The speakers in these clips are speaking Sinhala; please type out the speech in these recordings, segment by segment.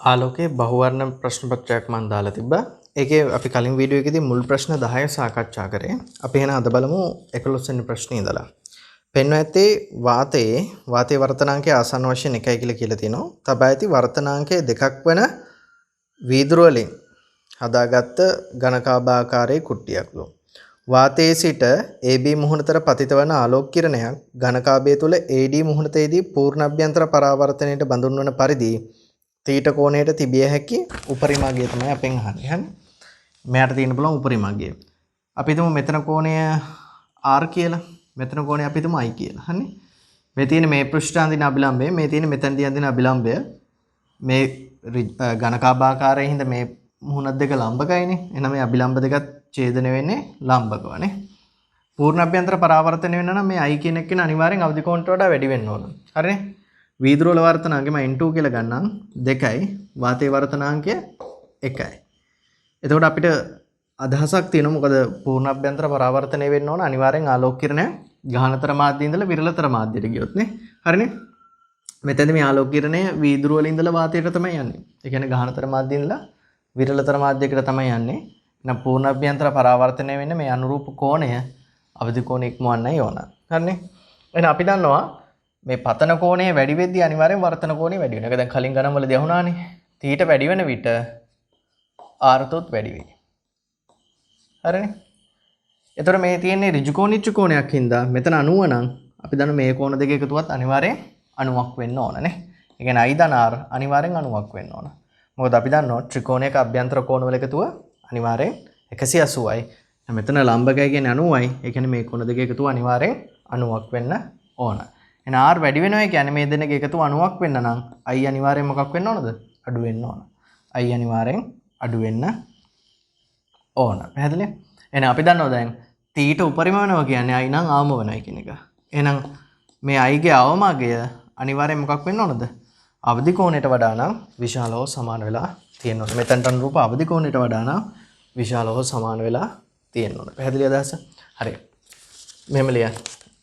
ආලෝකයේ බහුවර්ණ ප්‍රශ්න පත්‍රයක් මම දාලා තිබ්බා. ඒකේ අපි කලින් වීඩියෝ එකේදී මුල් ප්‍රශ්න 10 සාකච්ඡා කරේ. අපි එහෙනම් අද බලමු 11 වෙනි ප්‍රශ්නේ ඉඳලා. පෙන්වා ඇත්තේ වාතයේ වර්තනාංකය ආසන්න වශයෙන් 1යි කියලා තියෙනවා. තබා ඇති වර්තනාංකය 2ක් වන වීදුරු වලින් හදාගත්ත ඝනකාභාකාරයේ කුට්ටියක්ලු. වාතයේ සිට AB මුහුණතර පතිත වන ආලෝක කිරණයක් ඝනකාභය තුල AD මුහුණතේදී පූර්ණ අභ්‍යන්තර පරාවර්තනයට බඳුන් වන පරිදි තීට කෝණයට තිබිය හැකි උපරිමාගය තමයි අපෙන් අහන්නේ. හරි. මෙයාට තියෙන්න පුළුවන් උපරිමාගය. අපි හිතමු මෙතන කෝණය R කියලා. මෙතන කෝණය අපි හිතමු I කියලා. හරි. මේ තියෙන මේ පෘෂ්ඨ අඳින අභිලම්බය, මේ තියෙන මෙතනදී අඳින අභිලම්බය මේ ඝනකාභාකාරයේ හින්දා මේ මුහුණත් දෙක ලම්බකයිනේ. එහෙනම් මේ අභිලම්බ දෙකත් ඡේදනය වෙන්නේ ලම්බකවනේ. පූර්ණ අභ්‍යන්තර පරාවර්තනය වෙන්න නම් මේ I කියන එක අනිවාර්යෙන් අවදි කෝණයට වඩා වැඩි වෙන්න ඕන. හරිනේ. වීදුරු වල වර්තනාංකය මම N2 කියලා ගන්නම් 2යි වාතයේ වර්තනාංකය 1යි. එතකොට අපිට අදහසක් තියෙනවා මොකද පූර්ණ අභ්‍යන්තර පරාවර්තනය වෙන්න ඕන අනිවාර්යෙන් ආලෝක කිරණය ගහනතර මාධ්‍යයේ ඉඳලා විරලතර මාධ්‍යයට ගියොත් නේ. හරිනේ. මෙතනදී මේ ආලෝක කිරණය වීදුරු වල ඉඳලා වාතයට තමයි යන්නේ. ඒ කියන්නේ ගහනතර මාධ්‍යයෙන් ඉඳලා විරලතර මාධ්‍යයකට තමයි යන්නේ. එහෙනම් පූර්ණ අභ්‍යන්තර පරාවර්තනය වෙන්නේ මේ අනුරූප කෝණය අවදි කෝණය ඉක්මවන්නයි ඕන. හරිනේ. එහෙනම් අපි දන්නවා මේ පතන කෝණය වැඩි වෙද්දී අනිවාර්යෙන් වර්තන කෝණය වැඩි වෙනවා. ඒක දැන් කලින් ගණන් වලදී අහුණානේ. තීට වැඩි වෙන විට ආර්තොත් වැඩි වෙයි. හරිනේ. එතකොට මේ තියෙන්නේ ඍජු කෝණිච්ච කෝණයක් හින්දා මෙතන 90 නම් අපි දන්නවා මේ කෝණ දෙක එකතුවත් අනිවාර්යෙන් 90ක් වෙන්න ඕන නේ. ඒ කියන්නේ I ධන R අනිවාර්යෙන් 90ක් වෙන්න ඕන. මොකද අපි දන්නවා ත්‍රිකෝණයක අභ්‍යන්තර කෝණ වල එකතුව අනිවාර්යෙන් 180යි. මෙතන ලම්බකය කියන්නේ 90යි. ඒ කියන්නේ මේ කෝණ දෙක එකතුව අනිවාර්යෙන් 90ක් වෙන්න ඕන. එහෙනම් R වැඩි වෙනවා කියන්නේ මේ දෙන්නගේ එකතු 90ක් වෙන්න නම් I අනිවාර්යෙන් මොකක් වෙන්න ඕනද? අඩු වෙන්න ඕන. I අනිවාර්යෙන් අඩු වෙන්න ඕන. පැහැදිලිද? එහෙනම් අපි දන්නවා දැන් තීට උපරිම වෙනවා කියන්නේ I නම් අවම වෙනයි කියන එක. එහෙනම් මේ I ගේ අවමගය අනිවාර්යෙන් මොකක් වෙන්න ඕනද? අවදි කෝණයට වඩා නම් විශාලව සමාන වෙලා තියෙන්න ඕන. මෙතනට අනුරූප අවදි කෝණයට වඩා නම් විශාලව සමාන වෙලා තියෙන්න ඕන. පැහැදිලි අදහස? හරි. මෙහෙම ලියන්න.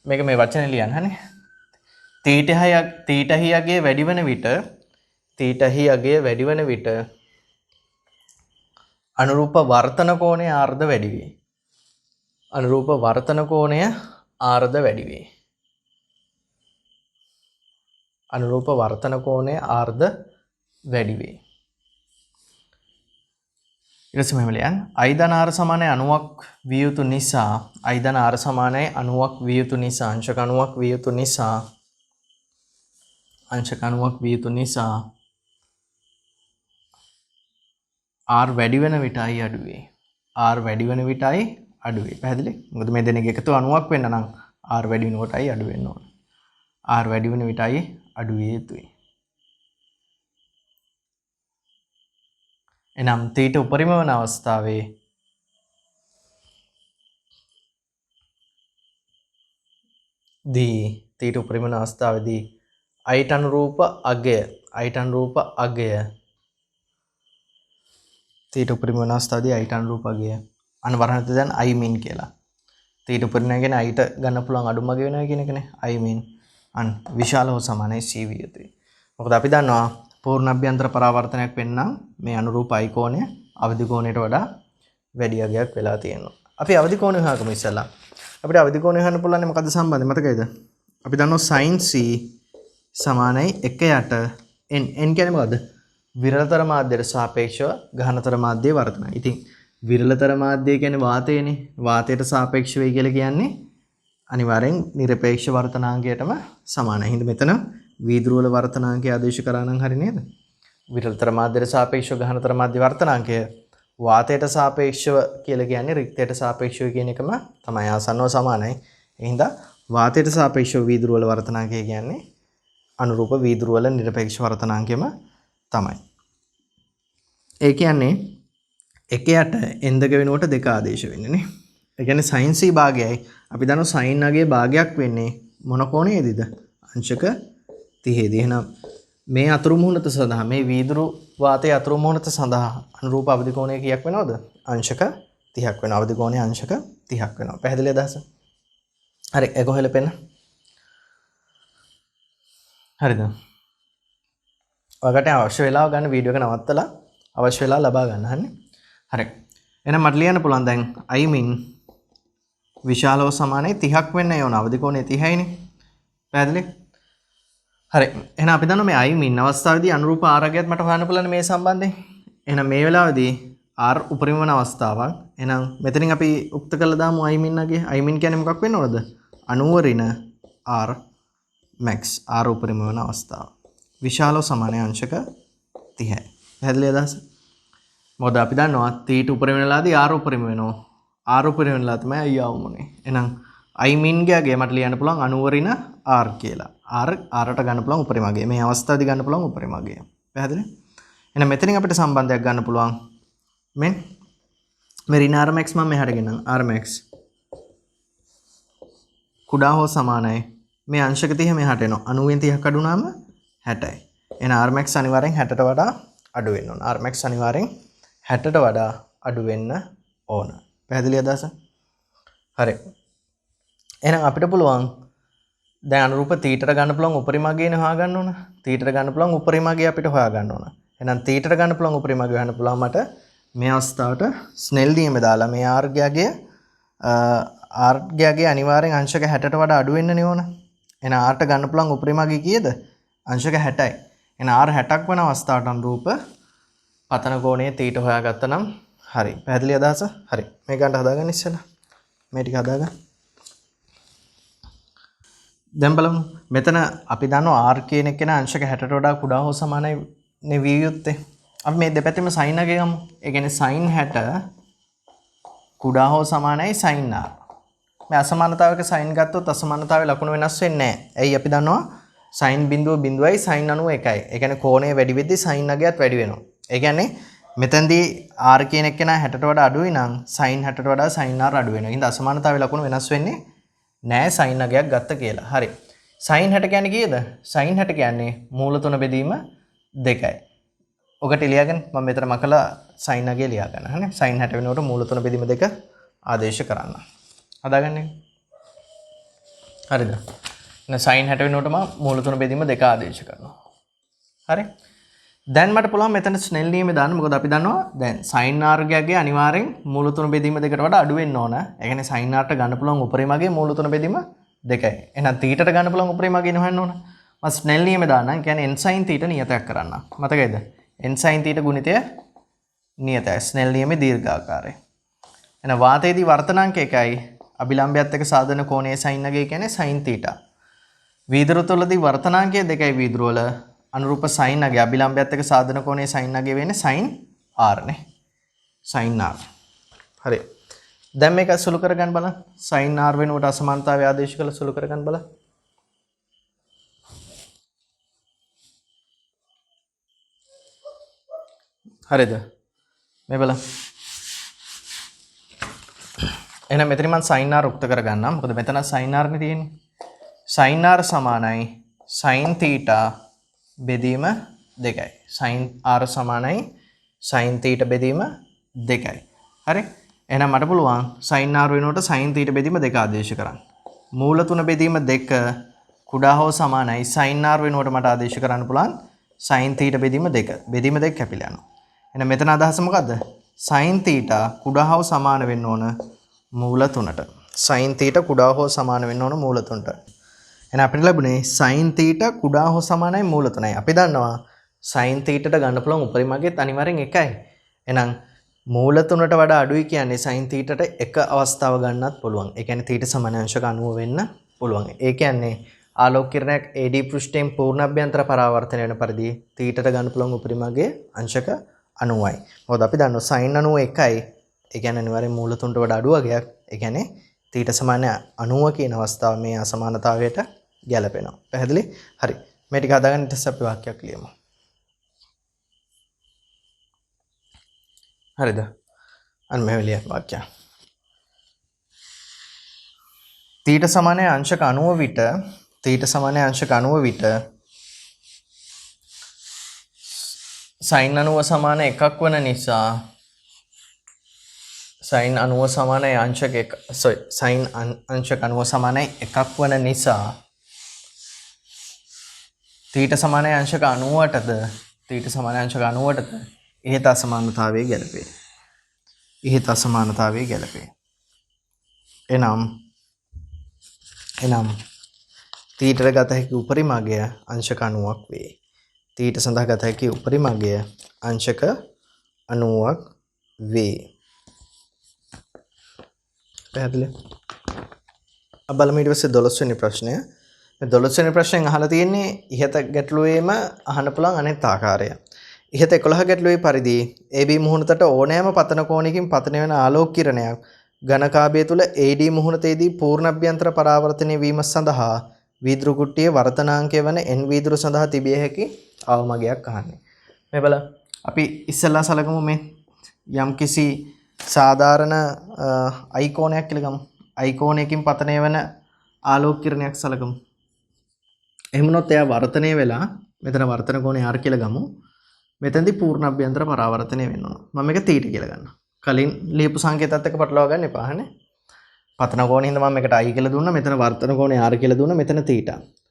මේක මේ වචනේ ලියන්න හනේ. තීට හියගේ වැඩි වෙන විට අනුරූප වර්තන කෝණය ආර්ධ වැඩි වේ. අනුරූප වර්තන කෝණය ආර්ධ වැඩි වේ. අනුරූප වර්තන කෝණය ආර්ධ වැඩි වේ. ඊට පස්සේ මෙහෙම ලියන්න. I ධන R සමානයි 90ක් විය යුතු නිසා I ධන R සමානයි 90ක් විය යුතු නිසා අංශක 90ක් විය යුතු නිසා अंश 90ක් විය යුතු නිසා R වැඩි වෙන විටයි අඩු වේ. R වැඩි වෙන විටයි අඩු වේ. පැහැදිලි? මොකද මේ දෙනගේ එකතු 90ක් වෙන්න නම් R වැඩි වෙනකොටයි අඩු වෙන්න ඕන. R වැඩි වෙන විටයි අඩු විය යුතුයි. එනම් තීට උපරිම වන අවස්ථාවේ තීට උපරිම වන අවස්ථාවේදී අයිට අනුරූප අගය තීට උපරිම වන අවස්ථාවේදී අයිට අනුරූප අගය අනවරණත දැන් I mean කියලා. තීට උපරිම කියන්නේ අයිට ගන්න පුළුවන් අඩුම අගය වෙනවා කියන එකනේ. I mean අන් විශාලව සමානයි C විය යුතුයි. මොකද අපි දන්නවා පූර්ණ අභ්‍යන්තර පරාවර්තනයක් වෙන්න මේ අනුරූප I කෝණය අවදි කෝණයට වඩා වැඩි අගයක් වෙලා තියෙනවා. අපි අවදි කෝණය හොයාගමු ඉස්සෙල්ලා. අපිට අවදි කෝණය හොයන්න පුළුවන් මොකද්ද සම්බන්ධය මතකයිද? අපි දන්නවා sin C සමානයි 1/8 n. n කියන්නේ මොකද්ද? විරලතර මාධ්‍යයට සාපේක්ෂව ගහනතර මාධ්‍යයේ වර්තනය. ඉතින් විරලතර මාධ්‍යය කියන්නේ වාතයනේ. වාතයට සාපේක්ෂ වෙයි කියලා කියන්නේ අනිවාර්යෙන් නිරපේක්ෂ වර්තනාංකයටම සමානයි. හින්දා මෙතන වීදුරු වල වර්තනාංකය ආදේශ කරා නම් හරි නේද? විරලතර මාධ්‍යයට සාපේක්ෂව ගහනතර මාධ්‍ය වර්තනාංකය වාතයට සාපේක්ෂව කියලා කියන්නේ රික්තයට සාපේක්ෂව කියන එකම තමයි ආසන්නව සමානයි. ඒ හින්දා වාතයට සාපේක්ෂව වීදුරු වල වර්තනාංකය කියන්නේ අනුරූප වීදුරු වල නිරපේක්ෂ වර්තනාංකයම තමයි. ඒ කියන්නේ 1/8 n දෙක වෙනුවට 2 ආදේශ වෙන්නේ නේ. ඒ කියන්නේ sin c භාගයයි අපි දන්නවා sin අගයේ භාගයක් වෙන්නේ මොන කෝණයේදීද? අංශක 30 දී. එහෙනම් මේ අතුරු මුහුණත සඳහා මේ වීදුරු වාතයේ අතුරු මුහුණත සඳහා අනුරූප අවදි කෝණය කීයක් වෙනවද? අංශක 30ක් වෙනවා. අවදි කෝණය අංශක 30ක් වෙනවා. පැහැදිලි අදහස? හරි ඒක හොයලා පෙන්න. හරිද? ඔයකට අවශ්‍ය වෙලාව ගන්න වීඩියෝ එක නවත්තලා අවශ්‍ය වෙලාව ලබා ගන්න හන්නේ. හරි. එහෙනම් මට ලියන්න පුළුවන් දැන් I mean විශාලව සමානයි 30ක් වෙන්න ඕන. අවදි කෝණය 30යිනේ. පැහැදිලි? හරි. එහෙනම් අපි දන්නවා මේ I mean අවස්ථාවේදී අනුරූප ආරගයත් මට හොයන්න පුළුවන් මේ සම්බන්ධයෙන්. එහෙනම් මේ වෙලාවේදී R උපරිම වන අවස්ථාවක්. එහෙනම් මෙතනින් අපි උක්ත කළා දාමු I mean නගේ. I mean කියන්නේ මොකක් වෙන්න ඕනද? 90 ඍණ R max R උපරිම වන අවස්ථාව. විශාලව සමානයි අංශක 30යි. පැහැදිලි අදහස? මොකද අපි දන්නවා t උපරිම වෙනලාදී R උපරිම වෙනවා. R උපරිම වෙනලා තමයි I ආවමුනේ. එහෙනම් I mean ගියාගේ මට ලියන්න පුළුවන් 90 ඍණ R කියලා. R ට ගන්න පුළුවන් උපරිමගේ. මේ අවස්ථාවේදී ගන්න පුළුවන් උපරිමගේ. පැහැදිලි? එහෙනම් මෙතනින් අපිට සම්බන්ධයක් ගන්න පුළුවන්. මේ ඍණ R max මම මෙහාට ගෙනනම් R max කුඩා හෝ සමානයි මේ අංශක 30 මෙහාට එනවා. 90න් 30ක් අඩු වුණාම 60යි. එහෙනම් R max අනිවාර්යෙන් 60ට වඩා අඩු වෙන්න ඕන. R max අනිවාර්යෙන් 60ට වඩා අඩු වෙන්න ඕන. පැහැදිලි අදහස? හරි. එහෙනම් අපිට පුළුවන් දැන් අනුරූප තීටට ගන්න පුළුවන් උපරිමගේනේ හොයාගන්න ඕන. තීටට ගන්න පුළුවන් උපරිමගේ අපිට හොයාගන්න ඕන. එහෙනම් තීටට ගන්න පුළුවන් උපරිමගේ හොයන්න පුළුවන් මට මේ අවස්ථාවට ස්නෙල් නියම දාලා මේ R ගයාගේ අනිවාර්යෙන් අංශක 60ට වඩා අඩු වෙන්නනේ ඕන. එහෙනම් R ට ගන්න පුළුවන් උපරිමගේ කීයද? අංශක 60යි. එහෙනම් R 60ක් වෙන අවස්ථාවට අනුරූප පතන කෝණයේ තීට හොයාගත්තා නම් හරි. පැහැදිලි අදහස? හරි. මේ ගන්න හදාගන්න ඉස්සෙල්ලා. මේ ටික හදාගන්න. දැන් බලමු. මෙතන අපි දන්නවා R කියන එක න අංශක 60ට වඩා කුඩා හෝ සමානයි නේ විය යුත්තේ. අපි මේ දෙපැත්තෙම sin එක ගමු. ඒ කියන්නේ sin 60 කුඩා හෝ සමානයි sin R. මේ අසමානතාවයක sin ගත්තොත් අසමානතාවයේ ලකුණු වෙනස් වෙන්නේ නැහැ. ඇයි අපි දන්නවා sin බිඳුව බිඳුවයි sin 91යි. ඒ කියන්නේ කෝණය වැඩි වෙද්දී sin අගයත් වැඩි වෙනවා. ඒ කියන්නේ මෙතෙන්දී R කියන එක න 60ට වඩා අඩුයි නම් sin 60ට වඩා sin R අඩු වෙනවා. ඉතින් අසමානතාවයේ ලකුණු වෙනස් වෙන්නේ නෑ sin අගයක් ගත්ත කියලා. හරි. sin 60 කියන්නේ කීයද? sin 60 කියන්නේ මූල 3 බෙදීම 2යි. ඔකට ලියාගෙන මම මෙතන මකලා sin අගය ලියා ගන්න. හරිනේ. sin 60 වෙනකොට මූල 3 බෙදීම 2 ආදේශ කරන්න. හදාගන්නේ. හරිද? එහෙනම් sin 60 වෙනකොට මම මූල 3 බෙදීම 2 ආදේශ කරනවා. හරි. දැන් මට පුළුවන් මෙතන ස්නෙල් නියමය දාන්න. මොකද අපි දන්නවා දැන් sin R ගාගේ අනිවාර්යෙන් මූල 3 බෙදීම 2කට වඩා අඩු වෙන්න ඕන. ඒ කියන්නේ sin R ට ගන්න පුළුවන් උපරිමගේ මූල 3 බෙදීම 2යි. එහෙනම් θ ට ගන්න පුළුවන් උපරිමගේ හොයන්න ඕන. මම ස්නෙල් නියමය දාන්නම්. කියන්නේ n sin θ නියතයක් කරන්න. මතකයිද? n sin θ ගුණිතය නියතයි. ස්නෙල් නියමේ දීර්ඝාකාරයි. එහෙනම් වාතයේදී වර්තනාංක 1යි. අභිලම්බයත් එක්ක සාධන කෝණයේ sin අගය කියන්නේ sin θ. වීදුරු තුලදී වර්තනාංකය 2යි වීදුරු වල අනුරූප sin අගය අභිලම්බයත් එක්ක සාධන කෝණයේ sin අගය වෙන්නේ sin R නේ. sin R. හරි. දැන් මේක සුළු කරගන්න බලන්න. sin R වෙනුවට අසමානතාවය ආදේශ කරලා සුළු කරගන්න බලන්න. හරිද? මේ බලන්න. එහෙනම් මෙතන මම sin R උක්ත කරගන්නම්. මොකද මෙතන sin R නේ තියෙන්නේ. sin R සමානයි sin θ බෙදීම 2යි. sin R සමානයි sin θ බෙදීම 2යි. හරි? එහෙනම් මට පුළුවන් sin R වෙනුවට sin θ බෙදීම 2 ආදේශ කරන්න. මූල 3 බෙදීම 2 කුඩා හෝ සමානයි sin R වෙනුවට මට ආදේශ කරන්න පුළුවන් sin θ බෙදීම 2. බෙදීම 2 කැපිලා යනවා. එහෙනම් මෙතන අදහස මොකද්ද? sin θ කුඩා හෝ සමාන වෙන්න ඕන මූල 3ට. sin θ කුඩා හෝ සමාන වෙන්න ඕන මූල 3ට. එහෙනම් අපිට ලැබුණේ sin θ කුඩා හෝ සමානයි මූල 3යි. අපි දන්නවා sin θ ට ගන්න පුළුවන් උපරිමගේත් අනිවාර්යෙන් 1යි. එහෙනම් මූල 3ට වඩා අඩුයි කියන්නේ sin θ ට එක අවස්ථාව ගන්නත් පුළුවන්. ඒ කියන්නේ θ සමාන අංශක 90 වෙන්න පුළුවන්. ඒ කියන්නේ ආලෝක කිරණයක් AD පෘෂ්ඨයෙන් පූර්ණ අභ්‍යන්තර පරාවර්තනය වෙන පරිදි θ ට ගන්න පුළුවන් උපරිමගේ අංශක 90යි. මොකද අපි දන්නවා sin 90 1යි. ඒ කියන්නේ අනිවාර්යෙන් මූල 3ට වඩා අඩු වගේක්. ඒ කියන්නේ θ සමාන 90 කියන අවස්ථාව මේ අසමානතාවයට ගැලපෙනවා. පැහැදිලි? හරි. මේ ටික හදාගන්න ඊට පස්සේ අපි වාක්‍යයක් ලියමු. හරිද? අන්න මේ විදියට වාක්‍යය. θ සමානයි අංශක 90 විට θ සමානයි අංශක 90 විට sin 90 සමාන එකක් වන නිසා sin 90 සමානයි අංශක 1 sin අංශක 90 සමානයි එකක් වන නිසා θ සමානයි අංශක 90ටද තීට සමාන අංශක 90ට ඉහත අසමානතාවයේ ගැලපේ. ඉහත අසමානතාවයේ ගැලපේ. එනම් තීටට ගත හැකි උපරිම අගය අංශක 90ක් වේ. තීට සඳහා ගත හැකි උපරිම අගය අංශක 90ක් වේ. පැහැදිලි? බලමු ඊට පස්සේ 12 වෙනි ප්‍රශ්නය. මේ 12 වෙනි ප්‍රශ්නයෙන් අහලා තියෙන්නේ ඉහත ගැටලුවේම අහන්න පුළුවන් අනෙක් ආකාරය. ඉහත 11 ගැටලුවේ පරිදි AB මුහුණතට ඕනෑම පතන කෝණයකින් පතන වෙන ආලෝක කිරණයක් ඝනකාභය තුල AD මුහුණතේදී පූර්ණ අභ්‍යන්තර පරාවර්තනය වීම සඳහා වීදුරු කුට්ටියේ වර්තනාංකය වන n වීදුරු සඳහා තිබිය හැකි අවමගයක් අහන්නේ. මේ බලන්න. අපි ඉස්සෙල්ලා සලකමු මේ යම්කිසි සාධාරණ අයිකෝනයක් කියලා ගමු. අයිකෝනයකින් පතනය වෙන ආලෝක කිරණයක් සලකමු. එහෙම වුණොත් එයා වර්තනය වෙලා මෙතන වර්තන කෝණය r කියලා ගමු. මෙතනදී පූර්ණ අභ්‍යන්තර පරාවර්තනය වෙන්න ඕන. මම මේක θ කියලා ගන්නවා. කලින් ලියපු සංකේතات එක්ක පටලවා ගන්න එපා හනේ. පතන කෝණය හින්දා මම මේකට i කියලා දුන්නා. මෙතන වර්තන කෝණය r කියලා දුන්නා. මෙතන θ.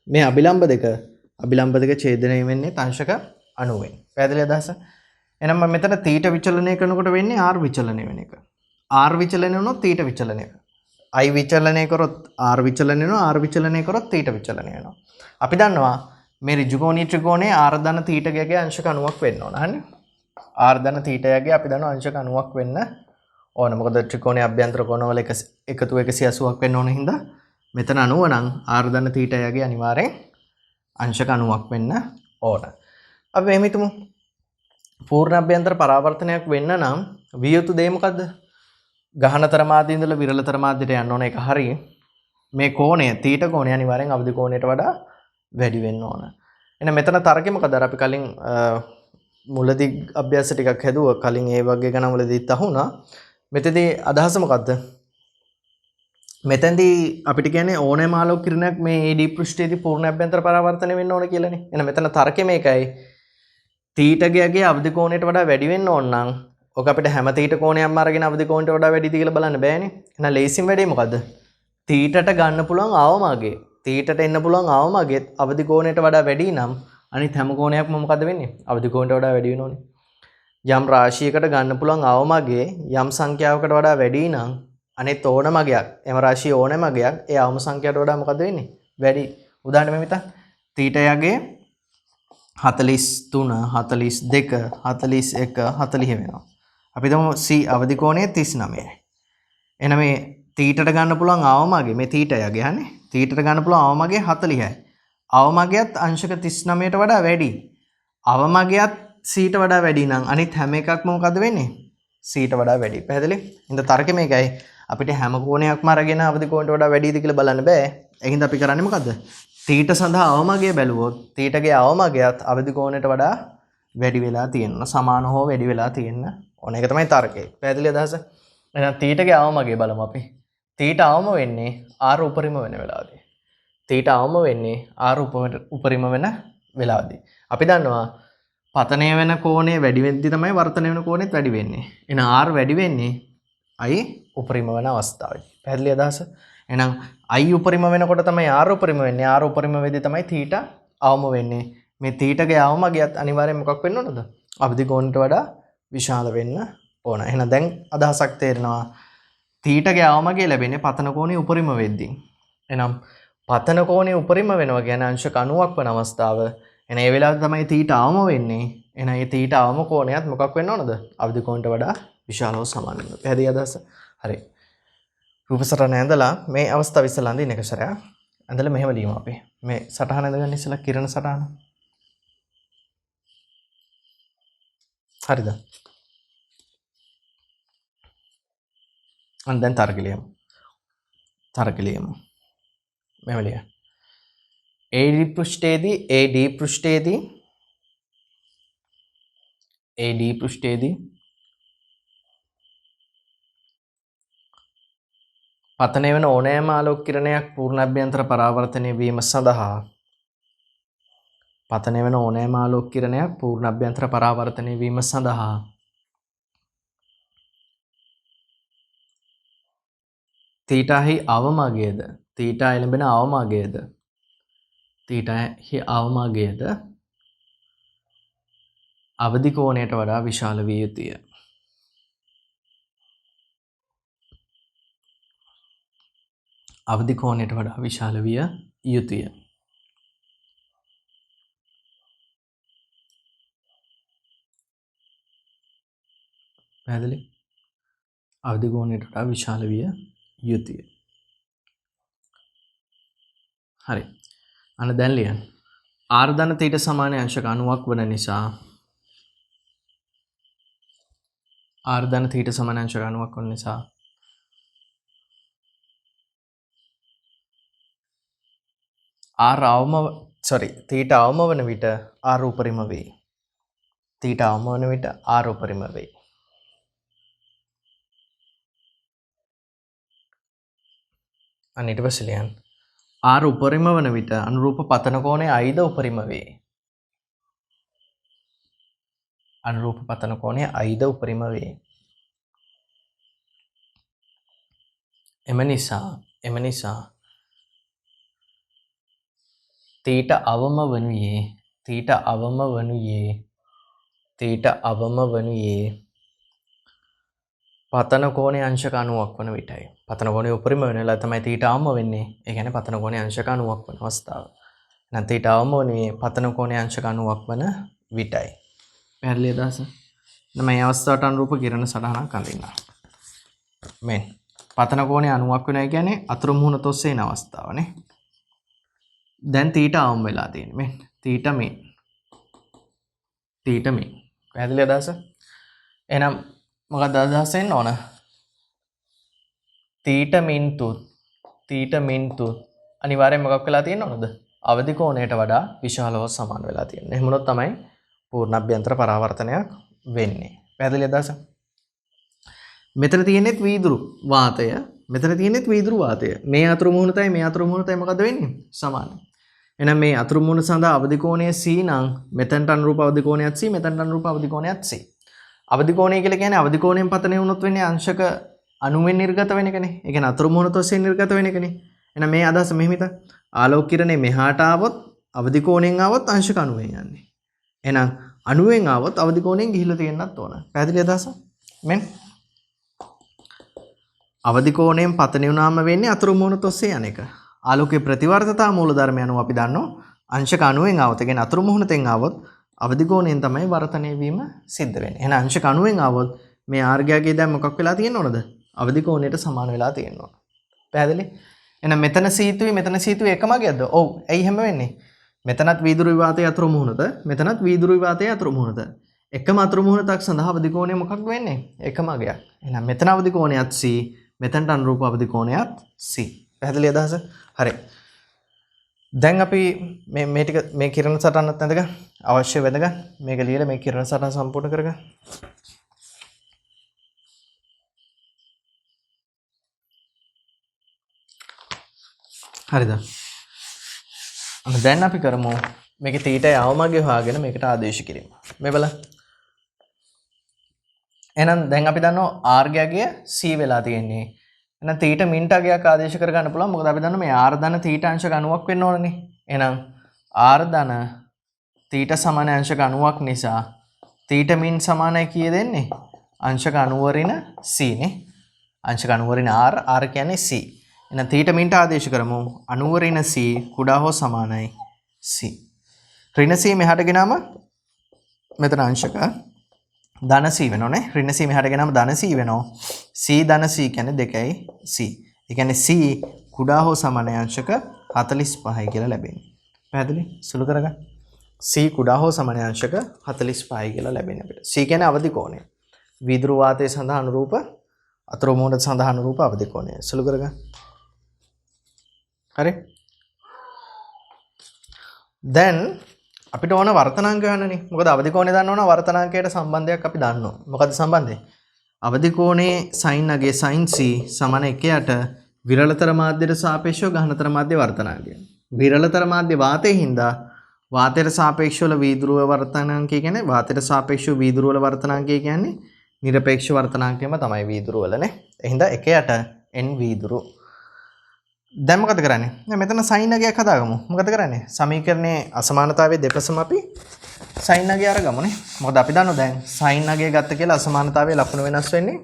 මේ අභිලම්බ දෙක ඡේදනය වෙන්නේ අංශක 90ෙන්. පැහැදිලි අදහස? එහෙනම් මම මෙතන θ විචලනය කරනකොට වෙන්නේ r විචලනය වෙන එක. r විචලනය වුණොත් θ විචලනය වෙනවා. i විචලනය කරොත් r විචලනය වෙනවා. r විචලනය කරොත් θ විචලනය වෙනවා. අපි දන්නවා මේ ඍජුකෝණීය ත්‍රිකෝණයේ r ධන θ ගගේ අංශක 90ක් වෙන්න ඕන. හරිනේ? r ධන θ යගේ අපි දන්නවා අංශක 90ක් වෙන්න ඕන. මොකද ත්‍රිකෝණයේ අභ්‍යන්තර කෝණවල එකතු 180ක් වෙන්න ඕන හින්දා මෙතන 90 නම් r ධන θ යගේ අනිවාර්යෙන් අංශක 90ක් වෙන්න ඕන. අපි මෙහෙම හිතමු. පූර්ණ අභ්‍යන්තර පරාවර්තනයක් වෙන්න නම් විය යුතු දේ මොකද්ද? ගහනතර මාධ්‍යය ඉඳලා විරලතර මාධ්‍යයට යන්න ඕන. ඒක හරි. මේ කෝණය θ කෝණය අනිවාර්යෙන් අවදි කෝණයට වඩා වැඩි වෙන්න ඕන. එහෙනම් මෙතන තර්කෙ මොකද? අපි කලින් මුලදී අභ්‍යාස ටිකක් හැදුවා. කලින් ඒ වගේ ගණන් වලදීත් අහුණා. මෙතනදී අදහස මොකද්ද? මෙතෙන්දී අපිට කියන්නේ ඕනෑම ආලෝක කිරණයක් මේ AD පෘෂ්ඨයේදී පූර්ණ අභ්‍යන්තර පරාවර්තනය වෙන්න ඕන කියලානේ. එහෙනම් මෙතන තර්කෙ මේකයි. θ ගගේ අවදි කෝණයට වඩා වැඩි වෙන්න ඕන නම් ඔක අපිට හැම θ කෝණයක්ම අරගෙන අවදි කෝණයට වඩා වැඩිද කියලා බලන්න බෑනේ. එහෙනම් ලේසිම වැඩේ මොකද්ද? θට ගන්න පුළුවන් අවමගය. θට එන්න පුළුවන් අවමගයත් අවදි කෝණයට වඩා වැඩි නම් අනිත් හැම කෝණයක්ම මොකද වෙන්නේ? අවදි කෝණයට වඩා වැඩි වෙනෝනේ. යම් රාශියකට ගන්න පුළුවන් අවමගය යම් සංඛ්‍යාවකට වඩා වැඩි නම් අනිත් ඕන මගයක් එම රාශිය ඕන මගයක් ඒ අවම සංඛ්‍යාවට වඩා මොකද වෙන්නේ? වැඩි. උදාහරණයක් මෙතන θ යගේ 43 42 41 40 වෙනවා. අපි දමු C අවදි කෝණය 39යි. එහෙනම් මේ θට ගන්න පුළුවන් අවමගය මේ θ යගේ හන්නේ θට ගන්න පුළුවන් අවමගය 40යි. අවමගයත් අංශක 39ට වඩා වැඩි. අවමගයත් C ට වඩා වැඩි නම් අනිත් හැම එකක්ම මොකද වෙන්නේ? C ට වඩා වැඩි. පැහැදිලි? ඉතින් තර්කය මේකයි. අපිට හැම කෝණයක්ම අරගෙන අවදි කෝණයට වඩා වැඩිද කියලා බලන්න බෑ. ඒකින්ද අපි කරන්නේ මොකද්ද? θ සඳහා අවමගය බැලුවොත් θගේ අවමගයත් අවදි කෝණයට වඩා වැඩි වෙලා තියෙනවා. සමාන හෝ වැඩි වෙලා තියෙන ඕන එක තමයි තර්කය. පැහැදිලි අදහස? එහෙනම් θගේ අවමගය බලමු අපි. θ අවම වෙන්නේ r උපරිම වෙන වෙලාවදී. θ අවම වෙන්නේ r උපරිම වෙන වෙලාවදී. අපි දන්නවා පතනය වෙන කෝණය වැඩි වෙද්දි තමයි වර්තනය වෙන කෝණෙත් වැඩි වෙන්නේ. එහෙනම් r වැඩි වෙන්නේ i උපරිම වෙන අවස්ථාවේදී. පැහැදිලි අදහස? එහෙනම් i උපරිම වෙනකොට තමයි r උපරිම වෙන්නේ. r උපරිම වෙද්දි තමයි θ අවම වෙන්නේ. මේ θගේ අවමගයත් අනිවාර්යෙන් මොකක් වෙන්න ඕනද? අවදි කෝණයට වඩා විශාල වෙන්න ඕන. එහෙනම් දැන් අදහසක් තේරෙනවා. θගේ අවමගය ලැබෙන්නේ පතන කෝණය උපරිම වෙද්දී. එහෙනම් පතන කෝණය උපරිම වෙනවා කියන්නේ අංශක 90ක් වෙන අවස්ථාව. එහෙනම් ඒ වෙලාවේ තමයි θ අවම වෙන්නේ. එහෙනම් මේ θ අවම කෝණයත් මොකක් වෙන්න ඕනද? අවදි කෝණයට වඩා විශාලව සමාන වෙනවා. පැහැදිලි අදහස? හරි. රූප සටහන ඇඳලා මේ අවස්ථාව ඉස්සලා අඳින්න එක සැරයක්. ඇඳලා මෙහෙම ලියමු අපි. මේ සටහන ඇඳගන්න ඉස්සලා කිරණ සටහන. හරිද? අන්න දැන් තර්ක ලියමු. මෙහෙම ලියන්න. AD පෘෂ්ඨයේදී පතනය වෙන ඕනෑම ආලෝක කිරණයක් පූර්ණ අභ්‍යන්තර පරාවර්තනය වීම සඳහා θහි අවමගයද θ එළඹෙන අවමගයද අවදි කෝණයට වඩා විශාල විය යුතුය. අවදි කෝණයට වඩා විශාල විය යුතුය. පැහැදිලි? අවදි කෝණයට වඩා විශාල විය යුතුය. හරි. අන්න දැන් ලියන්න. r ධන θ සමාන අංශක 90ක් වන නිසා r ධන θ සමාන අංශක 90ක් වන නිසා r අවම θ අවම වන විට r උපරිම වේ. θ අවම වන විට r උපරිම වේ. අන්න ඊට පස්සේ ලියන්න. r උපරිම වන විට අනුරූප පතන කෝණය i ද උපරිම වේ. අනුරූප පතන කෝණය i ද උපරිම වේ. එම නිසා θ අවම වනුයේ පතන කෝණයේ අංශක 90ක් වන විටයි. පතන කෝණය උපරිම වෙනලා තමයි θ අවම වෙන්නේ. ඒ කියන්නේ පතන කෝණයේ අංශක 90ක් වන අවස්ථාව. එහෙනම් θ අවම වනුයේ පතන කෝණයේ අංශක 90ක් වන විටයි. පැහැදිලි අදහස? එහෙනම් මේ අවස්ථාවට අනුරූප කිරණ සටහනක් අඳින්න. මේ පතන කෝණය 90ක් වෙනවා කියන්නේ අතුරු මුහුණ තොස්සේ එන අවස්ථාවනේ. දැන් θ අවම වෙලා තියෙන්නේ. මේ θ මේ. පැහැදිලි අදහස? එහෙනම් මොකක්ද අදහස් වෙන්න ඕන? θ මින්තු අනිවාර්යෙන් මොකක් වෙලා තියෙන්න ඕනද? අවදි කෝණයට වඩා විශාලව සමාන වෙලා තියෙන්නේ. එහෙම වුණොත් තමයි පූර්ණ අභ්‍යන්තර පරාවර්තනයක් වෙන්නේ. පැහැදිලි අදහස? මෙතන තියෙනෙත් වීදුරු වාතය. මේ අතුරු මුහුණතයි මේ අතුරු මුහුණතයි මොකද වෙන්නේ? සමානයි. එහෙනම් මේ අතුරු මුහුණ සඳහා අවදි කෝණය c නම් මෙතනට අනුරූප අවදි කෝණයත් c, මෙතනට අනුරූප අවදි කෝණයත් c. අවදි කෝණය කියලා කියන්නේ අවදි කෝණයෙන් පතනය වුණොත් වෙන්නේ අංශක 90ෙන් නිර්ගත වෙන එකනේ. ඒ කියන්නේ අතුරු මුහුණ තොස්සේ නිර්ගත වෙන එකනේ. එහෙනම් මේ අදහස මෙහෙම හිතා. ආලෝක කිරණේ මෙහාට ආවොත් අවදි කෝණයෙන් ආවොත් අංශක 90ෙන් යන්නේ. එහෙනම් 90ෙන් ආවොත් අවදි කෝණයෙන් ගිහිල්ලා තියෙන්නත් ඕන. පැහැදිලි අදහස? මෙන්න අවදි කෝණයෙන් පතනය වුණාම වෙන්නේ අතුරු මුහුණ තොස්සේ යන එක. ආලෝකයේ ප්‍රතිවර්තතා මූලධර්මය අනුව අපි දන්නවා අංශක 90ෙන් ආවොත්, ඒ කියන්නේ අතුරු මුහුණෙන් ආවොත් අවදි කෝණයෙන් තමයි වර්තනය වීම සිද්ධ වෙන්නේ. එහෙනම් අංශක 90ෙන් ආවොත් මේ ආර්ගයාගේ දැන් මොකක් වෙලා තියෙන්න ඕනද? අවදි කෝණයට සමාන වෙලා තියෙන්න ඕන. පැහැදිලි? එහෙනම් මෙතන සීතුයි මෙතන සීතුයි එකම අගයක්ද? ඔව්. ඇයි හැම වෙන්නේ? මෙතනත් වීදුරු විවාතයේ අතුරු මුහුණත, මෙතනත් වීදුරු විවාතයේ අතුරු මුහුණත. එකම අතුරු මුහුණතක් සඳහා අවදි කෝණය මොකක්ද වෙන්නේ? එකම අගයක්. එහෙනම් මෙතන අවදි කෝණයත් c, මෙතනට අනුරූප අවදි කෝණයත් c. පැහැදිලි අදහස? හරි. දැන් අපි මේ ටික මේ කිරණ සටහනත් නැදග අවශ්‍ය වෙදග මේක ලියලා මේ කිරණ සටහන සම්පූර්ණ කරගන්න. හරිද? අන්න දැන් අපි කරමු මේකේ θ යවමගේ හොයාගෙන මේකට ආදේශ කිරීම. මේ බලන්න. එහෙනම් දැන් අපි දන්නවා r ගය c වෙලා තියෙන්නේ. එහෙනම් θ මින්ට අගයක් ආදේශ කරගන්න පුළුවන්. මොකද අපි දන්නවා මේ r ධන θ අංශක 90ක් වෙන්න ඕනනේ. එහෙනම් r ධන θ සමාන අංශක 90ක් නිසා θ මින් සමානයි කීය දෙන්නේ? අංශක 90 ඍණ c නේ. අංශක 90 ඍණ r කියන්නේ c. එහෙනම් θ මින්ට ආදේශ කරමු 90 ඍණ c කුඩා හෝ සමානයි c. ඍණ c මෙහාට ගෙනාම මෙතන අංශක ධන c වෙනෝනේ. ඍණ c මෙහාට ගෙනාම ධන c වෙනවා. c ධන c කියන්නේ 2යි c. ඒ කියන්නේ c කුඩා හෝ සමාන අංශක 45යි කියලා ලැබෙන්නේ. පැහැදිලි? සුළු කරගන්න. c කුඩා හෝ සමාන අංශක 45යි කියලා ලැබෙන්නේ අපිට. c කියන්නේ අවදි කෝණය. වීදුරු වාතයේ සඳහා අනුරූප අතුරු මුහුණ සඳහා අනුරූප අවදි කෝණය. සුළු කරගන්න. හරි? දැන් අපිට ඕන වර්තනාංක ගන්නනේ. මොකද අවදි කෝණය දන්න ඕන වර්තනාංකයට සම්බන්ධයක් අපි දන්නවා. මොකද සම්බන්ධය? අවදි කෝණයේ sin අගේ sin c සමාන 1ට විරලතර මාධ්‍යයට සාපේක්ෂව ගහනතර මාධ්‍ය වර්තනාංකය. විරලතර මාධ්‍ය වාතයේ හින්දා වාතයට සාපේක්ෂව වීදුරුව වර්තනාංකය කියන්නේ වාතයට සාපේක්ෂව වීදුරුව වල වර්තනාංකය කියන්නේ නිරපේක්ෂ වර්තනාංකයම තමයි වීදුරුව වලනේ. ඒ හින්දා 1ට n වීදුරු. දැන් මොකද කරන්නේ? දැන් මෙතන sin අගයක් හදාගමු. මොකද කරන්නේ? සමීකරණයේ අසමානතාවයේ දෙපසම අපි sin අගය අරගමුනේ. මොකද අපි දන්නවා දැන් sin අගය ගත්ත කියලා අසමානතාවයේ ලකුණු වෙනස් වෙන්නේ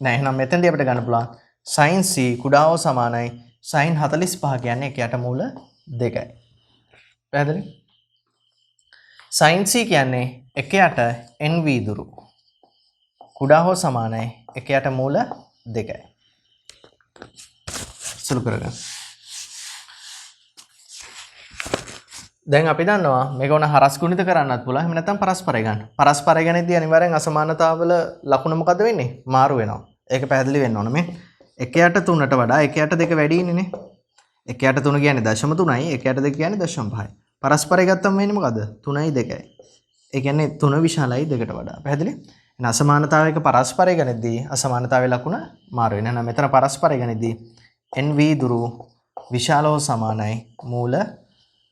නැහැ. එහෙනම් මෙතෙන්දී අපිට ගන්න පුළුවන් sin c කුඩා හෝ සමානයි sin 45 කියන්නේ එක යට මූල 2යි. පැහැදිලි? sin c කියන්නේ එක යට n වීදුරු කුඩා හෝ සමානයි එක යට මූල 2යි. සුළු කරගන්න. දැන් අපි දන්නවා මේක උන හරස් ගුණිත කරන්නත් පුළුවන්. එහෙම නැත්නම් පරස්පරය ගන්න. පරස්පරය ගණනදී අනිවාර්යෙන් අසමානතාවල ලකුණ මොකද වෙන්නේ? මාරු වෙනවා. ඒක පැහැදිලි වෙන්න ඕන මේ. 1යට 3ට වඩා 1යට 2 වැඩි ඉන්නේ නේ. 1යට 3 කියන්නේ 0.3යි 1යට 2 කියන්නේ 0.5යි. පරස්පරය ගත්තම වෙන්නේ මොකද? 3යි 2යි. ඒ කියන්නේ 3 විශාලයි 2ට වඩා. පැහැදිලි? එහෙනම් අසමානතාවයක පරස්පරය ගණනදී අසමානතාවයේ ලකුණ මාරු වෙනවා. එහෙනම් මෙතන පරස්පරය ගණනදී n වීදුරු විශාල හෝ සමානයි මූල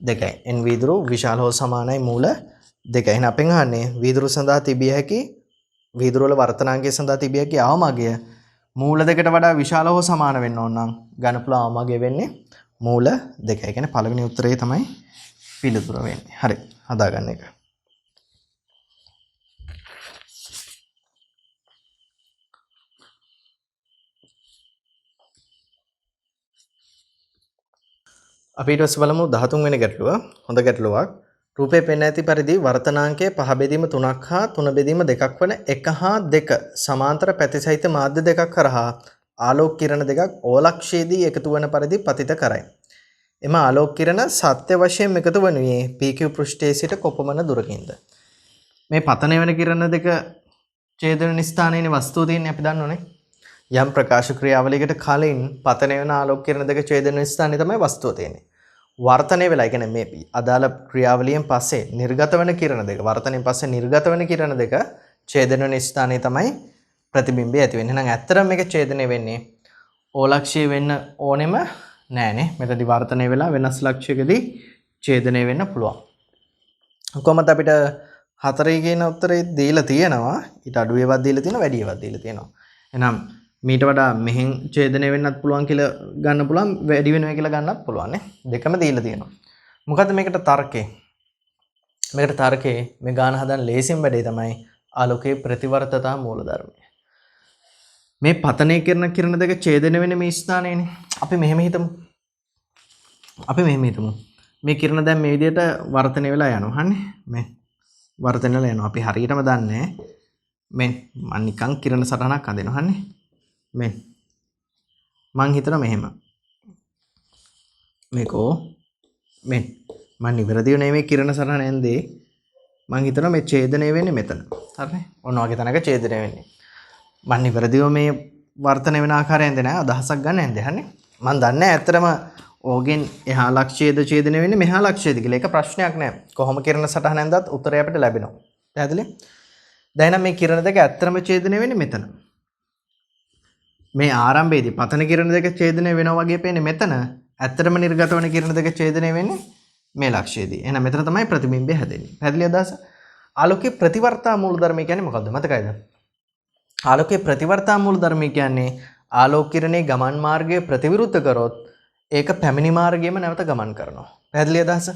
2යි. n වීදුරු විශාල හෝ සමානයි මූල 2යි. එහෙනම් අපෙන් අහන්නේ වීදුරු සඳහා තිබිය හැකි වීදුරු වල වර්තනාංගය සඳහා තිබිය හැකි අවමගය මූල 2කට වඩා විශාල හෝ සමාන වෙන්න ඕන නම් ගන්න පුළුවන් අවමගය වෙන්නේ මූල 2යි. ඒ කියන්නේ පළවෙනි උත්තරේ තමයි පිළිතුර වෙන්නේ. හරි. හදාගන්න එක. අපි ඊට පස්සේ බලමු 13 වෙනි ගැටලුව. හොඳ ගැටලුවක්. රූපේ පෙන්වා ඇති පරිදි වර්තනාංකයේ 5 බෙදීම 3ක් හා 3 බෙදීම 2ක් වන 1 හා 2 සමාන්තර පැති සහිත මාධ්‍ය දෙකක් කරහා ආලෝක කිරණ දෙකක් ඕලක්ෂයේදී එකතු වන පරිදි පතිත කරයි. එම ආලෝක කිරණ සත්‍ය වශයෙන් එකතු වනුයේ PQ පෘෂ්ඨයේ සිට කොපමණ දුරකින්ද? මේ පතන වෙන කිරණ දෙක ඡේදන ස්ථානයේ වස්තුව තියෙන්නේ අපි දන්නෝනේ. යම් ප්‍රකාශ ක්‍රියාවලියකට කලින් පතන වෙන ආලෝක කිරණ දෙක ඡේදන ස්ථානයේ තමයි වස්තුව තියෙන්නේ. වර්තනය වෙලා කියන්නේ මේ අදාළ ක්‍රියාවලියෙන් පස්සේ නිර්ගත වෙන කිරණ දෙක වර්තනයෙන් පස්සේ නිර්ගත වෙන කිරණ දෙක ඡේදන වෙන ස්ථානයේ තමයි ප්‍රතිබිම්බය ඇති වෙන්නේ. එහෙනම් ඇත්තටම මේක ඡේදනය වෙන්නේ ඕලක්ෂය වෙන්න ඕනෙම නෑනේ. මෙතනදී වර්තනය වෙලා වෙනස් ලක්ෂයකදී ඡේදනය වෙන්න පුළුවන්. කොහොමද අපිට 4 කියන උත්තරේ දීලා තියෙනවා. ඊට අඩු ඒවාක් දීලා තියෙනවා වැඩි ඒවාක් දීලා තියෙනවා. එහෙනම් මීට වඩා මෙහෙන් ඡේදනය වෙන්නත් පුළුවන් කියලා ගන්න පුළුවන් වැඩි වෙනවා කියලා ගන්නත් පුළුවන් නේ. දෙකම දීලා තියෙනවා. මොකද්ද මේකට තර්කේ? මේකට තර්කේ මේ ගාන හදන ලේසිම වැඩේ තමයි ආලෝකයේ ප්‍රතිවර්තතා මූලධර්මය. මේ පතනය කරන කිරණ දෙක ඡේදනය වෙන්නේ මේ ස්ථානයේනේ. අපි මෙහෙම හිතමු. මේ කිරණ දැන් මේ විදිහට වර්තනය වෙලා යනවා. හන්නේ මේ වර්තනය වෙලා යනවා. අපි හරියටම දන්නේ මේ මම නිකන් කිරණ සටහනක් හදනවා. හන්නේ මේ මං හිතනවා මෙහෙම මේකෝ මේ මම නිවැරදිව නෙමෙයි කිරණ සටහන ඇන්දේ මං හිතනවා මේ ඡේදනය වෙන්නේ මෙතන හරිනේ ඔන්න වගේ තැනක ඡේදනය වෙන්නේ මම නිවැරදිව මේ වර්තන වෙන ආකාරය ඇන්දේ නෑ අදහසක් ගන්න ඇන්දේ හරිනේ මං දන්නේ ඇත්තටම ඕගෙන් එහා ලක්ෂයේද ඡේදනය වෙන්නේ මෙහා ලක්ෂයේද කියලා ඒක ප්‍රශ්නයක් නෑ කොහොම කිරණ සටහන ඇන්දත් උත්තරය අපිට ලැබෙනවා පැහැදිලි දැන් මේ කිරණ දෙක ඇත්තටම ඡේදනය වෙන්නේ මෙතන මේ ආරම්භයේදී පතන කිරණ දෙක ඡේදනය වෙනවා වගේ පේන්නේ මෙතන ඇත්තටම නිර්ගත වන කිරණ දෙක ඡේදනය වෙන්නේ මේ ලක්ෂයේදී. එහෙනම් මෙතන තමයි ප්‍රතිබිම්බය හැදෙන්නේ. පැහැදිලි අදහස? ආලෝකයේ ප්‍රතිවර්තා මූලධර්මය කියන්නේ මොකක්ද? මතකයිද? ආලෝකයේ ප්‍රතිවර්තා මූලධර්මය කියන්නේ ආලෝක කිරණේ ගමන් මාර්ගය ප්‍රතිවිරුද්ධ කරොත් ඒක පැමිණි මාර්ගයේම නැවත ගමන් කරනවා. පැහැදිලි අදහස?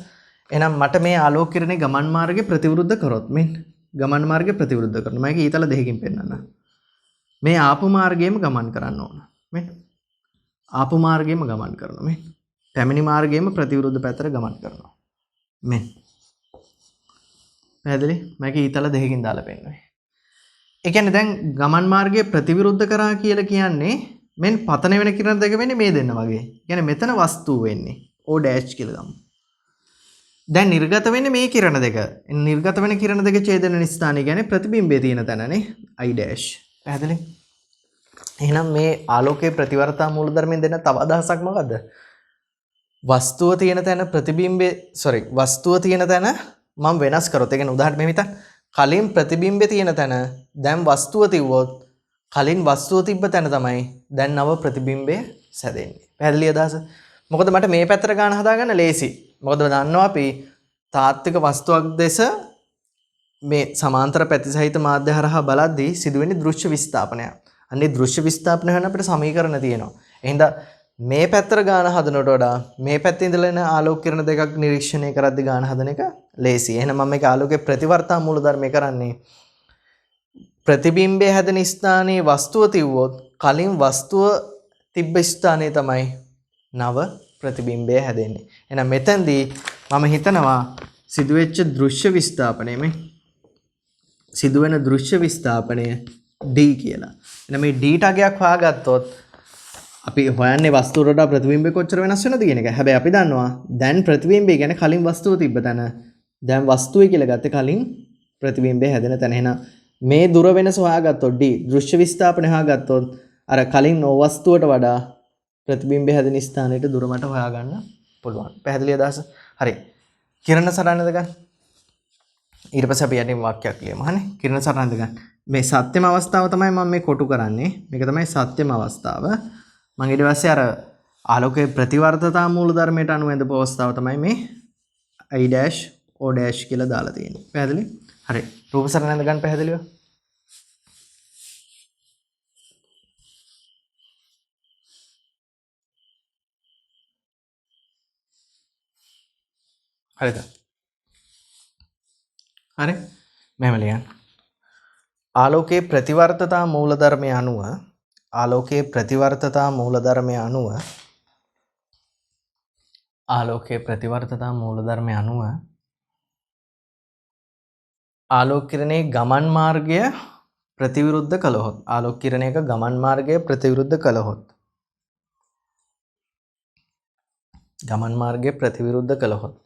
එහෙනම් මට මේ ආලෝක කිරණේ ගමන් මාර්ගය ප්‍රතිවිරුද්ධ කරොත් මෙන්න ගමන් මාර්ගය ප්‍රතිවිරුද්ධ කරනවා. මම ඊතල දෙකකින් පෙන්නන්න. මේ ආපු මාර්ගයේම ගමන් කරන්න ඕන. මෙන්න. ආපු මාර්ගයේම ගමන් කරනවා. මෙන්න. පැමිණි මාර්ගයේම ප්‍රතිවිරුද්ධ පැත්තට ගමන් කරනවා. මෙන්න. පැහැදිලි? මම ඊතල දෙකකින් දාලා පෙන්නනවා. ඒ කියන්නේ දැන් ගමන් මාර්ගයේ ප්‍රතිවිරුද්ධ කරා කියලා කියන්නේ මෙන්න පතන වෙන කිරණ දෙක වෙන්නේ මේ දෙන්න වගේ. කියන්නේ මෙතන වස්තුව වෙන්නේ O dash කියලා ගමු. දැන් නිර්ගත වෙන්නේ මේ කිරණ දෙක. නිර්ගත වෙන කිරණ දෙක ඡේදන ස්ථානය කියන්නේ ප්‍රතිබිම්බයේ තියෙන තැනනේ I dash. පැහැදිලි? එහෙනම් මේ ආලෝකයේ ප්‍රතිවර්තා මූලධර්මයෙන් දෙන තව අදහසක් මොකද්ද? වස්තුව තියෙන තැන ප්‍රතිබිම්බේ වස්තුව තියෙන තැන මම වෙනස් කරොත් ඒ කියන්නේ උදාහරණ මෙහෙම හිතන්න. කලින් ප්‍රතිබිම්බේ තියෙන තැන දැන් වස්තුව තියුවොත් කලින් වස්තුව තිබ්බ තැන තමයි දැන් නව ප්‍රතිබිම්බය සැදෙන්නේ. පැහැදිලි අදහස? මොකද මට මේ පැත්තට ගන්න හදාගන්න ලේසි. මොකද දන්නවා අපි තාත්වික වස්තුවක් දෙස මේ සමාන්තර පැති සහිත මාධ්‍ය හරහා බලද්දී සිදුවෙන්නේ දෘශ්‍ය විස්ථාපනය. අන්නේ දෘශ්‍ය විස්ථාපනය වෙන අපිට සමීකරණ තියෙනවා. එහෙනම් මේ පැත්තට ගාන හදනට වඩා මේ පැත්තේ ඉඳලා එන ආලෝක කිරණ දෙකක් නිරීක්ෂණය කරද්දී ගාන හදන එක ලේසි. එහෙනම් මම මේක ආලෝකයේ ප්‍රතිවර්තා මූලධර්මය කරන්නේ ප්‍රතිබිම්බය හැදෙන ස්ථානයේ වස්තුව තිබ්බොත් කලින් වස්තුව තිබ්බ ස්ථානයේ තමයි නව ප්‍රතිබිම්බය හැදෙන්නේ. එහෙනම් මෙතෙන්දී මම හිතනවා සිදුවෙච්ච දෘශ්‍ය විස්ථාපනය මේ සිදුවෙන දෘශ්‍ය විස්ථාපනය D කියලා. එහෙනම් මේ D ටගයක් හොයාගත්තොත් අපි හොයන්නේ වස්තුවට වඩා ප්‍රතිබිම්බය කොච්චර වෙනස් වෙනවද කියන එක. හැබැයි අපි දන්නවා දැන් ප්‍රතිබිම්බය කියන්නේ කලින් වස්තුව තිබ්බ තැන. දැන් වස්තුවේ කියලා ගත්තේ කලින් ප්‍රතිබිම්බය හැදෙන තැන. එහෙනම් මේ දුර වෙනස හොයාගත්තොත් D දෘශ්‍ය විස්ථාපනය හොයාගත්තොත් අර කලින් වස්තුවට වඩා ප්‍රතිබිම්බය හැදෙන ස්ථානයට දුර මට හොයාගන්න පුළුවන්. පැහැදිලි අදහස? හරි. කිරණ සටහනද ගන්න. ඊට පස්සේ අපි යටින් වාක්‍යයක් ලියමු. හරිනේ. කිරණ සටහනද ගන්න. මේ සත්‍යම අවස්ථාව තමයි මම මේ කොටු කරන්නේ. මේක තමයි සත්‍යම අවස්ථාව. මම ඊට පස්සේ අර ආලෝකයේ ප්‍රතිවර්තතා මූලධර්මයට අනුව ඇඳපු අවස්ථාව තමයි මේ I dash O dash කියලා දාලා තියෙන්නේ. පැහැදිලි? හරි. රූප සටහනද ගන්න පැහැදිලිව? හරිද? හරි. මෙහෙම ලියන්න. ආලෝකයේ ප්‍රතිවර්තතා මූලධර්මය අනුව ආලෝකයේ ප්‍රතිවර්තතා මූලධර්මය අනුව ආලෝකයේ ප්‍රතිවර්තතා මූලධර්මය අනුව ආලෝක කිරණයේ ගමන් මාර්ගය ප්‍රතිවිරුද්ධ කළහොත් ආලෝක කිරණයක ගමන් මාර්ගය ප්‍රතිවිරුද්ධ කළහොත් ගමන් මාර්ගය ප්‍රතිවිරුද්ධ කළහොත්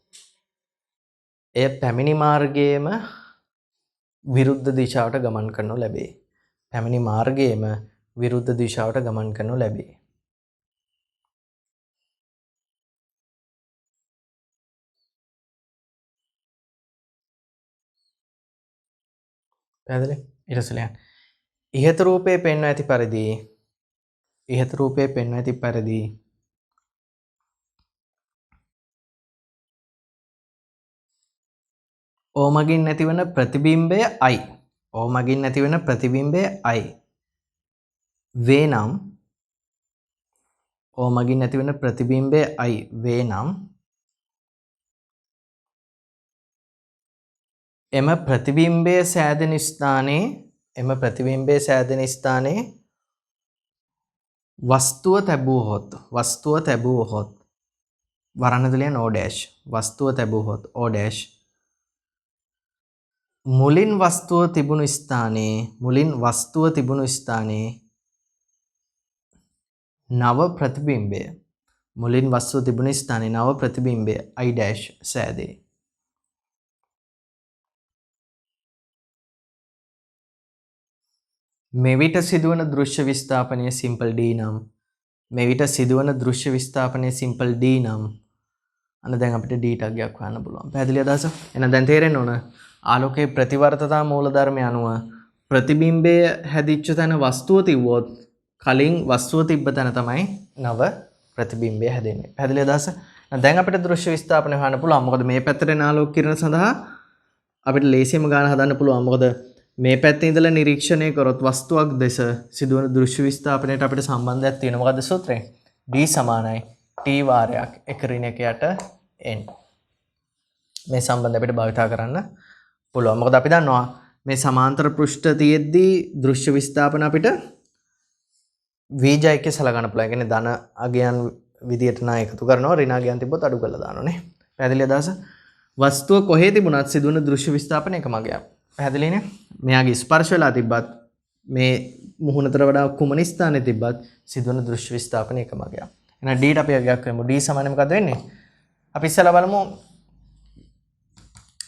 එය පැමිණි මාර්ගයේම විරුද්ධ දිශාවට ගමන් කරනු ලැබේ. පැමිණි මාර්ගයේම විරුද්ධ දිශාවට ගමන් කරනු ලැබේ. පැහැදිලි? ඊට පස්සේ ඉහත රූපයේ පෙන්වා ඇති පරිදි ඉහත රූපයේ පෙන්වා ඇති පරිදි O මගින් නැතිවන ප්‍රතිබිම්බය I O මගින් නැතිවන ප්‍රතිබිම්බය I වේ නම් O මගින් නැතිවන ප්‍රතිබිම්බය I වේ නම් එම ප්‍රතිබිම්බය සෑදෙන ස්ථානයේ වස්තුව තැබුවහොත් වරණද ලියන O dash වස්තුව තැබුවහොත් O dash මුලින් වස්තුව තිබුණු ස්ථානයේ නව ප්‍රතිබිම්බය I dash සෑදේ. මෙවිට සිදුවන දෘශ්‍ය විස්ථාපනය සිම්පල් D නම් අන්න දැන් අපිට D ටගයක් හොයන්න පුළුවන්. පැහැදිලි අදහස? එහෙනම් දැන් තේරෙන්න ඕන ආලෝකයේ ප්‍රතිවර්තතා මූලධර්මය අනුව ප්‍රතිබිම්බය හැදිච්ච තැන වස්තුව තිබ්බොත් කලින් වස්තුව තිබ්බ තැන තමයි නව ප්‍රතිබිම්බය හැදෙන්නේ. පැහැදිලි අදහස? දැන් අපිට දෘශ්‍ය විස්ථාපනය හොයන්න පුළුවන්. මොකද මේ පැත්තට එන ආලෝක කිරණ සඳහා අපිට ලේසියෙන්ම ගාන හදන්න පුළුවන්. මොකද මේ පැත්තේ ඉඳලා නිරීක්ෂණය කරොත් වස්තුවක් දෙස සිදුවන දෘශ්‍ය විස්ථාපනයට අපිට සම්බන්ධයක් තියෙනවා. මොකද්ද සූත්‍රය? D සමානයි T වාරයක් 1 ඍණ 1 යට n. මේ සම්බන්ධය අපිට භාවිතා කරන්න පුළුවන්. මොකද අපි දන්නවා මේ සමාන්තර පෘෂ්ඨ තියෙද්දී දෘශ්‍ය විස්ථාපන අපිට වීජයක සලකන්න පුළුවන්. කියන්නේ ධන අගයන් විදියට නා එකතු කරනවා, ඍණ අගයන් තිබ්බොත් අඩු කරලා දානවානේ. පැහැදිලි අදහස? වස්තුව කොහේ තිබුණත් සිදුවන දෘශ්‍ය විස්ථාපන එකම අගයක්. පැහැදිලිනේ? මෙයාගේ ස්පර්ශ වෙලා තිබ්බත් මේ මුහුණතර වඩා කුමන ස්ථානයේ තිබ්බත් සිදුවන දෘශ්‍ය විස්ථාපන එකම අගයක්. එහෙනම් D ට අපි අගයක් කරමු. D සමාන මොකද වෙන්නේ? අපි ඉස්සෙල්ලා බලමු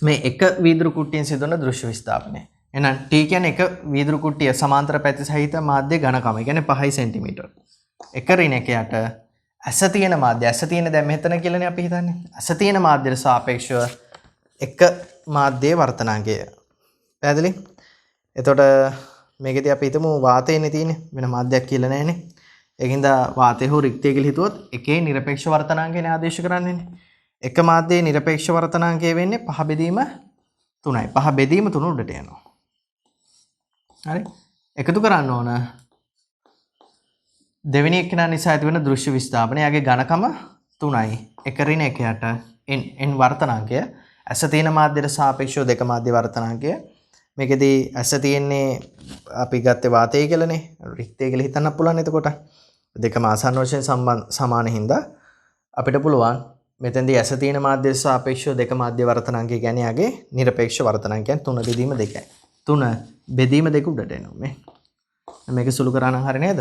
මේ එක වීදුරු කුට්ටියෙන් සිදුවන දෘශ්‍ය විස්ථාපනය. එහෙනම් T කියන්නේ එක වීදුරු කුට්ටිය සමාන්තර පැති සහිත මාධ්‍ය ඝනකම. ඒ කියන්නේ 5 cm. එක ඍණ 1 යට ඇස තියෙන මාධ්‍ය. ඇස තියෙන දැන් මෙතන කියලානේ අපි හිතන්නේ. ඇස තියෙන මාධ්‍යයට සාපේක්ෂව එක මාධ්‍යයේ වර්තනාංගය. පැහැදිලි? එතකොට මේකදී අපි හිතමු වාතයනේ තියෙන්නේ. වෙන මාධ්‍යයක් කියලා නැහැනේ. ඒකින්ද වාතය හෝ රික්තය කියලා හිතුවොත් එකේ නිරපේක්ෂ වර්තනාංගයනේ ආදේශ කරන්නේනේ. එක මාධ්‍යයේ නිරපේක්ෂ වර්තනාංගය වෙන්නේ 5 බෙදීම 3යි. 5 බෙදීම 3 උඩට යනවා. හරි? එකතු කරන්න ඕන දෙවෙනි එක්කෙනා නිසා ඇති වෙන දෘශ්‍ය විස්ථාපනය. යාගේ ඝනකම 3යි. එක ඍණ 1 යට n වර්තනාංගය. ඇස තියෙන මාධ්‍යයට සාපේක්ෂව දෙක මාධ්‍ය වර්තනාංකය. මේකෙදී ඇස තියෙන්නේ අපි ගත්තේ වාතය කියලානේ. රික්තය කියලා හිතන්න පුළුවන් එතකොට. දෙකම ආසන්න වශයෙන් සමාන හින්දා අපිට පුළුවන් මෙතෙන්දී ඇස තියෙන මාධ්‍යයට සාපේක්ෂව දෙක මාධ්‍ය වර්තනාංකය කියන්නේ යගේ නිරපේක්ෂ වර්තනාංකයන් 3 බෙදීම 2යි. 3 බෙදීම 2 උඩට එනවා මේ. මේක සුළු කරා නම් හරිය නේද?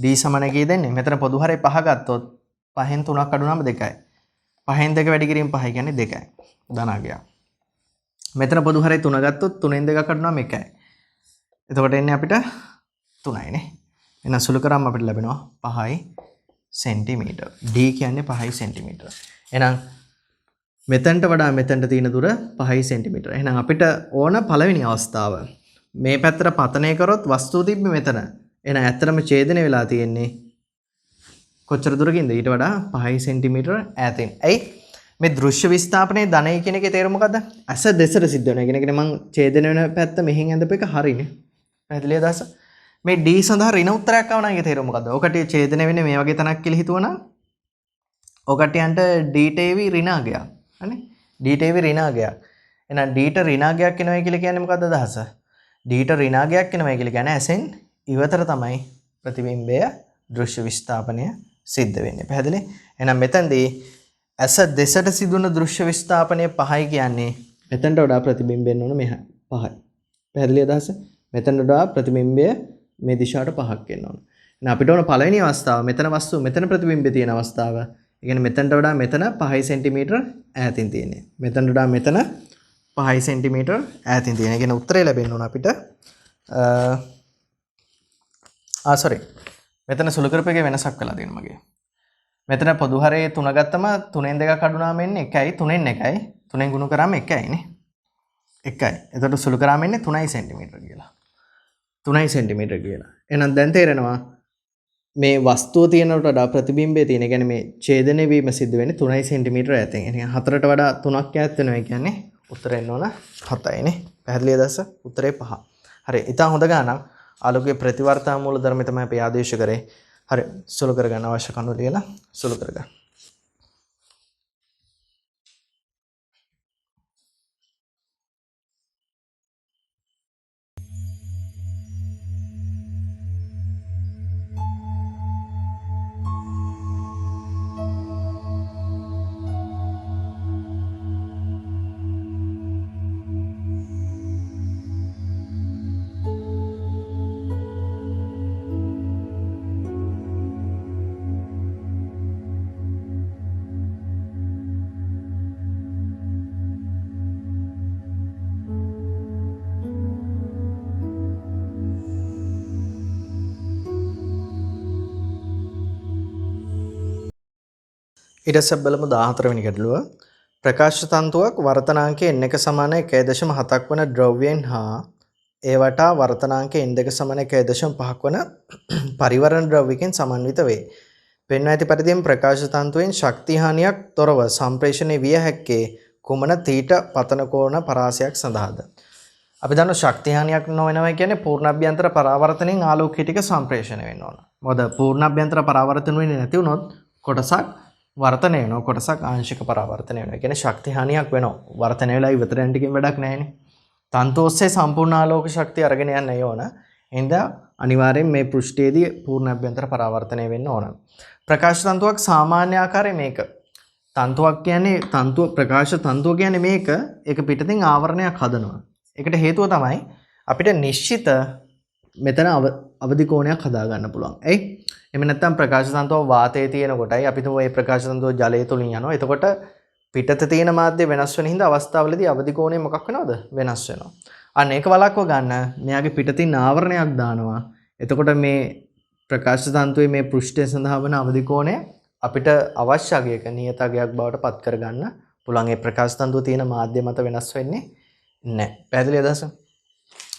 d සමාන කී දෙන්නේ? මෙතන පොදු හරේ 5 ගත්තොත් 5න් 3ක් අඩු නම් 2යි. 5න් 2 වැඩි කිරීම 5 කියන්නේ 2යි. ධනාගය. මෙතන පොදු හරේ 3 ගත්තොත් 3න් 2ක් අඩු නම් 1යි. එතකොට එන්නේ අපිට 3යි නේ. එහෙනම් සුළු කරාම අපිට ලැබෙනවා 5 සෙන්ටිමීටර්. d කියන්නේ 5 සෙන්ටිමීටර්. එහෙනම් මෙතනට වඩා මෙතනට තියෙන දුර 5 සෙන්ටිමීටර්. එහෙනම් අපිට ඕන පළවෙනි අවස්ථාව මේ පැත්තට පතනය කරොත් වස්තුව තිබ්බේ මෙතන. එහෙනම් ඇත්තටම ඡේදනය වෙලා තියෙන්නේ කොච්චර දුරකින්ද? ඊට වඩා 5 සෙන්ටිමීටර ඈතින්. ඇයි? මේ දෘශ්‍ය විස්ථාපනයේ ධනය කියන එකේ තේරුම මොකද්ද? ඇස දෙසට සිද්ධ වෙනවා. කියන එකනේ මං ඡේදනය වෙන පැත්ත මෙහෙන් ඇඳපු එක හරිනේ. පැහැදිලිද අදහස? මේ d සඳහා ඍණ උත්තරයක් ආව නම් ඒකේ තේරුම මොකද්ද? ඔකට ඡේදනය වෙන්නේ මේ වගේ තැනක් කියලා හිතුවනම් ඔකටයන්ට d තේවි ඍණාගයක්. හරිනේ? d තේවි ඍණාගයක්. එහෙනම් d ට ඍණාගයක් එනවා කියලා කියන්නේ මොකද්ද අදහස? d ට ඍණාගයක් එනවා කියලා කියන්නේ ඇසෙන් ඉවතර තමයි ප්‍රතිබිම්බය දෘශ්‍ය විස්ථාපනය සිද්ධ වෙන්නේ. පැහැදිලි? එහෙනම් මෙතනදී ඇස දෙසට සිදුවන දෘශ්‍ය විස්ථාපනය 5යි කියන්නේ මෙතනට වඩා ප්‍රතිබිම්බෙන්න ඕන මෙහා 5යි. පැහැදිලි අදහස? මෙතනට වඩා ප්‍රතිබිම්බය මේ දිශාවට 5ක් එන්න ඕන. එහෙනම් අපිට ඕන පළවෙනි අවස්ථාව මෙතන වස්තුව මෙතන ප්‍රතිබිම්බය තියෙන අවස්ථාව. ඒ කියන්නේ මෙතනට වඩා මෙතන 5 සෙන්ටිමීටර ඈතින් තියෙන්නේ. මෙතනට වඩා මෙතන 5 සෙන්ටිමීටර ඈතින් තියෙන. ඒ කියන්නේ උත්තරේ ලැබෙන්න ඕන අපිට sorry. මෙතන සුළු කරපේකේ වෙනසක් වෙලා තියෙනවා මගේ. මෙතන පොදු හරේ 3 ගත්තම 3න් 2ක් අඩුනාම එන්නේ 1යි 3න් 1යි 3න් ගුණ කරාම 1යි නේ 1යි. එතකොට සුළු කරාම එන්නේ 3 සෙන්ටිමීටර කියලා. 3 සෙන්ටිමීටර කියලා. එහෙනම් දැන් තේරෙනවා මේ වස්තුව තියෙනට වඩා ප්‍රතිබිම්බය තියෙන. ඒ කියන්නේ මේ ඡේදනය වීම සිද්ධ වෙන්නේ 3 සෙන්ටිමීටර ඈතින්. එහෙනම් 4ට වඩා 3ක් ඈත් වෙනවා. ඒ කියන්නේ උත්තරේ එන්න ඕන 7යි නේ. පැහැදිලිද දැස? උත්තරේ 5. හරි. ඉතින් හොඳ ගානක්. ආලෝකයේ ප්‍රතිවර්තන මූල ධර්මය තමයි අපි ආදේශ කරේ. හරි සුළු කරගන්න අවශ්‍ය කණු ලියලා සුළු කරගන්න. ඊට පස්සේ බලමු 14 වෙනි ගැටලුව. ප්‍රකාශ තන්තුවක් වර්තනාංකයේ n1 සමාන 1.7ක් වන ද්‍රව්‍යයෙන් හා ඒ වටා වර්තනාංකයේ n2 සමාන 1.5ක් වන පරිවර්තන ද්‍රව්‍යකින් සමන්විත වේ. පෙන්වා ඇති පරිදිම ප්‍රකාශ තන්තුවෙන් ශක්ති හානියක් තොරව සම්ප්‍රේෂණය විය හැක්කේ කුමන තීට පතන කෝණ පරාසයක් සඳහාද? අපි දන්නවා ශක්ති හානියක් නොවෙනවා කියන්නේ පූර්ණාභ්‍යන්තර පරාවර්තනයෙන් ආලෝකය ටික සම්ප්‍රේෂණය වෙන්න ඕන. මොකද පූර්ණාභ්‍යන්තර පරාවර්තන වෙන්නේ නැති වුණොත් කොටසක් වර්තනය වෙනවා, කොටසක් ආංශික පරාවර්තනය වෙනවා. ඒ කියන්නේ ශක්ති හානියක් වෙනවා. වර්තනය වෙලා ඉවතර යන ටිකෙන් වැඩක් නැහැනේ. තන්තු ඔස්සේ සම්පූර්ණ ආලෝක ශක්තිය අරගෙන යන්න ඕන. එහෙනම් අනිවාර්යෙන් මේ පෘෂ්ඨයේදී පූර්ණාභ්‍යන්තර පරාවර්තනය වෙන්න ඕන. ප්‍රකාශ තන්තුවක් සාමාන්‍ය ආකාරය මේක. තන්තුවක් කියන්නේ තන්තුව ප්‍රකාශ තන්තුව කියන්නේ මේක. ඒක පිටතින් ආවරණයක් හදනවා. ඒකට හේතුව තමයි අපිට නිශ්චිත මෙතන අවදි කෝණයක් හදා ගන්න පුළුවන්. එයි එහෙම නැත්නම් ප්‍රකාශ තන්තුව වාතයේ තියෙන කොටයි අපි තුමු මේ ප්‍රකාශ තන්තුව ජලය තුලින් යනවා. එතකොට පිටත තියෙන මාධ්‍ය වෙනස් වෙන හින්දා අවස්ථාවලදී අවදි කෝණය මොකක් වෙනවද? වෙනස් වෙනවා. අන්න ඒක වළක්ව ගන්න මෙයාගේ පිටතින් ආවරණයක් දානවා. එතකොට මේ ප්‍රකාශ තන්තුවේ මේ පෘෂ්ඨය සඳහා වන අවදි කෝණය අපිට අවශ්‍ය අගයක නියත අගයක් බවට පත් කර ගන්න පුළුවන්. ඒ ප්‍රකාශ තන්තුව තියෙන මාධ්‍ය මත වෙනස් වෙන්නේ නැහැ. පැහැදිලි අදහස?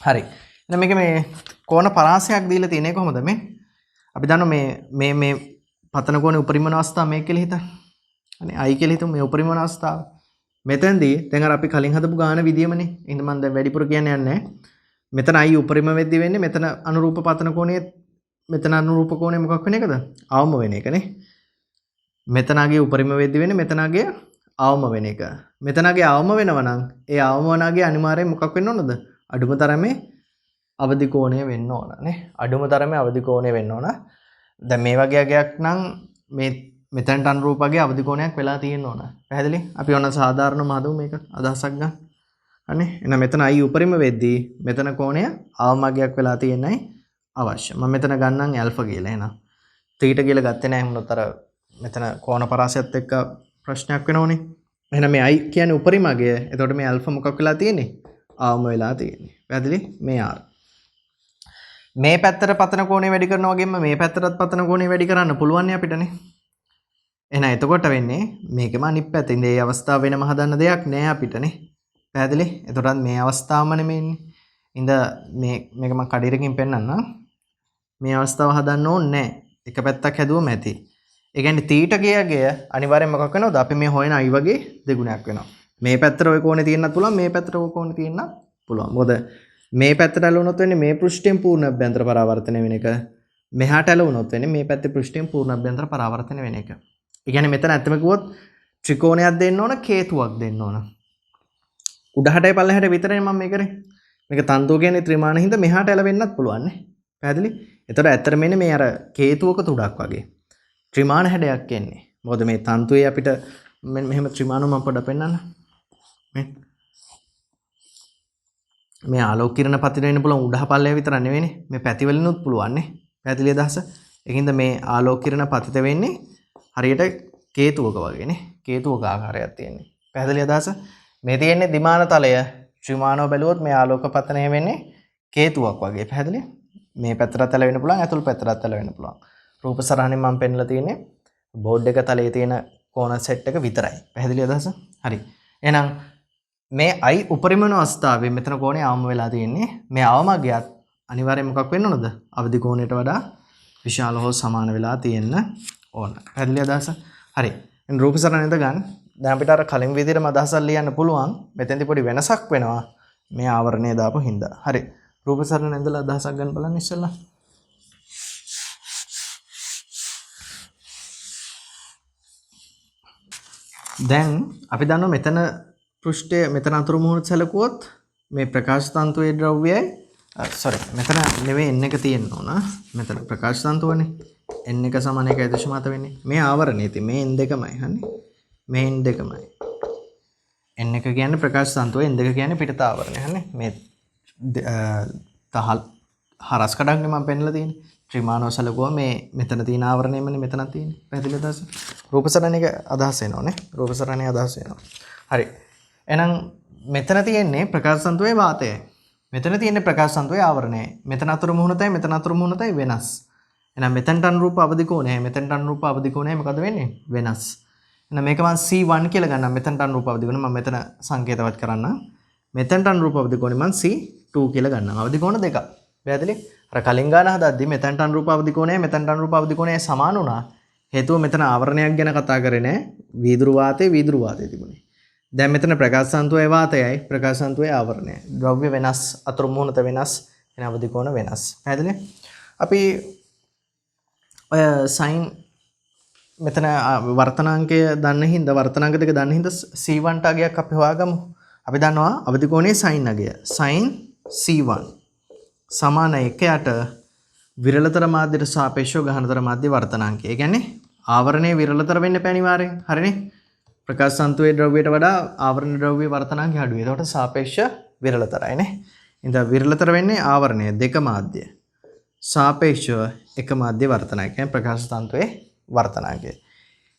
හරි. එහෙනම් මේක මේ කෝණ පරාසයක් දීලා තියෙන්නේ කොහොමද මේ? අපි දන්නවා මේ පතන කෝණේ උපරිම අවස්ථාව මේක කියලා හිතන්න. අනේ i කියලා හිතමු මේ උපරිම අවස්ථාව. මෙතෙන්දී දැන් අර අපි කලින් හදපු ගාන විදියමනේ. එහෙනම් මම දැන් වැඩිපුර කියන්න යන්නේ. මෙතන i උපරිම වෙද්දි වෙන්නේ මෙතන අනුරූප පතන කෝණයේ මෙතන අනුරූප කෝණය මොකක් වෙන එකද? අවම වෙන එකනේ. මෙතනගේ උපරිම වෙද්දි වෙන්නේ මෙතනගේ අවම වෙන එක. මෙතනගේ අවම වෙනවා නම් ඒ අවම වනාගේ අනිවාර්යයෙන් මොකක් වෙන්න ඕනද? අඩුම තරමේ අවදි කෝණය වෙන්න ඕන නේ. අඩුම තරමේ අවදි කෝණය වෙන්න ඕන. දැන් මේ වගේ අගයක් නම් මේ මෙතනට අනුරූප වගේ අවදි කෝණයක් වෙලා තියෙන්න ඕන. පැහැදිලි? අපි ඔන්න සාධාරණම හදමු මේක අදහසක් ගන්න. හරිනේ? එහෙනම් මෙතන i උපරිම වෙද්දී මෙතන කෝණය අවමගයක් වෙලා තියෙන්නයි අවශ්‍ය. මම මෙතන ගන්නම් ඇල්ෆා කියලා. එහෙනම් තීටා කියලා ගත්තේ නැහැ. මොනතර අර මෙතන කෝණ පරාසයත් එක්ක ප්‍රශ්නයක් වෙනවනේ. එහෙනම් මේ i කියන්නේ උපරිම අගය. එතකොට මේ ඇල්ෆා මොකක් වෙලා තියෙන්නේ? අවම වෙලා තියෙන්නේ. පැහැදිලි? මේ r. මේ පැත්තට පතන කෝණය වැඩි කරනවා වගේම මේ පැත්තටත් පතන කෝණය වැඩි කරන්න පුළුවන් නේ අපිටනේ. එහෙනම් එතකොට වෙන්නේ මේකම අනිත් පැත්තේ. ඉතින් මේ අවස්ථාව වෙනම හදන්න දෙයක් නෑ අපිටනේ. පැහැදිලි? එතකොටත් මේ අවස්ථාවම නෙමෙයිනේ. ඉඳ මේක මම කඩිරකින් පෙන්නන්නම්. මේ අවස්ථාව හදන්න ඕනේ නෑ. එක පැත්තක් හැදුවම ඇති. ඒ කියන්නේ තීටා ගියගේ අනිවාර්යෙන් මොකක් වෙනවද? අපි මේ හොයන i වගේ දෙගුණයක් වෙනවා. මේ පැත්තට ওই කෝණේ තියෙන්නත් පුළුවන්, මේ පැත්තට ওই කෝණේ තියෙන්නත් පුළුවන්. මොකද මේ පැත්තට ඇලුනොත් වෙන්නේ මේ පෘෂ්ඨයෙන් පූර්ණ අභ්‍යන්තර පරාවර්තනය වෙන එක. මෙහාට ඇලුනොත් වෙන්නේ මේ පැත්තේ පෘෂ්ඨයෙන් පූර්ණ අභ්‍යන්තර පරාවර්තනය වෙන එක. ඒ කියන්නේ මෙතන ඇත්තම කිව්වොත් ත්‍රිකෝණයක් දෙන්න ඕන, කේතුවක් දෙන්න ඕන. උඩහටයි පල්ලෙහාට විතරයි මම මේ කරේ. මේක තන්තුව කියන්නේ ත්‍රිමාන හින්දා මෙහාට ඇලවෙන්නත් පුළුවන් නේ. පැහැදිලි? ඒතර ඇත්තට මෙන්න මේ අර කේතුවක තුඩක් වගේ. ත්‍රිමාන හැඩයක් එන්නේ. මොකද මේ තන්තුවේ අපිට මෙහෙම ත්‍රිමාන මම පොඩ පෙන්නන්න. මේ ආලෝක කිරණ පතිත වෙන්න පුළුවන් උඩහ පල්ලෙහා විතර නෙවෙයිනේ. මේ පැති වලිනුත් පුළුවන් නේ. පැහැදිලි අදහස? ඒකින්ද මේ ආලෝක කිරණ පතිත වෙන්නේ හරියට කේතුවක වගේ නේ. කේතුවක ආකාරයක් තියෙන්නේ. පැහැදිලි අදහස? මේ තියෙන්නේ ද්විමාන තලය. ත්‍රිමානව බැලුවොත් මේ ආලෝක පතනය වෙන්නේ කේතුවක් වගේ. පැහැදිලි? මේ පැත්තට තල වෙන්න පුළුවන්, ඇතුළු පැත්තට තල වෙන්න පුළුවන්. රූප සරහනේ මම පෙන්නලා තියෙන්නේ බෝඩ් එක තලයේ තියෙන කෝණ සෙට් එක විතරයි. පැහැදිලි අදහස? හරි. එහෙනම් මේ i උපරිම වෙන අවස්ථාවේ මෙතන කෝණය අවම වෙලා තියෙන්නේ. මේ අවමගයත් අනිවාර්යයෙන් මොකක් වෙන්න ඕනද? අවදි කෝණයට වඩා විශාල හෝ සමාන වෙලා තියෙන්න ඕන. පැහැදිලි අදහස? හරි. එහෙනම් රූප සරණේද ගන්න. දැන් අපිට අර කලින් විදිහටම අදහසක් ලියන්න පුළුවන්. මෙතෙන්දී පොඩි වෙනසක් වෙනවා. මේ ආවරණය දාපු හින්දා. හරි. රූප සරණේ ඉඳලා අදහසක් ගන්න බලන්න ඉස්සෙල්ලා. දැන් අපි දන්නවා මෙතන පෘෂ්ඨය මෙතන අතුරු මුහුණට සැලකුවොත් මේ ප්‍රකාශ තන්තුවේ ද්‍රව්‍යයයි මෙතන නෙවෙයි n එක තියෙන්න ඕන. මෙතන ප්‍රකාශ තන්තුවනේ. n එක සමාන 1.7 වෙන්නේ. මේ ආවරණය ඉතින් මේ n දෙකමයි හන්නේ. මේ n දෙකමයි. n එක කියන්නේ ප්‍රකාශ තන්තුව, n දෙක කියන්නේ පිටත ආවරණය හන්නේ. මේ හරස් කඩක්නේ මම පෙන්නලා තියෙන්නේ. ත්‍රිමානව සැලකුවා මේ මෙතන තියෙන ආවරණයමනේ මෙතනක් තියෙන්නේ. පැහැදිලි අදහස? රූප සරණේ අදහස් වෙනවනේ. රූප සරණේ අදහස් වෙනවා. හරි. එහෙනම් මෙතන තියෙන්නේ ප්‍රකාශ තන්තුවේ වාතයයි. මෙතන තියෙන්නේ ප්‍රකාශ තන්තුවේ ආවරණයයි. මෙතන අතුරු මුහුණතයි මෙතන අතුරු මුහුණතයි වෙනස්. එහෙනම් මෙතනට අනුරූප අවදි කෝණයයි මෙතනට අනුරූප අවදි කෝණයයි මොකද වෙන්නේ? වෙනස්. එහෙනම් මේක මම C1 කියලා ගන්නම්. මෙතනට අනුරූප අවදි කෝණය මම මෙතන සංකේතවත් කරන්නම්. මෙතනට අනුරූප අවදි කෝණය මම C2 කියලා ගන්නම්. අවදි කෝණ දෙකක්. පැහැදිලි? අර කලින් ගාන හදද්දි මෙතනට අනුරූප අවදි කෝණයයි මෙතනට අනුරූප අවදි කෝණයයි සමාන වුණා. හේතුව මෙතන ආවරණයක් ගැන කතා කරේ නෑ. වීදුරු වාතයේ තිබුණේ. දැන් මෙතන ප්‍රකාශ තන්තුවේ වාතයයි ප්‍රකාශ තන්තුවේ ආවරණයයි. ද්‍රව්‍ය වෙනස්, අතුරු මුහුණත වෙනස්, එන අවදි කෝණ වෙනස්. පැහැදිලි? අපි ඔය sin මෙතන වර්තනාංකය දන්න හින්දා වර්තනාංක දෙක දන්න හින්දා C1 ට අගයක් අපි හොයාගමු. අපි දන්නවා අවදි කෝණයේ sin අගය. sin C1 සමාන 1ට විරලතර මාධ්‍යයට සාපේක්ෂව ගහනතර මාධ්‍ය වර්තනාංකය. ඒ කියන්නේ ආවරණයේ විරලතර වෙන්න බෑ අනිවාර්යෙන්. හරිනේ? ප්‍රකාශ තන්තුවේ ද්‍රව්‍යයට වඩා ආවරණ ද්‍රව්‍ය වර්තනාංකය අඩුයි. ඒකට සාපේක්ෂ විරලතරයි නේ. ඉතින් විරලතර වෙන්නේ ආවරණය දෙක මාධ්‍ය. සාපේක්ෂව එක මාධ්‍ය වර්තනාංකය. ප්‍රකාශ තන්තුවේ වර්තනාංකය.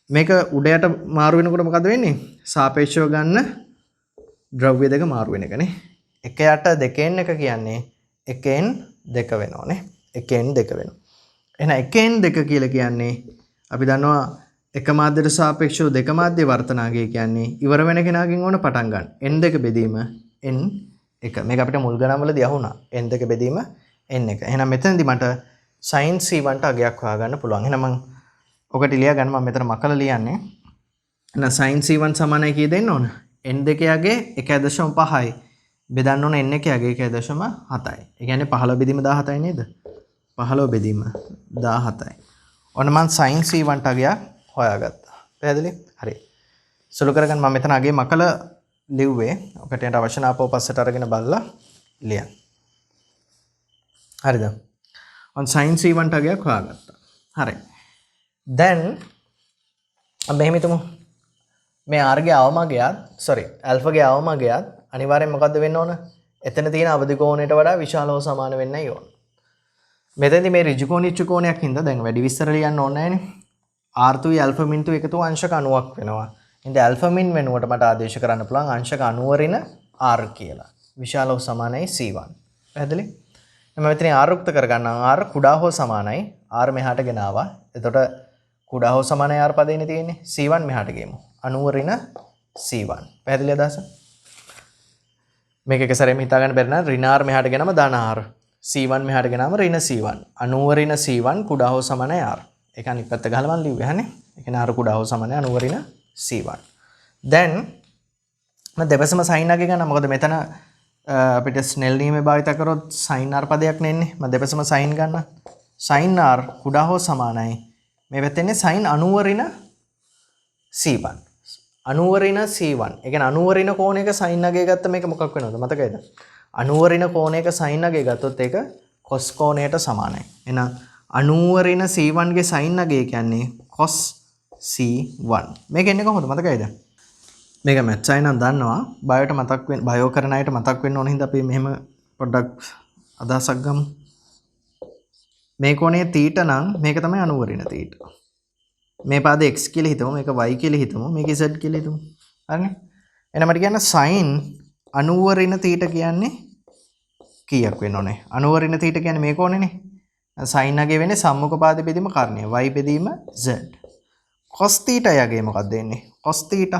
මේක උඩයට මාරු වෙනකොට මොකද වෙන්නේ? සාපේක්ෂව ගන්න ද්‍රව්‍ය දෙක මාරු වෙන එකනේ. 1ට 2n එක කියන්නේ 1n 2 වෙනවනේ. 1n 2 වෙනවා. එහෙනම් 1n 2 කියලා කියන්නේ අපි දන්නවා එක මාධ්‍යයට සාපේක්ෂව දෙක මාධ්‍ය වර්තනාංකය කියන්නේ ඉවර වෙන කෙනාගෙන් ඕන පටන් ගන්න. n2 බෙදීම n1. මේක අපිට මුල් ගණන් වලදී අහුණා. n2 බෙදීම n1. එහෙනම් මෙතනදී මට sin c1 ට අගයක් හොයාගන්න පුළුවන්. එහෙනම් මම ඔකට ලියා ගන්න මම මෙතන මකලා ලියන්නේ. එහෙනම් sin c1 සමානයි කී දෙන්න ඕන? n2 යගේ 1.5යි. බෙදන්න ඕන n1 යගේ 1.7යි. ඒ කියන්නේ 15 බෙදීම 17යි නේද? 15 බෙදීම 17යි. ඔන්න මම sin c1 ට අගයක් හොයාගත්තා. පැහැදිලි? හරි. සුළු කරගන්න මම මෙතන අගේ මකල ලිව්වේ. ඔකට යන අවශ්‍ය නාපව පස්සට අරගෙන බලලා ලියන්න. හරිද? on sin c1 අගයක් හොයාගත්තා. හරි. දැන් අපි මෙහෙම හිතමු. මේ r ගේ අවමගයත් alpha ගේ අවමගයත් අනිවාර්යෙන් මොකද්ද වෙන්න ඕන? එතන තියෙන අවදි කෝණයට වඩා විශාල හෝ සමාන වෙන්නයි ඕන. මෙතනදී මේ ඍජු කෝණීය ත්‍රිකෝණයක් හින්දා දැන් වැඩි විස්තර ලියන්න ඕනේ නැහැනේ. r2 alpha min 2 එකතු අංශක 90ක් වෙනවා. ඉතින් alpha min වෙනුවට මට ආදේශ කරන්න පුළුවන් අංශක 90 ඍණ r කියලා. විශාල හෝ සමානයි c1. පැහැදිලි? මම මෙතන r උක්ත කරගන්නම්. r කුඩා හෝ සමානයි. r මෙහාට ගෙනාවා. එතකොට කුඩා හෝ සමානයි r පදේනේ තියෙන්නේ. c1 මෙහාට ගෙමු. 90 ඍණ c1. පැහැදිලි අදහස? මේක එක සැරේම හිතා ගන්න බැරි නම් ඍණ r මෙහාට ගෙනම ධන r. c1 මෙහාට ගෙනාම ඍණ c1. 90 ඍණ c1 කුඩා හෝ සමානයි r. ඒක අනිත් පැත්ත ගහලා මම ලිව්වේ හනේ. ඒ කියන්නේ r කුඩා හෝ සමානයි 90 ඍණ c1. දැන් මම දෙපසම sin අගය ගන්න. මොකද මෙතන අපිට ස්නෙල් නියමය භාවිත කරොත් sin r පදයක් නෙන්නේ. මම දෙපසම sin ගන්න. sin r කුඩා හෝ සමානයි. මේ පැත්තේ ඉන්නේ sin 90 ඍණ c1. 90 ඍණ c1. ඒ කියන්නේ 90 ඍණ කෝණයක sin අගය ගත්ත මේක මොකක් වෙනවද? මතකයිද? 90 ඍණ කෝණයක sin අගය ගත්තොත් ඒක cos කෝණයට සමානයි. එහෙනම් 90 ඍණ c1 ගේ sin අගය කියන්නේ cos c1. මේක එන්නේ කොහොමද? මතකයිද? මේක මැත්ස් අය නම් දන්නවා. බයෝට මතක් වෙන බයෝ කරන අයට මතක් වෙන්න ඕන හින්දා අපි මෙහෙම පොඩ්ඩක් අදහසක් ගමු. මේ කෝණය θ නම් මේක තමයි 90 ඍණ θ. මේ පාද x කියලා හිතමු. මේක y කියලා හිතමු. මේක z කියලා හිතමු. හරිනේ? එහෙනම් මට කියන්න sin 90 ඍණ θ කියන්නේ කීයක් වෙන්න ඕනේ? 90 ඍණ θ කියන්නේ මේ කෝණයනේ. sin අගේ වෙන්නේ සම්මුඛ පාද බෙදීම කර්ණය. y බෙදීම z. cos θ යගේ මොකක්ද වෙන්නේ? cos θ.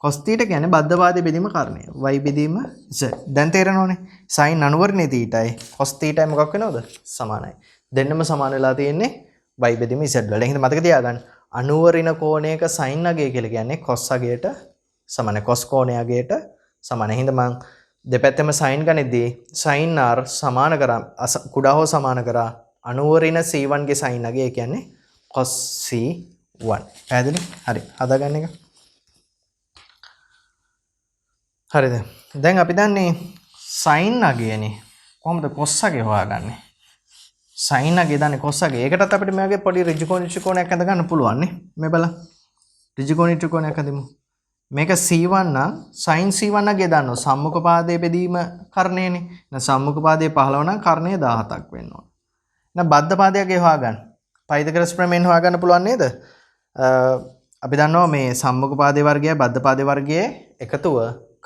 cos θ කියන්නේ බද්ධ පාදයේ බෙදීම කර්ණය. y බෙදීම z. දැන් තේරෙනවනේ. sin 90 නේ θයි cos θයි මොකක් වෙනවද? සමානයි. දෙන්නම සමාන වෙලා තියෙන්නේ y බෙදීම z වල. එහෙනම් මතක තියාගන්න 90 ඍණ කෝණයක sin අගය කියලා කියන්නේ cos අගයට සමානයි. cos කෝණය අගයට සමානයි. එහෙනම් මම දෙපැත්තෙම sin ගනිද්දී sin r සමාන කරා කුඩා හෝ සමාන කරා 90 ඍණ c1 ගේ sin අගය කියන්නේ cos c1. පැහැදිලි? හරි. හදාගන්න එක. හරිද? දැන් අපි දන්නේ sin අගයනේ. කොහොමද cos අගය හොයාගන්නේ? sin අගය දන්නේ cos අගය. ඒකටත් අපිට මේ වගේ පොඩි ඍජු කෝණීය ත්‍රිකෝණයක් අඳ ගන්න පුළුවන් නේ. මේ බලන්න. ඍජු කෝණීය ත්‍රිකෝණයක් අඳිමු. මේක c1 නම් sin c1 අගය දන්නවා. සම්මුඛ පාදයේ බෙදීම කර්ණයනේ. එහෙනම් සම්මුඛ පාදයේ 15 නම් කර්ණය 17ක් වෙන්න ඕන. එහෙනම් බද්ධ පාදයගේ හොයාගන්න. පයිතගොරස් ප්‍රමේයෙන් හොයාගන්න පුළුවන් නේද? අපි දන්නවා මේ සම්මුඛ පාදයේ වර්ගයයි බද්ධ පාදයේ වර්ගයේ එකතුව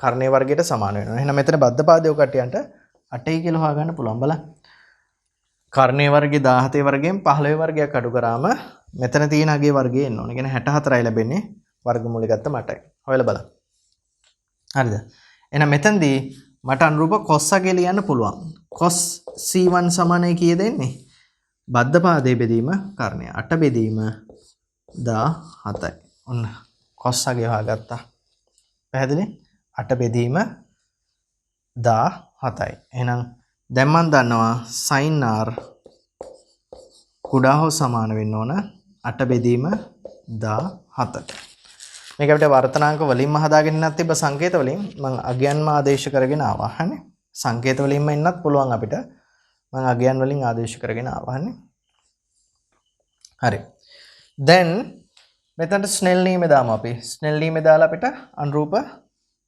කර්ණයේ වර්ගයට සමාන වෙනවා. එහෙනම් මෙතන බද්ධ පාදයේ කටියන්ට 8යි කියලා හොයාගන්න පුළුවන් බලන්න. කර්ණයේ වර්ගයේ 17 වර්ගයෙන් 15 වර්ගයක් අඩු කරාම මෙතන තියෙන අගේ වර්ගය එන්න ඕනේ. කියන්නේ 64යි ලැබෙන්නේ වර්ගමූලය ගත්ත මටයි. හොයලා බලන්න. හරිද? එහෙනම් මෙතනදී මට අනුරූප cos අගය ලියන්න පුළුවන්. cos c1 සමානයි කීයද එන්නේ? බද්ධ පාදයේ බෙදීම කර්ණය 8 බෙදීම 17යි. ඔන්න cos අගය හොයාගත්තා. පැහැදිලි? 8 බෙදීම 17යි. එහෙනම් දැන් මම දන්නවා sin r කුඩා හෝ සමාන වෙන්න ඕන 8 බෙදීම 17ට. මේක අපිට වර්තනාංක වලින්ම හදාගෙන ඉන්නත් තිබ්බ සංකේත වලින් මම අගයන්ම ආදේශ කරගෙන ආවා. හන්නේ. සංකේත වලින්ම එන්නත් පුළුවන් අපිට. මම අගයන් වලින් ආදේශ කරගෙන ආවා. හන්නේ. හරි. දැන් මෙතනට ස්නෙල් නියමය දාමු අපි. ස්නෙල් නියමය දාලා අපිට අනුරූප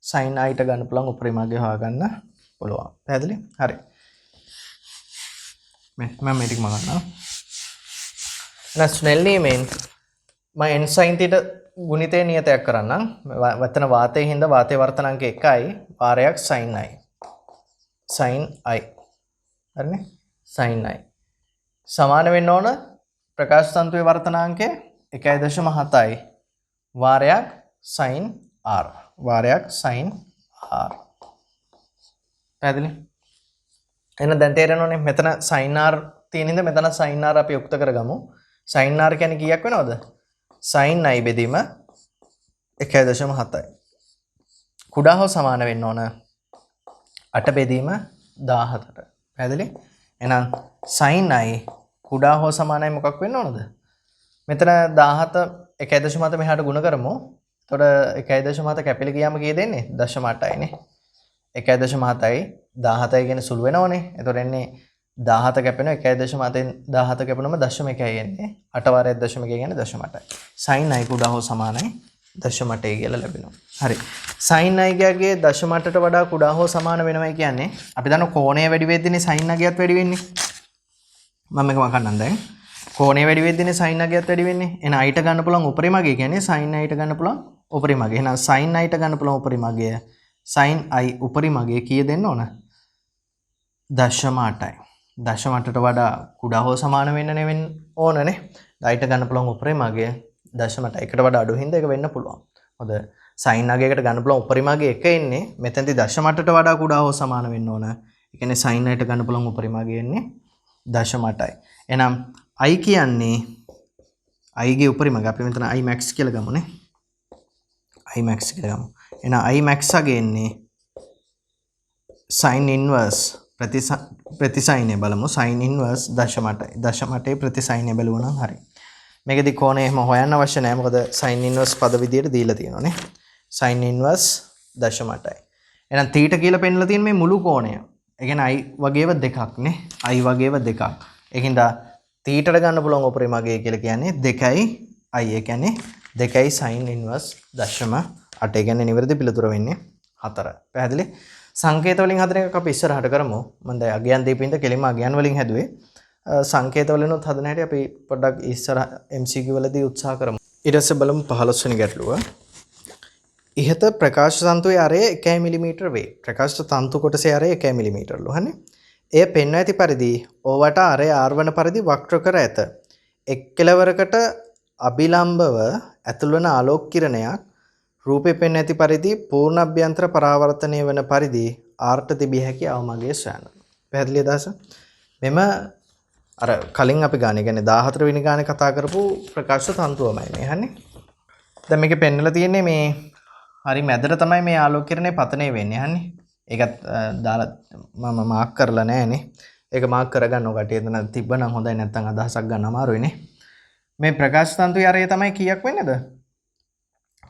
sin i ට ගන්න පුළුවන් උපරිම අගය හොයාගන්න පුළුවන්. පැහැදිලි? හරි. මම මේක ගන්නවා. එහෙනම් ස්නෙල් නියමයෙන් මම n sin θ ගුණිතය නියතයක් කරන්නම්. වතන වාතයේ හින්දා වාතයේ වර්තනාංක 1යි වාරයක් sin i. sin i. හරිනේ? sin i. සමාන වෙන්න ඕන ප්‍රකාශ තන්තුවේ වර්තනාංකය 1.7යි වාරයක් sin r. වාරයක් sin r. පැහැදිලි? එහෙනම් දැන් තේරෙනවනේ මෙතන sin r තියෙන හින්දා මෙතන sin r අපි යුක්ත කරගමු. sin r කියන්නේ කීයක් වෙනවද? sin i බෙදීම 1.7යි. කුඩා හෝ සමාන වෙන්න ඕන 8 බෙදීම 17ට. පැහැදිලි? එහෙනම් sin i කුඩා හෝ සමානයි මොකක් වෙන්න ඕනද? මෙතන 17 1.7 මෙහාට ගුණ කරමු. එතකොට 1.7 කැපිලා ගියාම කී දෙන්නේ 0.8යි නේ. 1.7යි 17යි කියන සුළු වෙනවනේ. එතකොට එන්නේ 17 කැපෙනවා 1.7න් 17 කැපුණම 0.1යි එන්නේ. 8 වාරයක් 0.1 කියන්නේ 0.8යි. sin i කුඩා හෝ සමානයි 0.8 කියලා ලැබෙනවා. හරි. sin i ගාගේ 0.8ට වඩා කුඩා හෝ සමාන වෙනවයි කියන්නේ අපි දන්නවා කෝණය වැඩි වෙද්දීනේ sin a ගියත් වැඩි වෙන්නේ. මම මේක මකන්නම් දැන්. කෝණය වැඩි වෙද්දීනේ sin a ගියත් වැඩි වෙන්නේ. එහෙනම් i ට ගන්න පුළුවන් උපරිමගය කියන්නේ sin i ට ගන්න පුළුවන් උපරිමගය. එහෙනම් sin i ට ගන්න පුළුවන් උපරිමගය sin i උපරිමගය කීය දෙන්න ඕන? 0.8යි. 0.8ට වඩා කුඩා හෝ සමාන වෙන්න නෙවෙන්න ඕනනේ. i ට ගන්න පුළුවන් උපරිමගය 0.1කට වඩා අඩු හින්දා ඒක වෙන්න පුළුවන්. හොඳ sin අගයකට ගන්න පුළුවන් උපරිමගය 1 එන්නේ මෙතනදී 0.8ට වඩා කුඩා හෝ සමාන වෙන්න ඕන. ඒ කියන්නේ sin i ට ගන්න පුළුවන් උපරිමගය එන්නේ 0.8යි. එහෙනම් i කියන්නේ i ගේ උපරිමගය අපි මෙතන i max කියලා ගමුනේ. i max කියලා ගමු. එහෙනම් i max අගය එන්නේ sin inverse ප්‍රතිසයිනය බලමු. sin inverse 0.8යි. 0.8ේ ප්‍රතිසයිනය බලුවා නම් හරි. මේකෙදි කෝණය එහෙම හොයන්න අවශ්‍ය නැහැ. මොකද sin inverse පද විදියට දීලා තියෙනවානේ. sin inverse 0.8යි. එහෙනම් θ කියලා පෙන්නලා තියෙන මේ මුළු කෝණය. ඒ කියන්නේ i වගේව දෙකක් නේ. i වගේව දෙකක්. ඒකින්ද θ ට ගන්න පුළුවන් උපරිමගය කියලා කියන්නේ 2යි i. ඒ කියන්නේ 2යි sin inverse 0.8. ඒ කියන්නේ නිවැරදි පිළිතුර වෙන්නේ 4. පැහැදිලි? සංකේත වලින් හදන එක අපි ඉස්සරහට කරමු. මම දැන් අගයන් දීපින්ද කෙලින්ම අගයන් වලින් හැදුවේ. සංකේත වලිනුත් හදන හැටි අපි පොඩ්ඩක් ඉස්සරහ MCQ වලදී උත්සාහ කරමු. ඊට පස්සේ බලමු 15 වෙනි ගැටලුව. ඉහත ප්‍රකාශ තන්තුවේ අරය 1 මිලිමීටර වේ. ප්‍රකාශ තන්තු කොටසේ අරය 1 මිලිමීටරලු. හන්නේ. එය පෙන්වා ඇති පරිදි ඕවට අරය ආර්වන පරිදි වක්‍ර කර ඇත. එක් කෙළවරකට අභිලම්බව ඇතුළු වන ආලෝක කිරණයක් රූපේ පෙන්වා ඇති පරිදි පූර්ණ අභ්‍යන්තර පරාවර්තනය වන පරිදි ආර්ට තිබිය හැකි අවමගය සොයන්න. පැහැදිලි අදහස? මෙම අර කලින් අපි ගානේ කියන්නේ 14 වෙනි ගානේ කතා කරපු ප්‍රකාශ තන්තුවමයි මේ හන්නේ. දැන් මේකේ පෙන්නලා තියෙන්නේ මේ හරි මැදට තමයි මේ ආලෝක කිරණය පතනය වෙන්නේ හන්නේ. ඒකත් දාලා මම මාක් කරලා නැහැනේ. ඒක මාක් කරගන්න ඕකට එතන තිබ්බනම් හොඳයි නැත්නම් අදහසක් ගන්න අමාරුයිනේ. මේ ප්‍රකාශ තන්තුවේ අරය තමයි කීයක් වෙන්නේද?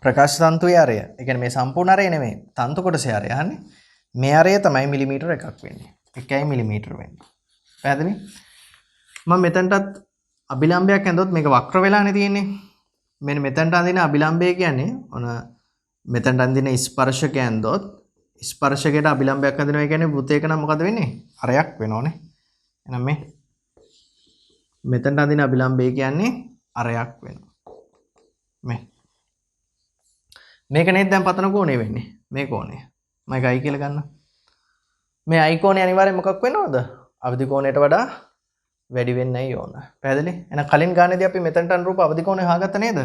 ප්‍රකාශ තන්තුවේ අරය. ඒ කියන්නේ මේ සම්පූර්ණ අරය නෙමෙයි. තන්තු කොටසේ අරය අහන්නේ. මේ අරය තමයි මිලිමීටර එකක් වෙන්නේ. 1 මිලිමීටර වෙන්නේ. පැහැදිලි? මම මෙතනටත් අභිලම්බයක් ඇඳොත් මේක වක්‍ර වෙලානේ තියෙන්නේ. මෙන්න මෙතනට අඳින අභිලම්බය කියන්නේ ඔන මෙතනට අඳින ස්පර්ශක ඇඳොත් ස්පර්ශකයට අභිලම්බයක් අඳිනවා කියන්නේ වෘතයක නම් මොකද වෙන්නේ? අරයක් වෙනවනේ. එහෙනම් මේ මෙතනට අඳින අභිලම්බය කියන්නේ අරයක් වෙනවා. මේක නේද දැන් පතන කෝණය වෙන්නේ. මේ කෝණය. මම ඒක i කියලා ගන්න. මේ i කෝණය අනිවාර්යෙන් මොකක් වෙනවද? අවදි කෝණයට වඩා වැඩි වෙන්නයි ඕන. පැහැදිලි? එහෙනම් කලින් ගානේදී අපි මෙතනට අනුරූප අවදි කෝණය හොයාගත්තා නේද?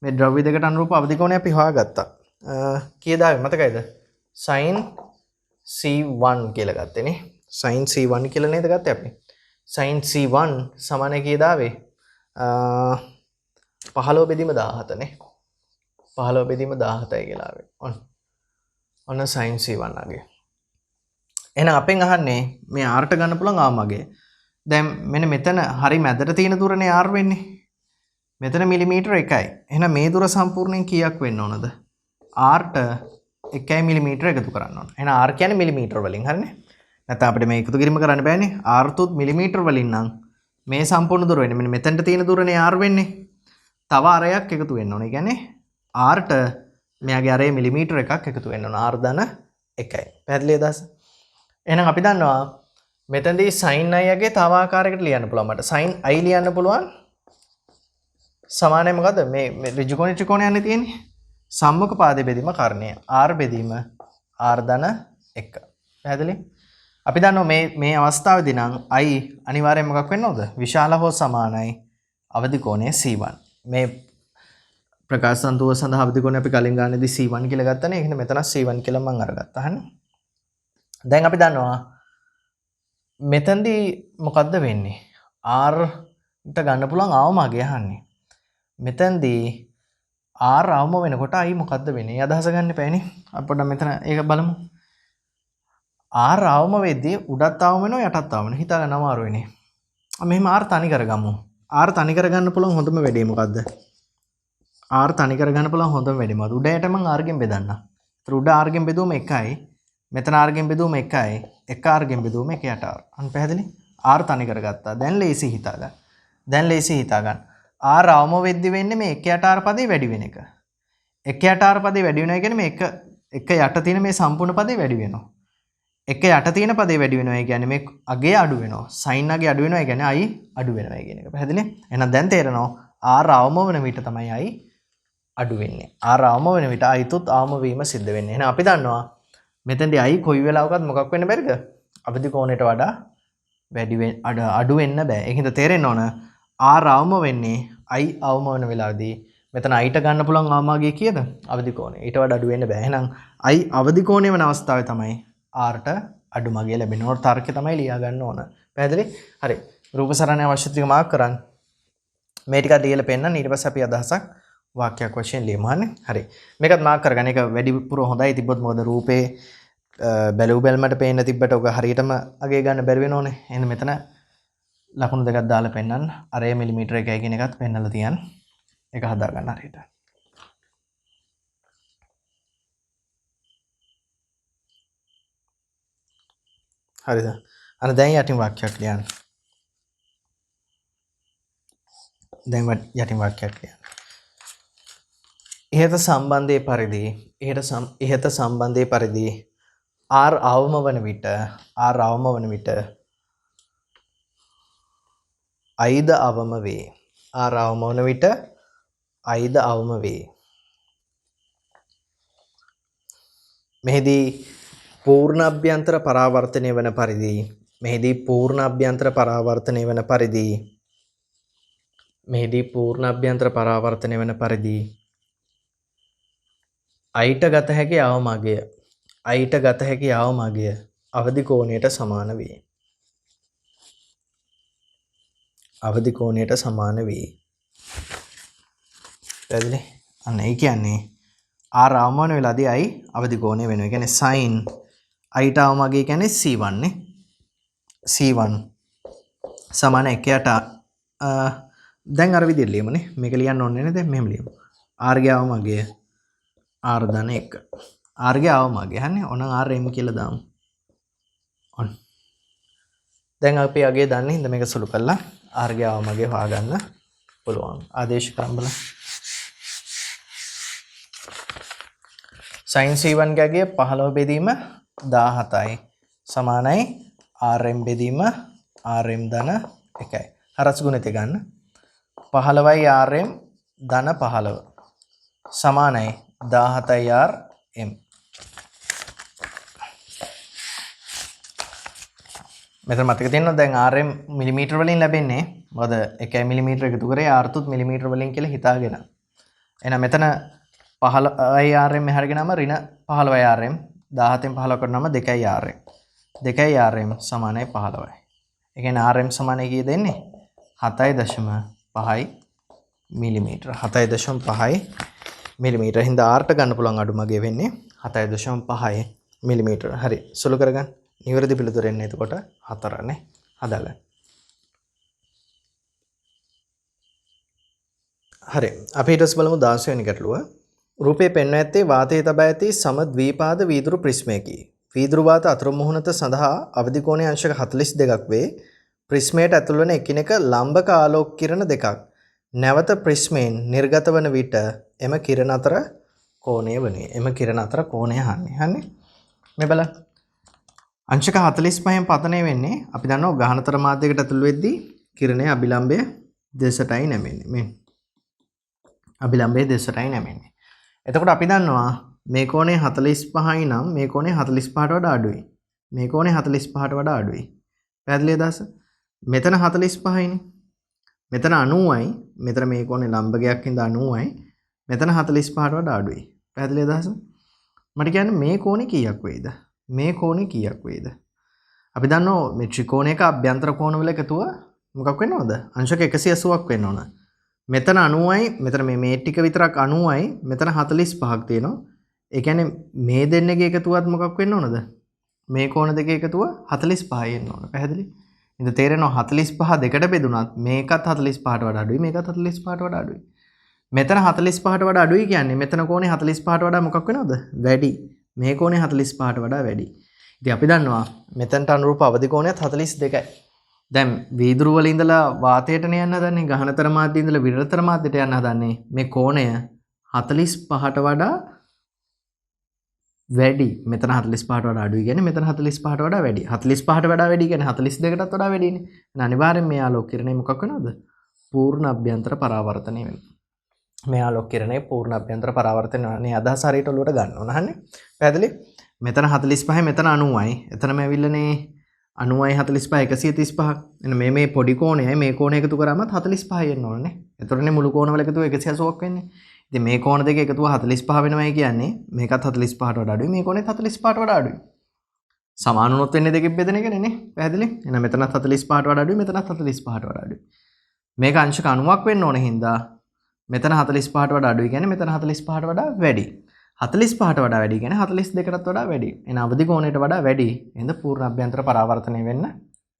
මේ ද්‍රව්‍ය දෙකට අනුරූප අවදි කෝණය අපි හොයාගත්තා. කීයද ආවේ මතකයිද? sin c1 කියලා ගත්තේ නේ. sin c1 කියලා නේද ගත්තේ අපි? sin c1 සමාන කීයද ආවේ? 15 බෙදීම 17 නේ. 15 බෙදීම 17යි කියලා ආවේ. ඔන්න sin c1 ආගේ. එහෙනම් අපෙන් අහන්නේ මේ r ට ගන්න පුළුවන් ආමගය. දැන් මෙන්න මෙතන හරි මැදට තියෙන දුරනේ r වෙන්නේ. මෙතන මිලිමීටර 1යි. එහෙනම් මේ දුර සම්පූර්ණයෙන් කීයක් වෙන්න ඕනද? r ට 1 මිලිමීටර එකතු කරන්න ඕන. එහෙනම් r කියන්නේ මිලිමීටර වලින් හරිනේ. නැත්නම් අපිට මේ එකතු කිරීම කරන්න බෑනේ. r තුත් මිලිමීටර වලින් නම් මේ සම්පූර්ණ දුර වෙන්නේ. මෙන්න මෙතනට තියෙන දුරනේ r වෙන්නේ. තව අරයක් එකතු වෙන්න ඕන. ඒ කියන්නේ r ට මෙයාගේ අරේ මිලිමීටර එකක් එකතු වෙන්න ඕන. r ධන 1යි. පැහැදිලි අදහස? එහෙනම් අපි දන්නවා මෙතනදී sin i යගේ තව ආකාරයකට ලියන්න පුළුවන් මට. sin i ලියන්න පුළුවන් සමානයි මොකද්ද? මේ ඍජු කෝණ ත්‍රිකෝණය යන්නේ තියෙන්නේ. සම්මුඛ පාදයේ බෙදීම කර්ණය r බෙදීම r ධන 1. පැහැදිලි? අපි දන්නවා මේ අවස්ථාවේදී නම් i අනිවාර්යයෙන් මොකක් වෙන්න ඕනද? විශාල හෝ සමානයි අවදි කෝණය c1. මේ ප්‍රකාශ තන්තුව සඳහා අවදි කෝණය අපි කලින් ගානේදී c1 කියලා ගත්තානේ. එහෙනම් මෙතන c1 කියලා මම අරගත්තා. හරිනේ. දැන් අපි දන්නවා මෙතනදී මොකද්ද වෙන්නේ? r ට ගන්න පුළුවන් අවමගය අහන්නේ. මෙතනදී r අවම වෙනකොට i මොකද්ද වෙන්නේ? ඒ අදහස ගන්න එපානේ. අපි පොඩ්ඩක් මෙතන ඒක බලමු. r අවම වෙද්දී උඩත් අවම වෙනවා යටත් අවම වෙනවා. හිතා ගන්න අමාරු වෙන්නේ. මෙහෙම r තනි කරගමු. r තනි කරගන්න පුළුවන් හොඳම වැඩේ මොකද්ද? R තනි කර ගන්න පුළුවන් හොඳම වැඩි මොකද? උඩ යට මම R ගෙන් බෙදන්න. ඒතර උඩ R ගෙන් බෙදුවම 1යි. මෙතන R ගෙන් බෙදුවම 1යි. 1 R ගෙන් බෙදුවම 1 යට R. අන්න පැහැදිලි? R තනි කරගත්තා. දැන් ලේසි හිතා ගන්න. දැන් ලේසි හිතා ගන්න. R අවම වෙද්දි වෙන්නේ මේ 1 යට R පදේ වැඩි වෙන එක. 1 යට R පදේ වැඩි වෙනවා කියන්නේ මේ 1 යට තියෙන මේ සම්පූර්ණ පදේ වැඩි වෙනවා. 1 යට තියෙන පදේ වැඩි වෙනවා. ඒ කියන්නේ මේ අගේ අඩු වෙනවා. sin අගේ අඩු වෙනවා. ඒ කියන්නේ i අඩු වෙනවා කියන එක. පැහැදිලි? එහෙනම් දැන් තේරෙනවා R අවම වෙන විට තමයි i අඩු වෙන්නේ. R අවම වෙන විට i තුත් අවම වීම සිද්ධ වෙන්නේ. එහෙනම් අපි දන්නවා මෙතෙන්දී i කොයි වෙලාවකත් මොකක් වෙන්න බැරිද? අවදි කෝණයට වඩා වැඩි අඩු වෙන්න බෑ. ඒකින්ද තේරෙන්න ඕන R අවම වෙන්නේ i අවම වෙන වෙලාවදී මෙතන i ට ගන්න පුළුවන් අවමාගේ කීයද? අවදි කෝණය. ඊට වඩා අඩු වෙන්න බෑ. එහෙනම් i අවදි කෝණය වෙන අවස්ථාවේ තමයි R ට අඩු මගේ ලැබෙන්නේ. ඕන තර්කය තමයි ලියා ගන්න ඕන. පැහැදිලි? හරි. රූප සරණේ අවශ්‍ය ටික මාක් කරන්න. මේ ටික දීලා පෙන්නන්න. ඊට පස්සේ අපි අදහසක් වාක්‍යයක් වශයෙන් ලියමු. හරි. මේකත් මාක් කරගන්න. ඒක වැඩිපුර හොඳයි තිබ්බොත් මොකද රූපේ බැලු බැලමට පේන්න තිබ්බට ඔක හරියටම අගේ ගන්න බැරි වෙනෝනේ. එහෙනම් මෙතන ලකුණු දෙකක් දාලා පෙන්නන්න. අරය මිලිමීටර 1යි කියන එකත් පෙන්නලා තියන්න. ඒක හදා ගන්න හරියට. හරිද? අන්න දැන් යටින් වාක්‍යයක් ලියන්න. දැන් යටින් වාක්‍යයක් ලියන්න. ඉහත සම්බන්ධයේ පරිදි R අවම වන විට i ද අවම වේ. R අවම වන විට i ද අවම වේ. මෙහිදී පූර්ණ අභ්‍යන්තර පරාවර්තනය වන පරිදි i ට ගත හැකි අවමගය අවදි කෝණයට සමාන වේ. පැහැදිලි? අන්න ඒ කියන්නේ R අවම වෙන වෙලාවදී i අවදි කෝණය වෙනවා. ඒ කියන්නේ sin i ට අවමගය කියන්නේ c1 නේ. c1 සමාන 1ට දැන් අර විදිහට ලියමුනේ. මේක ලියන්න ඕනේ නේද? මෙහෙම ලියමු. R ගේ අවමගය R ධන 1. R ගේ අවමගය හන්නේ ඕන RM කියලා දාමු. ඔන්න. දැන් අපි අගේ දන්නේ ඉතින් මේක සුළු කරලා R ගේ අවමගය හොයාගන්න පුළුවන්. ආදේශ කරන් බලන්න. sin c1 ගේ 15 බෙදීම 17යි සමානයි RM බෙදීම RM ධන 1යි. හරස් ගුණිතය ගන්න. 15යි RM ධන 15 සමානයි 17යි RM. මෙතන මතක තියෙනවා දැන් RM මිලිමීටර වලින් ලැබෙන්නේ. මොකද 1 මිලිමීටර එකතු කරේ R තුත් මිලිමීටර වලින් කියලා හිතාගෙන. එහෙනම් මෙතන 15යි RM එහාට ගෙනාම ඍණ 15යි RM 17න් 15 කරනම 2යි RM. 2යි RM සමානයි 15යි. ඒ කියන්නේ RM සමානයි කීයද එන්නේ? 7.5යි මිලිමීටර. 7.5යි මිලිමීටර. හින්දා R ට ගන්න පුළුවන් අඩුමගේ වෙන්නේ 7.5 මිලිමීටර. හරි. සුළු කරගන්න. නිවැරදි පිළිතුර එන්නේ එතකොට 4 නේ. හදාගන්න. හරි. අපි ඊට පස්සේ බලමු 16 වෙනි ගැටලුව. රූපයේ පෙන්වා ඇත්තේ වාතයේ තබා ඇති සම ද්විපාද වීදුරු ප්‍රිස්මයකි. වීදුරු වාත අතුරු මුහුණත සඳහා අවදි කෝණයේ අංශක 42ක් වේ. ප්‍රිස්මයට ඇතුල් වන එකිනෙක ලම්බක ආලෝක කිරණ දෙකක් නැවත ප්‍රිස්මයෙන් නිර්ගත වන විට එම කිරණ අතර කෝණය වනේ. එම කිරණ අතර කෝණය හන්නේ. මේ බලන්න. අංශක 45න් පතනය වෙන්නේ අපි දන්නවා ගහනතර මාධ්‍යයකට ඇතුල් වෙද්දී කිරණයේ අභිලම්බය දෙසටයි නැමෙන්නේ. මේ අභිලම්බයේ දෙසටයි නැමෙන්නේ. එතකොට අපි දන්නවා මේ කෝණය 45යි නම් මේ කෝණය 45ට වඩා අඩුයි. මේ කෝණය 45ට වඩා අඩුයි. පැහැදිලිද අදහස? මෙතන 45යිනේ. මෙතන 90යි. මෙතන මේ කෝණේ ලම්බකයක් ඉඳලා 90යි. මෙතන 45ට වඩා අඩුයි. පැහැදිලිද අදහස? මට කියන්නේ මේ කෝණේ කීයක් වෙයිද? මේ කෝණේ කීයක් වෙයිද? අපි දන්නවා මේ ත්‍රිකෝණයක අභ්‍යන්තර කෝණ වල එකතුව මොකක් වෙනවද? අංශක 180ක් වෙන්න ඕන. මෙතන 90යි, මෙතන මේ ටික විතරක් 90යි, මෙතන 45ක් තියෙනවා. ඒ කියන්නේ මේ දෙන්නගේ එකතුවත් මොකක් වෙන්න ඕනද? මේ කෝණ දෙකේ එකතුව 45යි වෙන්න ඕන. පැහැදිලි? ඉතින් තේරෙනවා 45 දෙකට බෙදුනත් මේකත් 45ට වඩා අඩුයි, මේකත් 45ට වඩා අඩුයි. මෙතන 45ට වඩා අඩුයි කියන්නේ මෙතන කෝණේ 45ට වඩා මොකක් වෙනවද? වැඩි. මේ කෝණේ 45ට වඩා වැඩි. ඉතින් අපි දන්නවා මෙතනට අනුරූප අවධි කෝණයත් 42යි. දැන් වීදුරු වල ඉඳලා වාතයටනේ යන්න හදන්නේ. ගහනතර මාධ්‍ය ඉඳලා විරලතර මාධ්‍යට යන්න හදන්නේ. මේ කෝණය 45ට වඩා වැඩි. මෙතන 45ට වඩා අඩුයි කියන්නේ මෙතන 45ට වඩා වැඩි. 45ට වඩා වැඩි කියන්නේ 42කටත් වඩා වැඩිනේ. එහෙනම් අනිවාර්යෙන් මේ ආලෝක කිරණය මොකක් වෙනවද? පූර්ණ අභ්‍යන්තර පරාවර්තනය වෙනවා. මේ ආලෝක කිරණයේ පූර්ණ අභ්‍යන්තර පරාවර්තනය වෙනනේ අදහස හරියට ඔලුවට ගන්න ඕන හන්නේ. පැහැදිලි? මෙතන 45 මෙතන 90යි. එතනම ඇවිල්ලානේ 90යි 45 135ක්. එන්න මේ පොඩි කෝණයයි මේ කෝණය එකතු කරාමත් 45යි එන්න ඕනනේ. එතකොටනේ මුළු කෝණවල එකතුව 180ක් වෙන්නේ. ඉතින් මේ කෝණ දෙක එකතුව 45 වෙනවයි කියන්නේ මේකත් 45ට වඩා අඩුයි මේ කෝණෙත් 45ට වඩා අඩුයි. සමාන වුණොත් වෙන්නේ දෙකෙන් බෙදෙන එකනේ නේ. පැහැදිලි? එහෙනම් මෙතනත් 45ට වඩා අඩුයි මෙතනත් 45ට වඩා අඩුයි. මේක අංශක 90ක් වෙන්න ඕනේ හින්දා මෙතන 45ට වඩා අඩුයි කියන්නේ මෙතන 45ට වඩා වැඩි. 45ට වඩා වැඩි කියන්නේ 42කටත් වඩා වැඩි. එන අවදි කෝණයට වඩා වැඩි. එහෙනම් පූර්ණ අභ්‍යන්තර පරාවර්තනය වෙන්න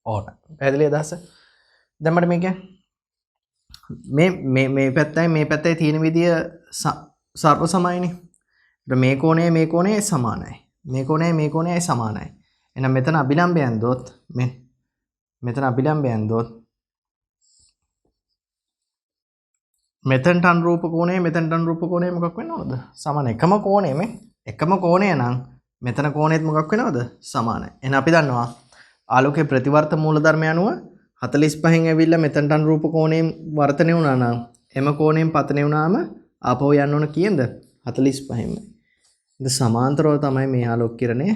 ඕන. පැහැදිලි අදහස? දැන් මට මේක මේ පැත්තයි තියෙන විදිය සර්ව සමයිනේ. මේ කෝණය සමානයි. මේ කෝණයයි සමානයි. එහෙනම් මෙතන අභිලම්බය ඇන්දොත් මෙතන අභිලම්බය ඇන්දොත් මෙතනට අනුරූප කෝණය මෙතනට අනුරූප කෝණය මොකක් වෙන්න ඕනද? සමාන. එකම කෝණය එකම කෝණය නම් මෙතන කෝණයත් මොකක් වෙනවද? සමානයි. එහෙනම් අපි දන්නවා ආලෝකයේ ප්‍රතිවර්ත මූලධර්මය අනුව 45න් ඇවිල්ලා මෙතනට අනුරූප කෝණයෙන් වර්ධනය වුණා නම් එම කෝණයෙන් පතනය වුණාම ආපහු යන්න ඕන කීයද? 45න්ම. ඉතින් සමාන්තරව තමයි මේ ආලෝක කිරණය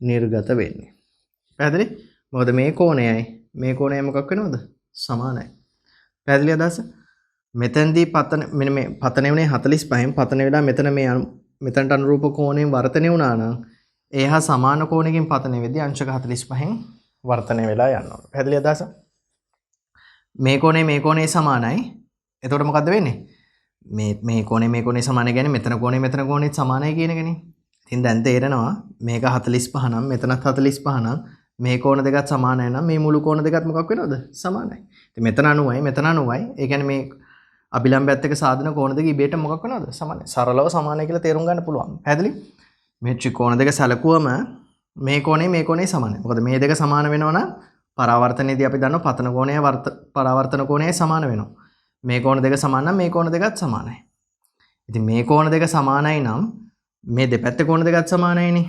නිර්ගත වෙන්නේ. පැහැදිලි? මොකද මේ කෝණයයි මොකක් වෙනවද? සමානයි. පැහැදිලි අදහස? මෙතෙන්දී මෙන්න මේ පතන වුණේ 45න් පතන වෙලා මෙතනට අනුරූප කෝණයෙන් වර්ධනය වුණා නම් එහා සමාන කෝණයකින් පතන වෙද්දී අංශක 45න් වර්ධනය වෙලා යනවා. පැහැදිලි අදහස? මේ කෝණේ සමානයි. එතකොට මොකද්ද වෙන්නේ? මේ කෝණේ සමානයි කියන්නේ මෙතන කෝණේ සමානයි කියන එකනේ. ඉතින් දැන් තේරෙනවා මේක 45 නම් මෙතනත් 45 නම් මේ කෝණ දෙකත් සමානයි නම් මේ මුළු කෝණ දෙකත් මොකක් වෙනවද? සමානයි. ඉතින් මෙතන 90යි. ඒ කියන්නේ මේ අභිලම්බයත් එක්ක සාධන කෝණ දෙක ඉබේට මොකක් වෙනවද? සමානයි. සරලව සමානයි කියලා තේරුම් ගන්න පුළුවන්. පැහැදිලි? මේ ත්‍රිකෝණ දෙක සැලකුවම මේ කෝණේ සමානයි. මොකද මේ දෙක සමාන වෙනවා නම් පරාවර්තනයේදී අපි දන්නවා පතන කෝණය පරාවර්තන කෝණය සමාන වෙනවා. මේ කෝණ දෙක සමාන නම් මේ කෝණ දෙකත් සමානයි. ඉතින් මේ කෝණ දෙක සමානයි නම් මේ දෙපැත්තේ කෝණ දෙකත් සමානයිනේ.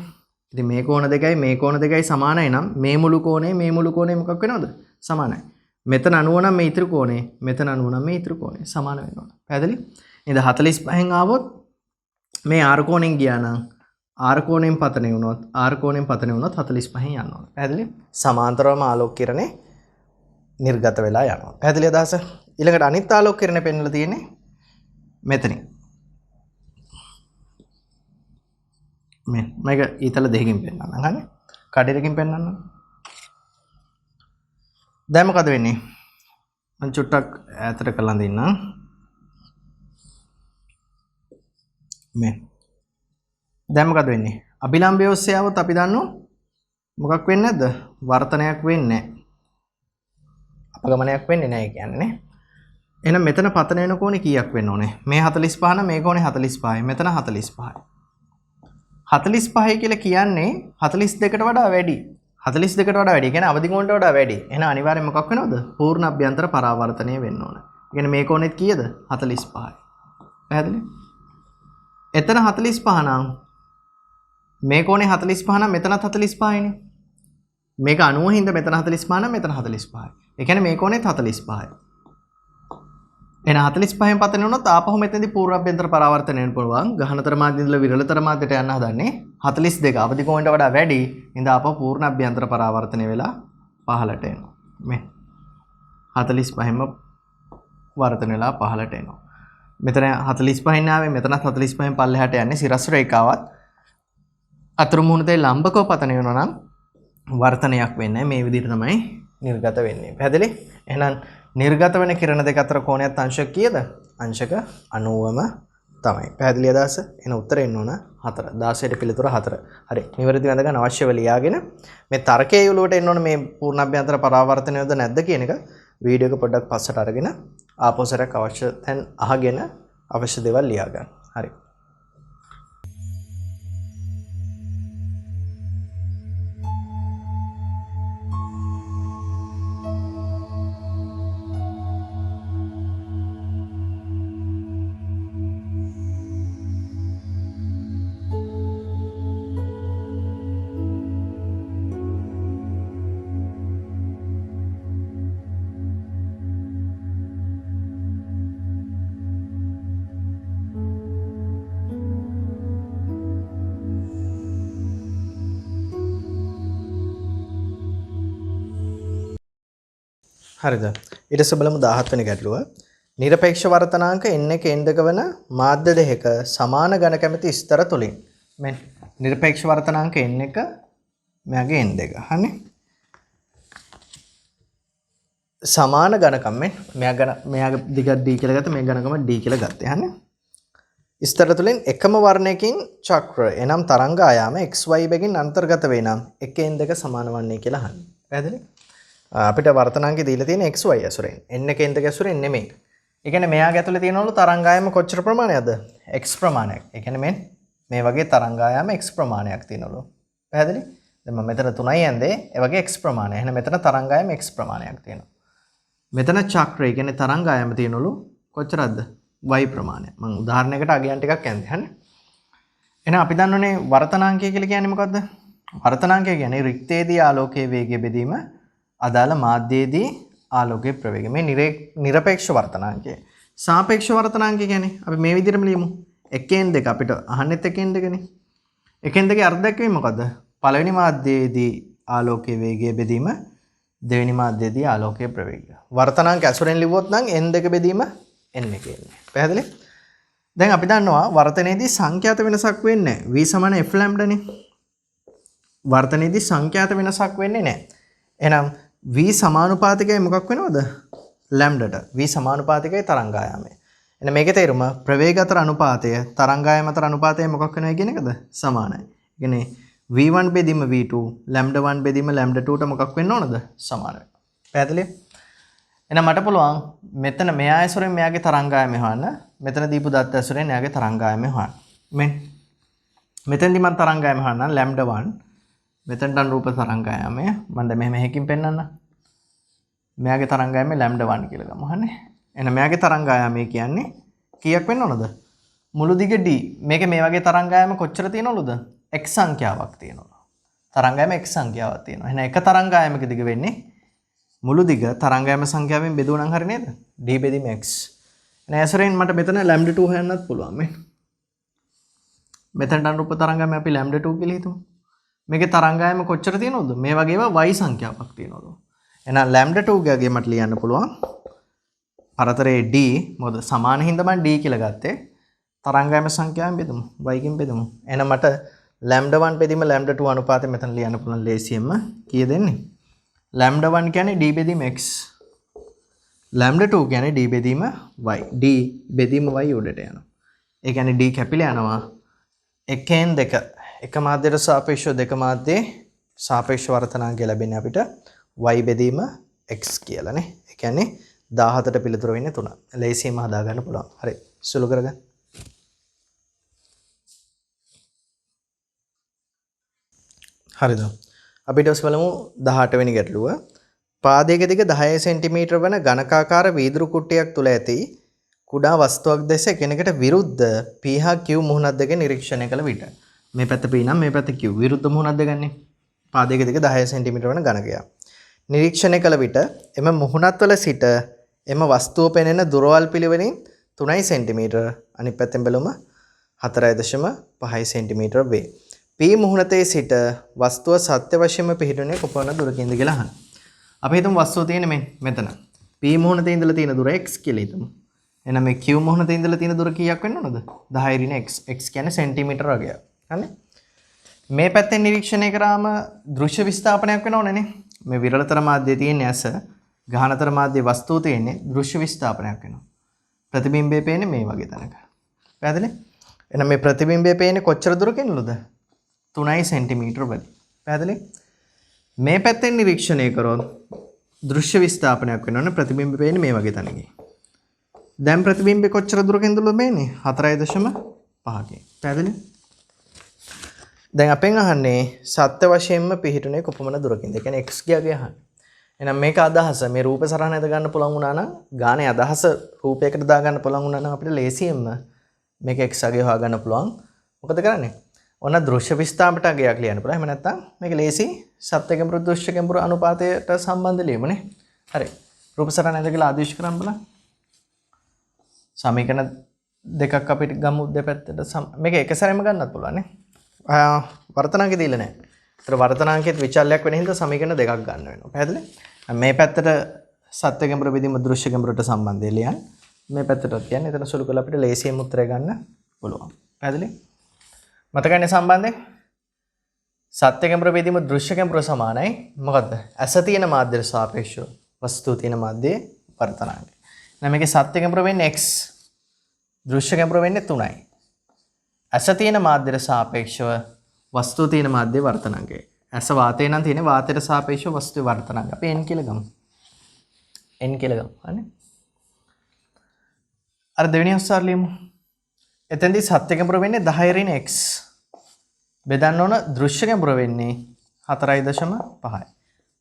ඉතින් මේ කෝණ දෙකයි සමානයි නම් මේ මුළු කෝණය මොකක් වෙනවද? සමානයි. මෙතන 90 නම් මේ ඉතුරු කෝණය මෙතන 90 නම් මේ ඉතුරු කෝණය සමාන වෙනවා. පැහැදිලි? නේද? 45න් ආවොත් මේ ආර කෝණයෙන් ගියා නම් ආර කෝණයෙන් පතනය වුණොත් 45න් යන්න ඕන. පැහැදිලි? සමාන්තරවම ආලෝක කිරණේ නිර්ගත වෙලා යනවා. පැහැදිලි අදහස? ඊළඟට අනිත් ආලෝක කිරණේ පෙන්වලා තියෙන්නේ මෙතනින්. මේක ඊතල දෙකකින් පෙන්වන්නම්. හරි? කඩේකින් පෙන්වන්නම්. දැන් මොකද වෙන්නේ? මම චුට්ටක් ඈතට කරලා දෙන්නම්. දැන් මොකද වෙන්නේ? අභිලම්බය ඔස්සේ આવොත් අපි දන්නවා මොකක් වෙන්නේ නැද්ද? වර්තනයක් වෙන්නේ නැහැ. අපගමනයක් වෙන්නේ නැහැ කියන්නේ නේ. එහෙනම් මෙතන පතන වෙන කෝණේ කීයක් වෙන්න ඕනේ? මේ 45 නම් මේ කෝණේ 45යි. මෙතන 45යි. 45 කියලා කියන්නේ 42ට වඩා වැඩි. 42ට වඩා වැඩි. කියන්නේ අවදි කෝණයට වඩා වැඩි. එහෙනම් අනිවාර්යෙන් මොකක් වෙනවද? පූර්ණ අභ්‍යන්තර පරාවර්තනය වෙන්න ඕන. ඒ කියන්නේ මේ කෝණෙත් කීයද? 45යි. පැහැදිලි? එතන 45 නම් මේ කෝණේ 45 නම් මෙතනත් 45යිනේ. මේක 90 හින්දා මෙතන 45 නම් මෙතන 45යි. ඒ කියන්නේ මේ කෝණෙත් 45යි. එන 45න් පතන වුණොත් ආපහු මෙතනදී පූර්ව අභ්‍යන්තර පරාවර්තනය වෙන්න පුළුවන්. ගහනතර මාධ්‍ය ඉඳලා විරලතර මාධ්‍යට යන්න හදන්නේ 42 අවදි කෝණයට වඩා වැඩි. ඉඳ ආපහු පූර්ණ අභ්‍යන්තර පරාවර්තනය වෙලා පහළට එනවා. මේ 45න්ම වර්ධනය වෙලා පහළට එනවා. මෙතන 45න් ආවේ මෙතනත් 45න් පල්ලෙහාට යන්නේ සිරස් රේඛාවත් අතුරු මුහුණේ ලම්බකව පතන වෙනවා නම් වර්ධනයක් වෙන්නේ මේ විදිහට තමයි නිර්ගත වෙන්නේ. පැහැදිලි? එහෙනම් නිර්ගත වෙන කිරණ දෙක අතර කෝණයත් අංශක කීයද? අංශක 90ම තමයි. පැහැදිලි අදහස? එන උත්තරේ එන්න ඕන 4. 16ට පිළිතුර 4. හරි. නිවැරදි වැඳ ගන්න අවශ්‍යව ලියාගෙන මේ තර්කයේ යුලුවට එන්න ඕන මේ පූර්ණ අභ්‍යන්තර පරාවර්තනයද නැද්ද කියන එක වීඩියෝ එක පොඩ්ඩක් පස්සට අරගෙන ආපහු සැරයක් අවශ්‍ය තැන් අහගෙන අවශ්‍ය දේවල් ලියා ගන්න. හරි. හරිද? ඊට පස්සේ බලමු 17 වෙනි ගැටලුව. නිරපේක්ෂ වර්තනාංක n එක n දෙක වන මාධ්‍ය දෙකක සමාන ඝන කැමැති ස්තර තුලින් මෙන්න නිරපේක්ෂ වර්තනාංක n එක මෙයාගේ n දෙක. හරිනේ? සමාන ඝනකම් මෙයාගේ දිග d කියලා ගත්තා මේ ඝනකම d කියලා ගත්තේ. හරිනේ? ස්තර තුලින් එකම වර්ණයකින් චක්‍ර එනම් තරංග ආයාම xy බැගින් අන්තර්ගත වේ නම් එක n දෙක සමාන වන්නේ කියලා අහන්නේ. පැහැදිලි? අපිට වර්තනාංකය දීලා තියෙන xy ඇසුරෙන් n එක n දෙක ඇසුරෙන් නෙමෙයි. ඒ කියන්නේ මෙයාගේ ඇතුලේ තියෙනවලු තරංගායම කොච්චර ප්‍රමාණයක්ද? x ප්‍රමාණයක්. ඒ කියන්නේ මේ වගේ තරංගායම x ප්‍රමාණයක් තියෙනවලු. පැහැදිලි? දැන් මම මෙතන 3යි යන්නේ ඒ වගේ x ප්‍රමාණය. එහෙනම් මෙතන තරංගායම x ප්‍රමාණයක් තියෙනවා. මෙතන චක්‍රය කියන්නේ තරංගායම තියෙනවලු කොච්චරද? y ප්‍රමාණය. මම උදාහරණයකට අගයන් ටිකක් යන්නේ. හරිනේ? එහෙනම් අපි දන්නෝනේ වර්තනාංකය කියලා කියන්නේ මොකද්ද? වර්තනාංකය කියන්නේ රික්තයේදී ආලෝකයේ වේගය බෙදීම අදාළ මාධ්‍යයේදී ආලෝකයේ ප්‍රවේගය. මේ නිරපේක්ෂ වර්තනාංකය. සාපේක්ෂ වර්තනාංකය කියන්නේ අපි මේ විදිහටම ලියමු. 1n 2 අපිට අහන්නෙත් 1n 2නේ. 1n 2 අර්ථ දැක්වෙන්නේ මොකද්ද? පළවෙනි මාධ්‍යයේදී ආලෝකයේ වේගය බෙදීම දෙවෙනි මාධ්‍යයේදී ආලෝකයේ ප්‍රවේගය. වර්තනාංක ඇසුරෙන් ලිව්වොත් නම් n 2 බෙදීම n 1 එන්නේ. පැහැදිලි? දැන් අපි දන්නවා වර්තනයේදී සංඛ්‍යාත වෙනසක් වෙන්නේ නැහැ. v සමාන f ලැම්ඩානේ. වර්තනයේදී සංඛ්‍යාත වෙනසක් වෙන්නේ නැහැ. එහෙනම් v සමානුපාතිකයි මොකක් වෙනවද? ලැම්ඩාට. v සමානුපාතිකයි තරංගායාමය. එහෙනම් මේකේ තේරුම ප්‍රවේග අතර අනුපාතය තරංගායාම අතර අනුපාතය මොකක් වෙනවයි කියන එකද? සමානයි. ඒ කියන්නේ v1 බෙදීම v2 ලැම්ඩා 1 බෙදීම ලැම්ඩා 2ට මොකක් වෙන්න ඕනද? සමාන වෙනවා. පැහැදිලි? එහෙනම් මට පුළුවන් මෙතන මෙයා ඇසුරෙන් මෙයාගේ තරංගායමය හොයන්න. මෙතන දීපු දත්ත ඇසුරෙන් එයාගේ තරංගායමය හොයන්න. මෙතෙන්දි මම තරංගායමය හොයන්න ලැම්ඩා 1 මෙතනට අනුරූප තරංගායමය මම දැන් මෙහෙම එකකින් පෙන්නන්න. මෙයාගේ තරංගායමය ලැම්ඩා 1 කියලා ගමු. හරිනේ? එහෙනම් මෙයාගේ තරංගායමය කියන්නේ කීයක් වෙන්න ඕනද? මුළු දිග d. මේක මේ වගේ තරංගායම කොච්චර තියෙනවලුද? x සංඛ්‍යාවක් තියෙනවා. තරංගායම x සංඛ්‍යාවක් තියෙනවා. එහෙනම් එක තරංගායමක දිග වෙන්නේ මුළු දිග තරංගායම සංඛ්‍යාවෙන් බෙදුවනම් හරි නේද? d බෙදීම x. එහෙනම් ඇසුරෙන් මට මෙතන ලැම්ඩා 2 හොයන්නත් පුළුවන් මේ. මෙතනට අනුරූප තරංගායම අපි ලැම්ඩා 2 කියලා හිතමු. මේකේ තරංගායම කොච්චර තියෙනවද? මේ වගේ ඒවා y සංඛ්‍යාවක් තියෙනවලු. එහෙනම් ලැම්ඩා 2 ගාගේ මට ලියන්න පුළුවන්. පරතරයේ d මොකද සමාන හින්දා මම d කියලා ගත්තේ. තරංගායම සංඛ්‍යාවෙන් බෙදමු. y කින් බෙදමු. එහෙනම් මට ලැම්ඩා 1 බෙදීම ලැම්ඩා 2 අනුපාතය මෙතන ලියන්න පුළුවන් ලේසියෙන්ම. කීය දෙන්නේ? ලැම්ඩා 1 කියන්නේ d බෙදීම x. ලැම්ඩා 2 කියන්නේ d බෙදීම y. d බෙදීම y උඩට යනවා. ඒ කියන්නේ d කැපිලා යනවා. 1n 2 එක මාධ්‍යයට සාපේක්ෂව දෙක මාධ්‍යයේ සාපේක්ෂ වර්තනාංකය ලැබෙන්නේ අපිට y බෙදීම x කියලානේ. ඒ කියන්නේ 17ට පිළිතුර වෙන්නේ 3. ලේසියෙන්ම හදා ගන්න පුළුවන්. හරි. සුළු කරගන්න. හරිද? අපි ඊට පස්සේ බලමු 18 වෙනි ගැටලුව. පාදයක දිග 10 සෙන්ටිමීටර වන ඝනකාකාර වීදුරු කුට්ටියක් තුල ඇති කුඩා වස්තුවක් දැස කෙනෙකුට විරුද්ධ p හා q මුහුණක් දෙක නිරීක්ෂණය කළ විට මේ පැත්ත p නම් මේ පැත්ත q විරුද්ධ මුහුණක් දෙකන්නේ. පාදයක දිග 10 සෙන්ටිමීටර වන ඝනකයක්. නිරීක්ෂණය කළ විට එම මුහුණත් වල සිට එම වස්තුව පෙනෙන දුරවල් පිළිවෙලින් 3 සෙන්ටිමීටර අනිත් පැත්තෙන් බැලුවම 4.5 සෙන්ටිමීටර වේ. p මුහුණතේ සිට වස්තුව සත්‍ය වශයෙන්ම පිහිටුනේ කොපමණ දුරකින්ද කියලා අහන්න. අපි හිතමු වස්තුව තියෙන්නේ මෙතන. p මුහුණතේ ඉඳලා තියෙන දුර x කියලා හිතමු. එහෙනම් මේ q මුහුණතේ ඉඳලා තියෙන දුර කීයක් වෙන්න ඕනද? 10 ඍණ x. x කියන්නේ සෙන්ටිමීටර වගේක්. හරිනේ? මේ පැත්තෙන් නිරීක්ෂණය කරාම දෘශ්‍ය විස්ථාපනයක් වෙනවනේ නේ. මේ විරලතර මාධ්‍යයේ තියෙන ඇස ගහනතර මාධ්‍යයේ වස්තුව තියෙන්නේ දෘශ්‍ය විස්ථාපනයක් වෙනවා. ප්‍රතිබිම්බය පේන්නේ මේ වගේ තැනක. පැහැදිලි? එහෙනම් මේ ප්‍රතිබිම්බය පේන්නේ කොච්චර දුරකින්ලුද? 3 සෙන්ටිමීටර වලින්. පැහැදිලි? මේ පැත්තෙන් නිරීක්ෂණය කරොත් දෘශ්‍ය විස්ථාපනයක් වෙනවනේ ප්‍රතිබිම්බය පේන්නේ මේ වගේ තැනකින්. දැන් ප්‍රතිබිම්බේ කොච්චර දුරකින්ද ලැබෙන්නේ 4.5කින්. පැහැදිලි? දැන් අපෙන් අහන්නේ සත්‍ය වශයෙන්ම පිහිටුනේ කොපමණ දුරකින්ද? ඒ කියන්නේ x ගියාගේ අහන්නේ. එහෙනම් මේක අදහස මේ රූප සරහන ඇද ගන්න පුළුවන් වුණා නම් ගානේ අදහස රූපයකට දා ගන්න පුළුවන් වුණා නම් අපිට ලේසියෙන්ම මේක x අගය හොයා ගන්න පුළුවන්. මොකද කරන්නේ? ඔන්න දෘශ්‍ය විස්ථාපට අගයක් ලියන්න පුළුවන්. එහෙම නැත්නම් මේක ලේසි සත්‍ය ගැඹුරු දෘශ්‍ය ගැඹුරු අනුපාතයට සම්බන්ධ ලියමුනේ. හරි. රූප සරහන ඇද කියලා ආදේශ කරන්න බලන්න. සමීකරණ දෙකක් අපිට ගමු දෙපැත්තට මේක එක සැරේම ගන්නත් පුළුවන් නේ. වර්තනාංකෙ දීලා නැහැ. ඒතර වර්තනාංකෙත් විචල්යක් වෙන හින්දා සමීකරණ දෙකක් ගන්න වෙනවා. පැහැදිලි? මේ පැත්තට සත්‍ය ගැඹුරු බෙදීම දෘශ්‍ය ගැඹුරට සම්බන්ධය ලියන්න. මේ පැත්තටත් කියන්නේ එතන සුළු කරලා අපිට ලේසියෙන් උත්තරය ගන්න පුළුවන්. පැහැදිලි? මතකන්නේ සම්බන්ධය? සත්‍ය ගැඹුරු බෙදීම දෘශ්‍ය ගැඹුර සමානයි මොකද්ද? ඇස තියෙන මාධ්‍යයට සාපේක්ෂව වස්තුව තියෙන මාධ්‍යයේ වර්තනාංකය. එහෙනම් මේකේ සත්‍ය ගැඹුර වෙන්නේ x. දෘශ්‍ය ගැඹුර වෙන්නේ 3යි. ඇස තියෙන මාධ්‍යයට සාපේක්ෂව වස්තුව තියෙන මාධ්‍යයේ වර්තනාංකය. ඇස වාතය නම් තියෙන්නේ වාතයට සාපේක්ෂව වස්තුවේ වර්තනාංකය. අපි n කියලා ගමු. n කියලා ගමු. හරිනේ. අර දෙවෙනි අවස්ථාව ලියමු. එතෙන්දී සත්‍ය ගැඹුර වෙන්නේ 10 x. බෙදන්න ඕන දෘශ්‍ය ගැඹුර වෙන්නේ 4.5යි.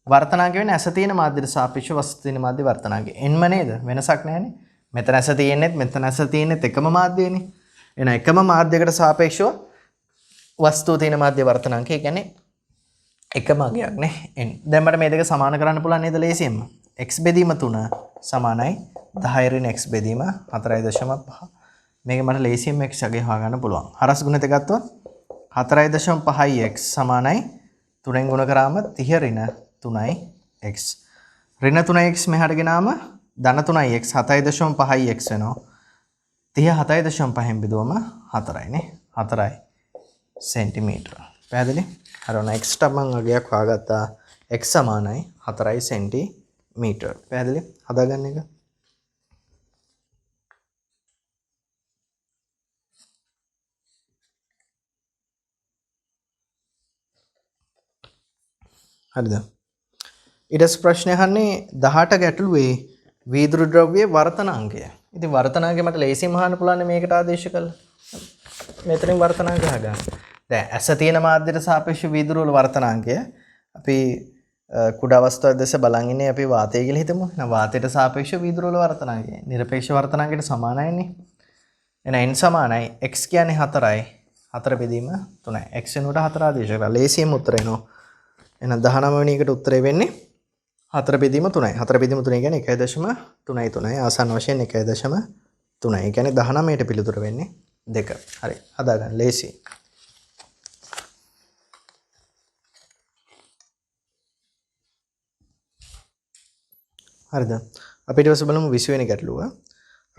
වර්තනාංකය වෙන්නේ ඇස තියෙන මාධ්‍යයට සාපේක්ෂව වස්තුව තියෙන මාධ්‍ය වර්තනාංකය. nම නේද? වෙනසක් නැහැනේ. මෙතන ඇස තියෙන්නේත් මෙතන ඇස තියෙන්නේත් එකම මාධ්‍යයනේ. එහෙනම් එකම මාධ්‍යයකට සාපේක්ෂව වස්තුව තියෙන මාධ්‍ය වර්තනාංකය කියන්නේ එකම අගයක් නේ n. දැන් මට මේ දෙක සමාන කරන්න පුළුවන් නේද ලේසියෙන්ම? x බෙදීම 3 සමානයි 10 x බෙදීම 4.5. මේක මට ලේසියෙන්ම x අගය හොයාගන්න පුළුවන්. හරස් ගුණිත ගත්තොත් 4.5යි x සමානයි 3ෙන් ගුණ කරාම 30 3යි x. ඍණ 3x මෙහාට ගෙනාම ධන 3යි x 7.5යි x වෙනවා. 30 7.5න් බෙදුවම 4යි නේ. 4යි සෙන්ටිමීටර. පැහැදිලි? හරි ඔන්න x ට මම අගයක් හොයාගත්තා. x සමානයි 4යි සෙන්ටිමීටර. පැහැදිලි? හදාගන්න එක. හරිද? ඊට පස්සේ ප්‍රශ්නේ අහන්නේ 18 ගැටලුවේ වීදුරු ද්‍රව්‍යයේ වර්තනාංකය. ඉතින් වර්තනාංකය මට ලේසියෙන් අහන්න පුළුවන් මේකට ආදේශ කළා. මෙතනින් වර්තනාංකය අහගන්න. දැන් ඇස තියෙන මාධ්‍යයට සාපේක්ෂව වීදුරු වල වර්තනාංකය අපි කුඩා වස්තුවක් දැස බලන් ඉන්නේ අපි වාතය කියලා හිතමු. එහෙනම් වාතයට සාපේක්ෂව වීදුරු වල වර්තනාංකය නිරපේක්ෂ වර්තනාංකයට සමානයිනේ. එහෙනම් n සමානයි x කියන්නේ 4යි. 4 බෙදීම 3යි. x වෙනුවට 4 ආදේශ කරලා ලේසියෙන් උත්තර එනවා. එහෙනම් 19 වෙනි එකට උත්තරේ වෙන්නේ 4 බෙදීම 3යි. 4 බෙදීම 3 කියන්නේ 1.33යි. ආසන්න වශයෙන් 1.3යි. ඒ කියන්නේ 19ට පිළිතුර වෙන්නේ 2. හරි. හදාගන්න ලේසි. හරිද? අපි ඊට පස්සේ බලමු 20 වෙනි ගැටලුව.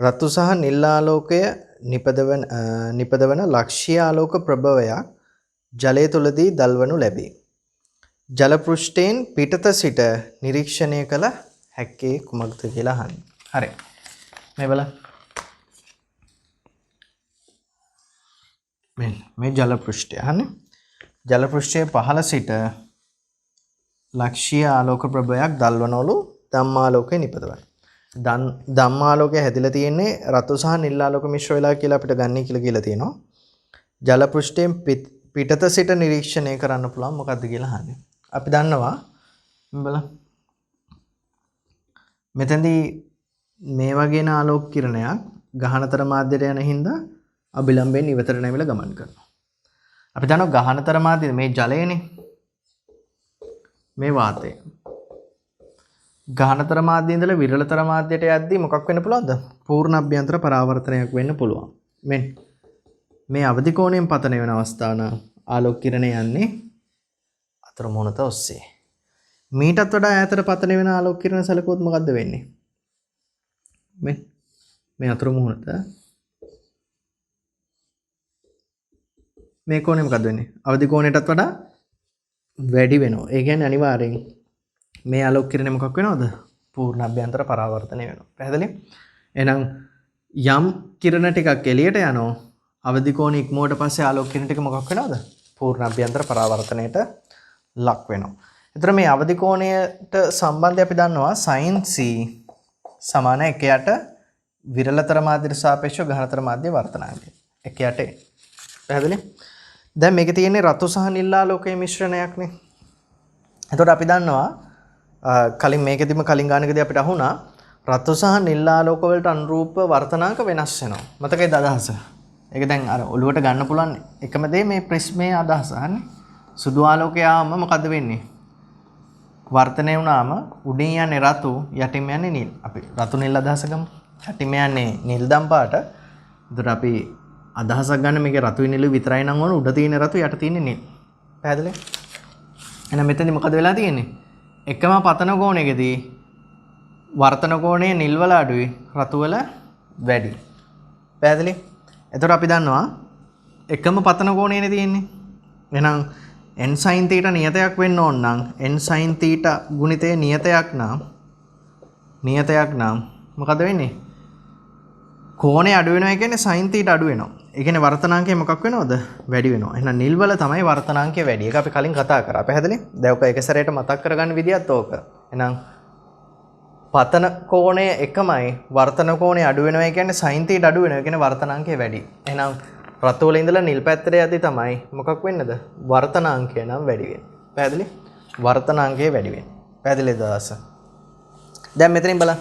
රතු සහ නිල් ආලෝකය නිපදවන ලක්ෂ්‍ය ආලෝක ප්‍රභවයක් ජලය තුලදී දල්වනු ලැබේ. ජල පෘෂ්ඨයෙන් පිටත සිට නිරීක්ෂණය කළ හැක්කේ කුමක්ද කියලා අහන්නේ. හරි. මේ බලන්න. මේ ජල පෘෂ්ඨය අහන්නේ. ජල පෘෂ්ඨයේ පහළ සිට ලක්ෂ්‍ය ආලෝක ප්‍රභවයක් දල්වනවලු ධම්මාලෝකය නිපදවන. ධම්මාලෝකය හැදිලා තියෙන්නේ රතු සහ නිල් ආලෝක මිශ්‍ර වෙලා කියලා අපිට ගන්න කියලා තියෙනවා. ජල පෘෂ්ඨයෙන් පිටත සිට නිරීක්ෂණය කරන්න පුළුවන් මොකද්ද කියලා අහන්නේ. අපි දන්නවා බලන්න මෙතෙන්දී මේ වගේ ආලෝක කිරණයක් ගහනතර මාධ්‍යයට යන හින්දා අභිලම්බයෙන් ඉවතට නැමිලා ගමන් කරනවා. අපි දන්නවා ගහනතර මාධ්‍ය මේ ජලයනේ මේ වාතය. ගහනතර මාධ්‍යය ඉඳලා විරලතර මාධ්‍යයට යද්දී මොකක් වෙන්න පුළුවන්ද? පූර්ණ අභ්‍යන්තර පරාවර්තනයක් වෙන්න පුළුවන්. මේ අවදි කෝණයෙන් පතන වෙන අවස්ථාන ආලෝක කිරණය යන්නේ අතර මොනත ඔස්සේ. මීටත් වඩා ඈතට පතන වෙන ආලෝක කිරණ සැලකුවොත් මොකද්ද වෙන්නේ? මේ අතර මොහොත මේ කෝණය මොකද්ද වෙන්නේ? අවදි කෝණයටත් වඩා වැඩි වෙනවා. ඒ කියන්නේ අනිවාර්යෙන් මේ ආලෝක කිරණය මොකක් වෙනවද? පූර්ණ අභ්‍යන්තර පරාවර්තනය වෙනවා. පැහැදිලි? එහෙනම් යම් කිරණ ටිකක් එළියට යනවා. අවදි කෝණය ඉක්මුවට පස්සේ ආලෝක කිරණ ටික මොකක් වෙනවද? පූර්ණ අභ්‍යන්තර පරාවර්තනයට ලක් වෙනවා. එතකොට මේ අවදි කෝණයට සම්බන්ධය අපි දන්නවා sin c සමාන 1/8 විරලතර මාධ්‍යට සාපේක්ෂව ගහනතර මාධ්‍ය වර්තනාංගය. 1.8. පැහැදිලි? දැන් මේකේ තියෙන්නේ රතු සහ නිල් ආලෝකයේ මිශ්‍රණයක්නේ. එතකොට අපි දන්නවා කලින් මේකෙදිම කලින් ගානකදී අපිට අහුණා රතු සහ නිල් ආලෝක වලට අනුරූප වර්තනාංක වෙනස් වෙනවා. මතකයිද අදහස? ඒක දැන් අර ඔළුවට ගන්න පුළුවන් එකම දේ මේ ප්‍රිස්මේ අදහස. හරිනේ. සුදු ආලෝකය ආවම මොකද වෙන්නේ? වර්තනය වුණාම උඩින් යන්නේ රතු, යටින් යන්නේ නිල්. අපි රතු නිල් අදහස ගමු. යටින් යන්නේ නිල් දම් පාට. එතකොට අපි අදහසක් ගන්න මේකේ රතුයි නිලුයි විතරයි නම් ඕන. උඩ තියෙන රතු, යට තියෙන නිල්. පැහැදිලි? එහෙනම් මෙතනදී මොකද වෙලා තියෙන්නේ? එකම පතන කෝණයකදී වර්තන කෝණය නිල් වල අඩුයි, රතු වල වැඩි. පැහැදිලි? එතකොට අපි දන්නවා එකම පතන කෝණයනේ තියෙන්නේ. එහෙනම් n sin θ නියතයක් වෙන්න ඕන නම් n sin θ ගුණිතය නියතයක් නම් මොකද වෙන්නේ? කෝණය අඩු වෙනවා කියන්නේ sin θ අඩු වෙනවා. ඒ කියන්නේ වර්තනාංකය මොකක් වෙනවද? වැඩි වෙනවා. එහෙනම් නිල් වල තමයි වර්තනාංකය වැඩි. ඒක අපි කලින් කතා කරා. පැහැදිලි? දැන් ඔක එක සැරේට මතක් කරගන්න විදියත් ඕක. එහෙනම් පතන කෝණය එකමයි වර්තන කෝණය අඩු වෙනවා කියන්නේ sin θ අඩු වෙනවා. ඒ කියන්නේ වර්තනාංකය වැඩි. එහෙනම් රතු වල ඉඳලා නිල් පැත්තට යද්දි තමයි මොකක් වෙන්නද? වර්තනාංකය නම් වැඩි වෙන්නේ. පැහැදිලි? වර්තනාංකය වැඩි වෙන්නේ. පැහැදිලිද දාස? දැන් මෙතනින් බලන්න.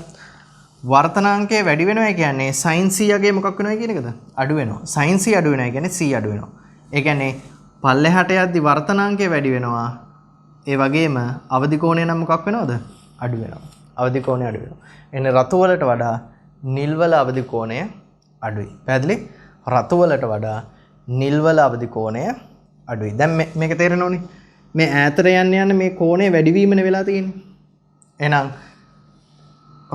වර්තනාංකය වැඩි වෙනවා කියන්නේ sin c යගේ මොකක් වෙනවා කියන එකද? අඩු වෙනවා. sin c අඩු වෙනවා කියන්නේ c අඩු වෙනවා. ඒ කියන්නේ පල්ලෙහාට යද්දි වර්තනාංකය වැඩි වෙනවා. ඒ වගේම අවදි කෝණය නම් මොකක් වෙනවද? අඩු වෙනවා. අවදි කෝණය අඩු වෙනවා. එන්නේ රතු වලට වඩා නිල් වල අවදි කෝණය අඩුයි. පැහැදිලි? රතු වලට වඩා නිල් වල අවදි කෝණය අඩුයි. දැන් මේක තේරෙනවනේ. මේ ඈතට යන්න මේ කෝණය වැඩි වීමනේ වෙලා තියෙන්නේ. එහෙනම්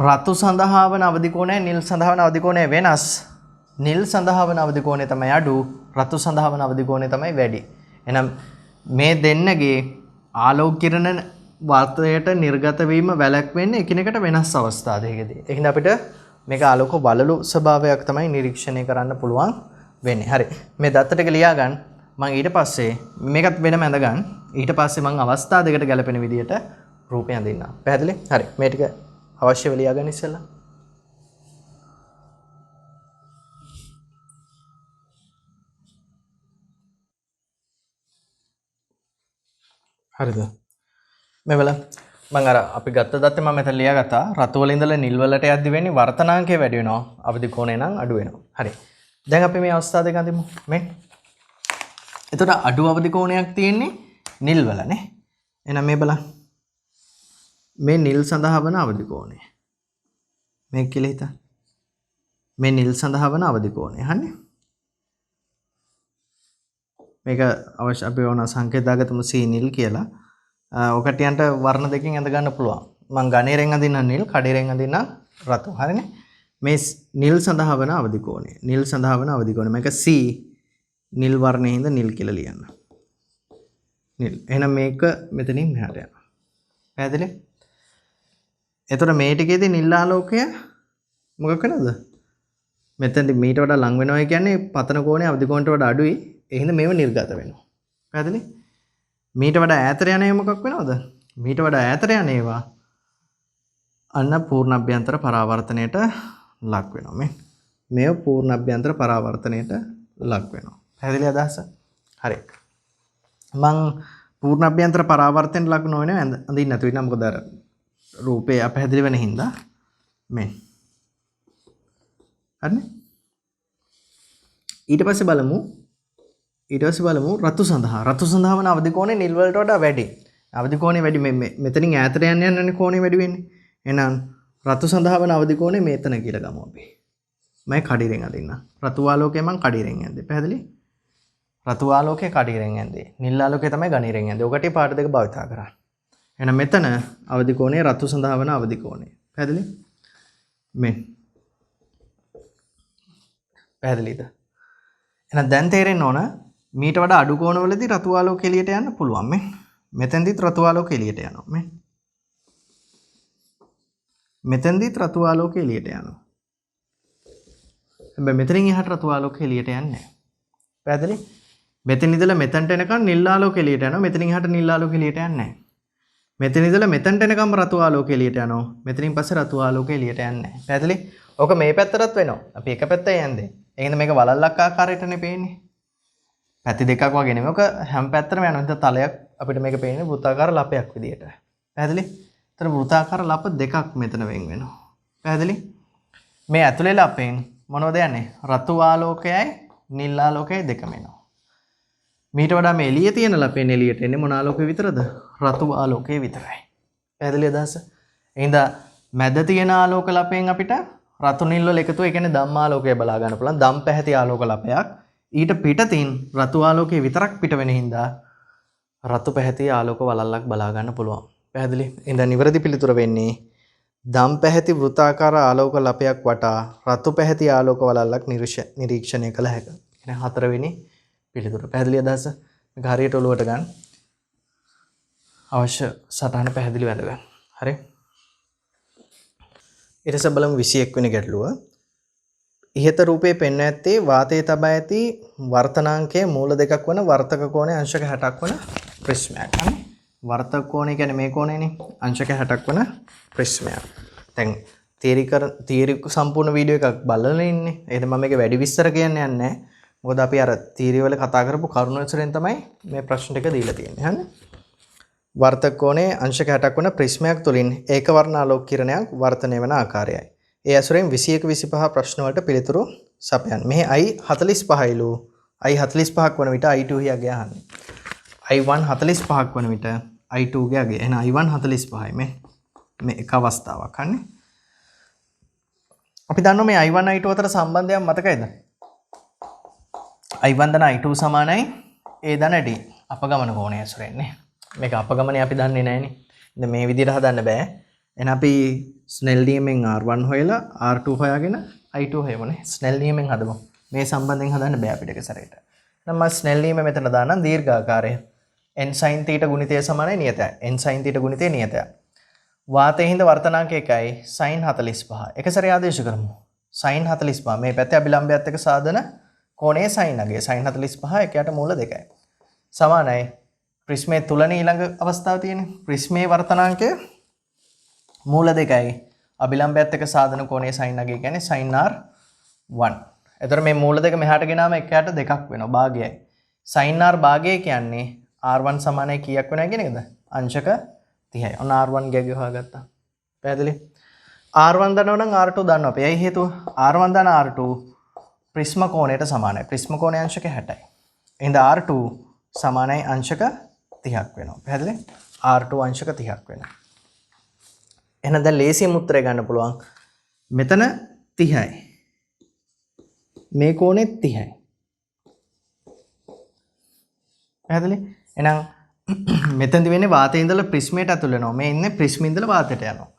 රතු සඳහා වන අවදි කෝණය නිල් සඳහා වන අවදි කෝණය වෙනස්. නිල් සඳහා වන අවදි කෝණය තමයි අඩු. රතු සඳහා වන අවදි කෝණය තමයි වැඩි. එහෙනම් මේ දෙන්නගේ ආලෝක කිරණ වර්තයට නිර්ගත වීම වැළැක්වෙන්නේ එකිනෙකට වෙනස් අවස්ථා දෙකකදී. ඒ හින්දා අපිට මේක ආලෝක වලලු ස්වභාවයක් තමයි නිරීක්ෂණය කරන්න පුළුවන් වෙන්නේ. හරි. මේ දත්ත ටික ලියා ගන්න. මම ඊට පස්සේ මේකත් වෙනම ඇඳ ගන්න. ඊට පස්සේ මම අවස්ථා දෙකට ගැලපෙන විදියට රූපය අඳින්නම්. පැහැදිලි? හරි. මේ ටික අවශ්‍යව ලියා ගන්න ඉස්සෙල්ලා. හරිද? මේ බලන්න. මම අර අපි ගත්ත දත්තේ මම මෙතන ලියාගත්තා. රතු වල ඉඳලා නිල් වලට යද්දි වෙන්නේ වර්තනාංකය වැඩි වෙනවා. අවදි කෝණය නම් අඩු වෙනවා. හරි. දැන් අපි මේ අවස්ථාව දෙක අඳිමු. මේ. එතකොට අඩු අවදි කෝණයක් තියෙන්නේ නිල් වලනේ. එහෙනම් මේ බලන්න. මේ නිල් සඳහා වන අවදි කෝණය. මේක කියලා හිතන්න. මේ නිල් සඳහා වන අවදි කෝණය. හරිනේ? මේක අවශ්‍ය අපි ඕන සංකේත දාගත්තම C නිල් කියලා. ඔකටියන්ට වර්ණ දෙකකින් ඇඳ ගන්න පුළුවන්. මම ගණේරෙන් අඳින්න නිල්, කඩේරෙන් අඳින්න රතු. හරිනේ? මේ නිල් සඳහා වන අවදි කෝණය. නිල් සඳහා වන අවදි කෝණය. මේක C නිල් වර්ණයේ හින්දා නිල් කියලා ලියන්න. නිල්. එහෙනම් මේක මෙතනින් මෙහාට යනවා. පැහැදිලි? එතකොට මේ ටිකේදී නිල් ආලෝකය මොකක් වෙනවද? මෙතනදි මීට වඩා ලඟ වෙනවා කියන්නේ පතන කෝණය අවදි කෝණයට වඩා අඩුයි. ඒ හින්දා මේව නිර්ගත වෙනවා. පැහැදිලි? මීට වඩා ඈතට යන ඒවා මොකක් වෙනවද? මීට වඩා ඈතට යන ඒවා අන්න පූර්ණ අභ්‍යන්තර පරාවර්තනයට ලක් වෙනවා. මේව පූර්ණ අභ්‍යන්තර පරාවර්තනයට ලක් වෙනවා. පැහැදිලි අදහස? හරි. මං පූර්ණ අභ්‍යන්තර පරාවර්තනයට ලක් නොවෙනව අඳින්න නැතුව ඉන්න මොකද අර රූපේ අපැහැදිලි වෙන හින්දා මේ. හරිනේ? ඊට පස්සේ බලමු රතු සඳහා. රතු සඳහා වන අවදි කෝණය නිල් වලට වඩා වැඩි. අවදි කෝණය වැඩි මෙතනින් ඈතට යන්නේ කෝණය වැඩි වෙන්නේ. එහෙනම් රතු සඳහා වන අවදි කෝණය මෙතන කියලා ගමු අපි. මම කඩිරෙන් අදින්න. රතු ආලෝකය මම කඩිරෙන් ඇඳේ. පැහැදිලි? රතු ආලෝකය කඩිරෙන් ඇඳේ. නිල් ආලෝකය තමයි ගණිරෙන් ඇඳේ. ඔකට පාට දෙක භාවිතා කරා. එහෙනම් මෙතන අවදි කෝණය රතු සඳහා වන අවදි කෝණය. පැහැදිලි? මේ. පැහැදිලිද? එහෙනම් දැන් තේරෙන්න ඕන මීට වඩා අඩු කෝණවලදී රතු ආලෝකය එළියට යන්න පුළුවන් මේ. මෙතෙන්දිත් රතු ආලෝකය එළියට යනවා මේ. මෙතෙන්දිත් රතු ආලෝකය එළියට යනවා. හැබැයි මෙතනින් එහාට රතු ආලෝකය එළියට යන්නේ නැහැ. පැහැදිලි? මෙතන ඉඳලා මෙතනට එනකන් නිල් ආලෝකය එළියට යනවා. මෙතනින් එහාට නිල් ආලෝකය එළියට යන්නේ නැහැ. මෙතන ඉඳලා මෙතනට එනකම් රතු ආලෝකය එළියට යනවා. මෙතනින් පස්සේ රතු ආලෝකය එළියට යන්නේ නැහැ. පැහැදිලි? ඔක මේ පැත්තටත් වෙනවා. අපි එක පැත්තයි යන්නේ. එහෙනම් මේක වලල්ලක් ආකාරයටනේ පේන්නේ. පැති දෙකක් වගේ නෙමෙයි. ඔක හැම පැත්තටම යනවා. හිත තලයක් අපිට මේක පේන්නේ වෘත්තාකාර ලපයක් විදියට. පැහැදිලි? ඒතර වෘත්තාකාර ලප දෙකක් මෙතන වෙන් වෙනවා. පැහැදිලි? මේ ඇතුලේ ලපෙන් මොනවද යන්නේ? රතු ආලෝකයයි නිල් ආලෝකයයි දෙකම එනවා. මීට වඩා මේ එළියේ තියෙන ලපෙන් එළියට එන්නේ මොන ආලෝකය විතරද? රතු ආලෝකය විතරයි. පැහැදිලි අදහස? එහෙනම් මැද තියෙන ආලෝක ලපෙන් අපිට රතු නිල් වල එකතු, ඒ කියන්නේ ධම්ම ආලෝකය බලා ගන්න පුළුවන්. ධම් පැහැති ආලෝක ලපයක්. ඊට පිටතින් රතු ආලෝකය විතරක් පිට වෙන හින්දා රතු පැහැති ආලෝක වලල්ලක් බලා ගන්න පුළුවන්. පැහැදිලි? එහෙනම් නිවැරදි පිළිතුර වෙන්නේ ධම් පැහැති වෘත්තාකාර ආලෝක ලපයක් වටා රතු පැහැති ආලෝක වලල්ලක් නිරීක්ෂණය කළ හැකියි. එහෙනම් හතරවෙනි පිළිතුර. පැහැදිලි අදහස? මේක හරියට ඔලුවට ගන්න. අවශ්‍ය සටහන පැහැදිලි වැදගත්. හරි. ඊට පස්සේ බලමු 21 වෙනි ගැටලුව. ඉහත රූපයේ පෙන්ව ඇත්තේ වාතයේ තබා ඇති වර්තනාංකයේ මූල දෙකක් වන වර්තක කෝණයේ අංශක 60ක් වන ප්‍රිස්මයක්. හරි. වර්තක කෝණය කියන්නේ මේ කෝණයනේ. අංශක 60ක් වන ප්‍රිස්මයක්. දැන් තියරි සම්පූර්ණ වීඩියෝ එකක් බලලා ඉන්නේ. එහෙනම් මම මේක වැඩි විස්තර කියන්න යන්නේ නැහැ. මොකද අපි අර තියරි වල කතා කරපු කරුණු වලින් තමයි මේ ප්‍රශ්න ටික දීලා තියෙන්නේ. හරිද? වර්තක කෝණයේ අංශක 60ක් වන ප්‍රිස්මයක් තුලින් ඒක වර්ණ ආලෝක කිරණයක් වර්ධනය වන ආකාරයයි. ඒ ඇසුරෙන් 21 25 ප්‍රශ්න වලට පිළිතුරු සපයන්න. මෙහි I 45යිලු I 45ක් වන විට I2 ගේ අහන්නේ. I1 45ක් වන විට I2 ගේ අගේ. එහෙනම් I1 45යි මේ එක අවස්ථාවක් හන්නේ. අපි දන්නවා මේ I1 I2 අතර සම්බන්ධයක් මතකයිද? I1 ධන I2 සමානයි A ධන D. අපගමන කෝණය ඇසුරෙන්නේ. මේක අපගමනේ අපි දන්නේ නැහැනේ. ඉතින් මේ විදිහට හදන්න බෑ. එහෙනම් අපි ස්නෙල් නියමෙන් R1 හොයලා R2 හොයාගෙන I2 හොයමුනේ. ස්නෙල් නියමෙන් හදමු. මේ සම්බන්ධයෙන් හදන්න බෑ අපිට එක සැරේට. එහෙනම් මම ස්නෙල් නියම මෙතන දානම් දීර්ඝාකාරය. n sin θ ගුණිතය සමානයි නියතයි. n sin θ ගුණිතය නියතයි. වාතයේ හිඳ වර්තනාංක 1යි sin 45. එක සැරේ ආදේශ කරමු. sin 45 මේ පැත්තේ අභිලම්බයත් එක්ක සාධන කෝණයේ sin අගය sin 45 එකයට මූල 2යි. සමානයි ප්‍රිස්මයේ තුලනේ ඊළඟ අවස්ථාව තියෙන්නේ. ප්‍රිස්මයේ වර්තනාංකය මූල 2යි. අභිලම්බයත් එක්ක සාධන කෝණයේ sin අගය කියන්නේ sin r1. එතකොට මේ මූල දෙක මෙහාට ගෙනාම එකයට දෙකක් වෙනවා භාගයයි. sin r භාගය කියන්නේ r1 සමානයි කීයක් වෙනවා කියන එකද? අංශක 30යි. ඔන්න r1 ගැගිය හොයාගත්තා. පැහැදිලි? r1 දන්නව නම් r2 දන්නවා අපි. එයි හේතුව r1 දන්න r2 ප්‍රිස්ම කෝණයට සමානයි. ප්‍රිස්ම කෝණය අංශක 60යි. එහෙනම් r2 සමානයි අංශක 30ක් වෙනවා. පැහැදිලි? r2 අංශක 30ක් වෙනවා. එහෙනම් දැන් ලේසියෙන් උත්තරය ගන්න පුළුවන්. මෙතන 30යි. මේ කෝණෙත් 30යි. පැහැදිලි? එහෙනම් මෙතනදි වෙන්නේ වාතයේ ඉඳලා ප්‍රිස්මයට ඇතුල් වෙනවා. මේ ඉන්නේ ප්‍රිස්මේ ඉඳලා වාතයට යනවා.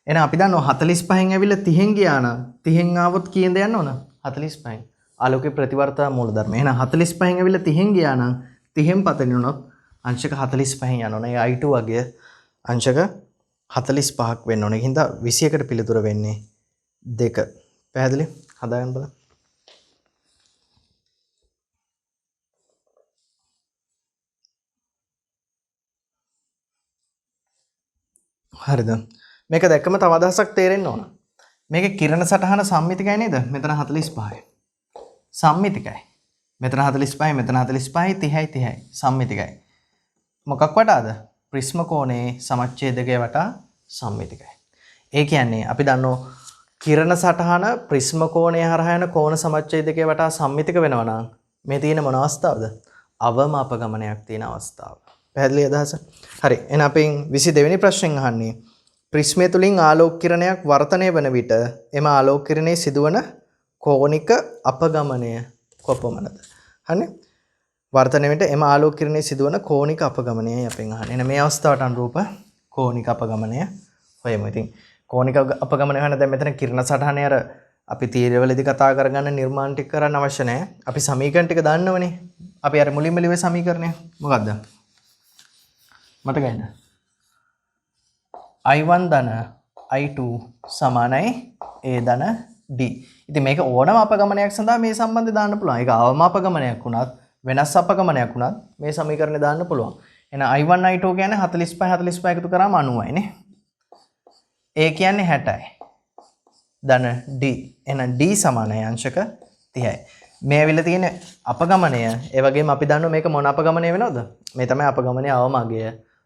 එහෙනම් අපි දන්නවා 45න් ඇවිල්ලා 30න් ගියා නම් 30න් ආවොත් කීයද යන්න ඕන? 45න්. ආලෝකයේ ප්‍රතිවර්තන මූලධර්ම. එහෙනම් 45න් ඇවිල්ලා 30න් ගියා නම් 30න් පතන උනොත් අංශක 45න් යනවා. ඒ I2 වගේ අංශක 45ක් වෙන්න ඕනේ. ඒකින්ද 21කට පිළිතුර වෙන්නේ 2. පැහැදිලි? හදාගන්න බලන්න. හරිද? මේක දැක්කම තව අදහසක් තේරෙන්න ඕන. මේකේ කිරණ සටහන සම්මිතිකයි නේද? මෙතන 45යි. සම්මිතිකයි. මෙතන 45යි, මෙතන 45යි, 30යි 30යි. සම්මිතිකයි. මොකක් වටාද? ප්‍රිස්ම කෝණයේ සමච්ඡේදකය වටා සම්මිතිකයි. ඒ කියන්නේ අපි දන්නෝ කිරණ සටහන ප්‍රිස්ම කෝණය හරහා යන කෝණ සමච්ඡේදකය වටා සම්මිතික වෙනවා නම් මේ තියෙන මොන අවස්ථාවද? අවම අපගමනයක් තියෙන අවස්ථාව. පැහැදිලි අදහස? හරි. එහෙනම් අපි 22 වෙනි ප්‍රශ්නෙන් අහන්නේ ප්‍රිස්මය තුලින් ආලෝක කිරණයක් වර්ධනය වන විට එම ආලෝක කිරණයේ සිදුවන කෝණික අපගමනය කොපමණද? හරිනේ? වර්ධනය වෙන එම ආලෝක කිරණයේ සිදුවන කෝණික අපගමනයයි අපෙන් අහන්නේ. එහෙනම් මේ අවස්ථාවට අනුරූප කෝණික අපගමනය හොයමු. ඉතින් කෝණික අපගමනය හොයන දැන් මෙතන කිරණ සටහනේ අර අපි තීරවලදී කතා කරගන්න නිර්මාණ ටික කරන්න අවශ්‍ය නැහැ. අපි සමීකරණ ටික දාන්නවනේ. අපි අර මුලින්ම ලිව්වේ සමීකරණය මොකක්ද? මතකයිද? I1 ධන I2 සමානයි A ධන D. ඉතින් මේක ඕනම අපගමනයක් සඳහා මේ සම්බන්ධය දාන්න පුළුවන්. ඒක අවම අපගමනයක් වුණත් වෙනස් අපගමනයක් වුණත් මේ සමීකරණය දාන්න පුළුවන්. එහෙනම් I1 I2 කියන්නේ 45 45 එකතු කරාම 90යි නේ. A කියන්නේ 60යි. ධන D. එහෙනම් D සමානයි අංශක 30යි. මේ ඇවිල්ලා තියෙන අපගමනය ඒ වගේම අපි දන්නවා මේක මොන අපගමනය වෙනවද? මේ තමයි අපගමනයේ අවම අගය.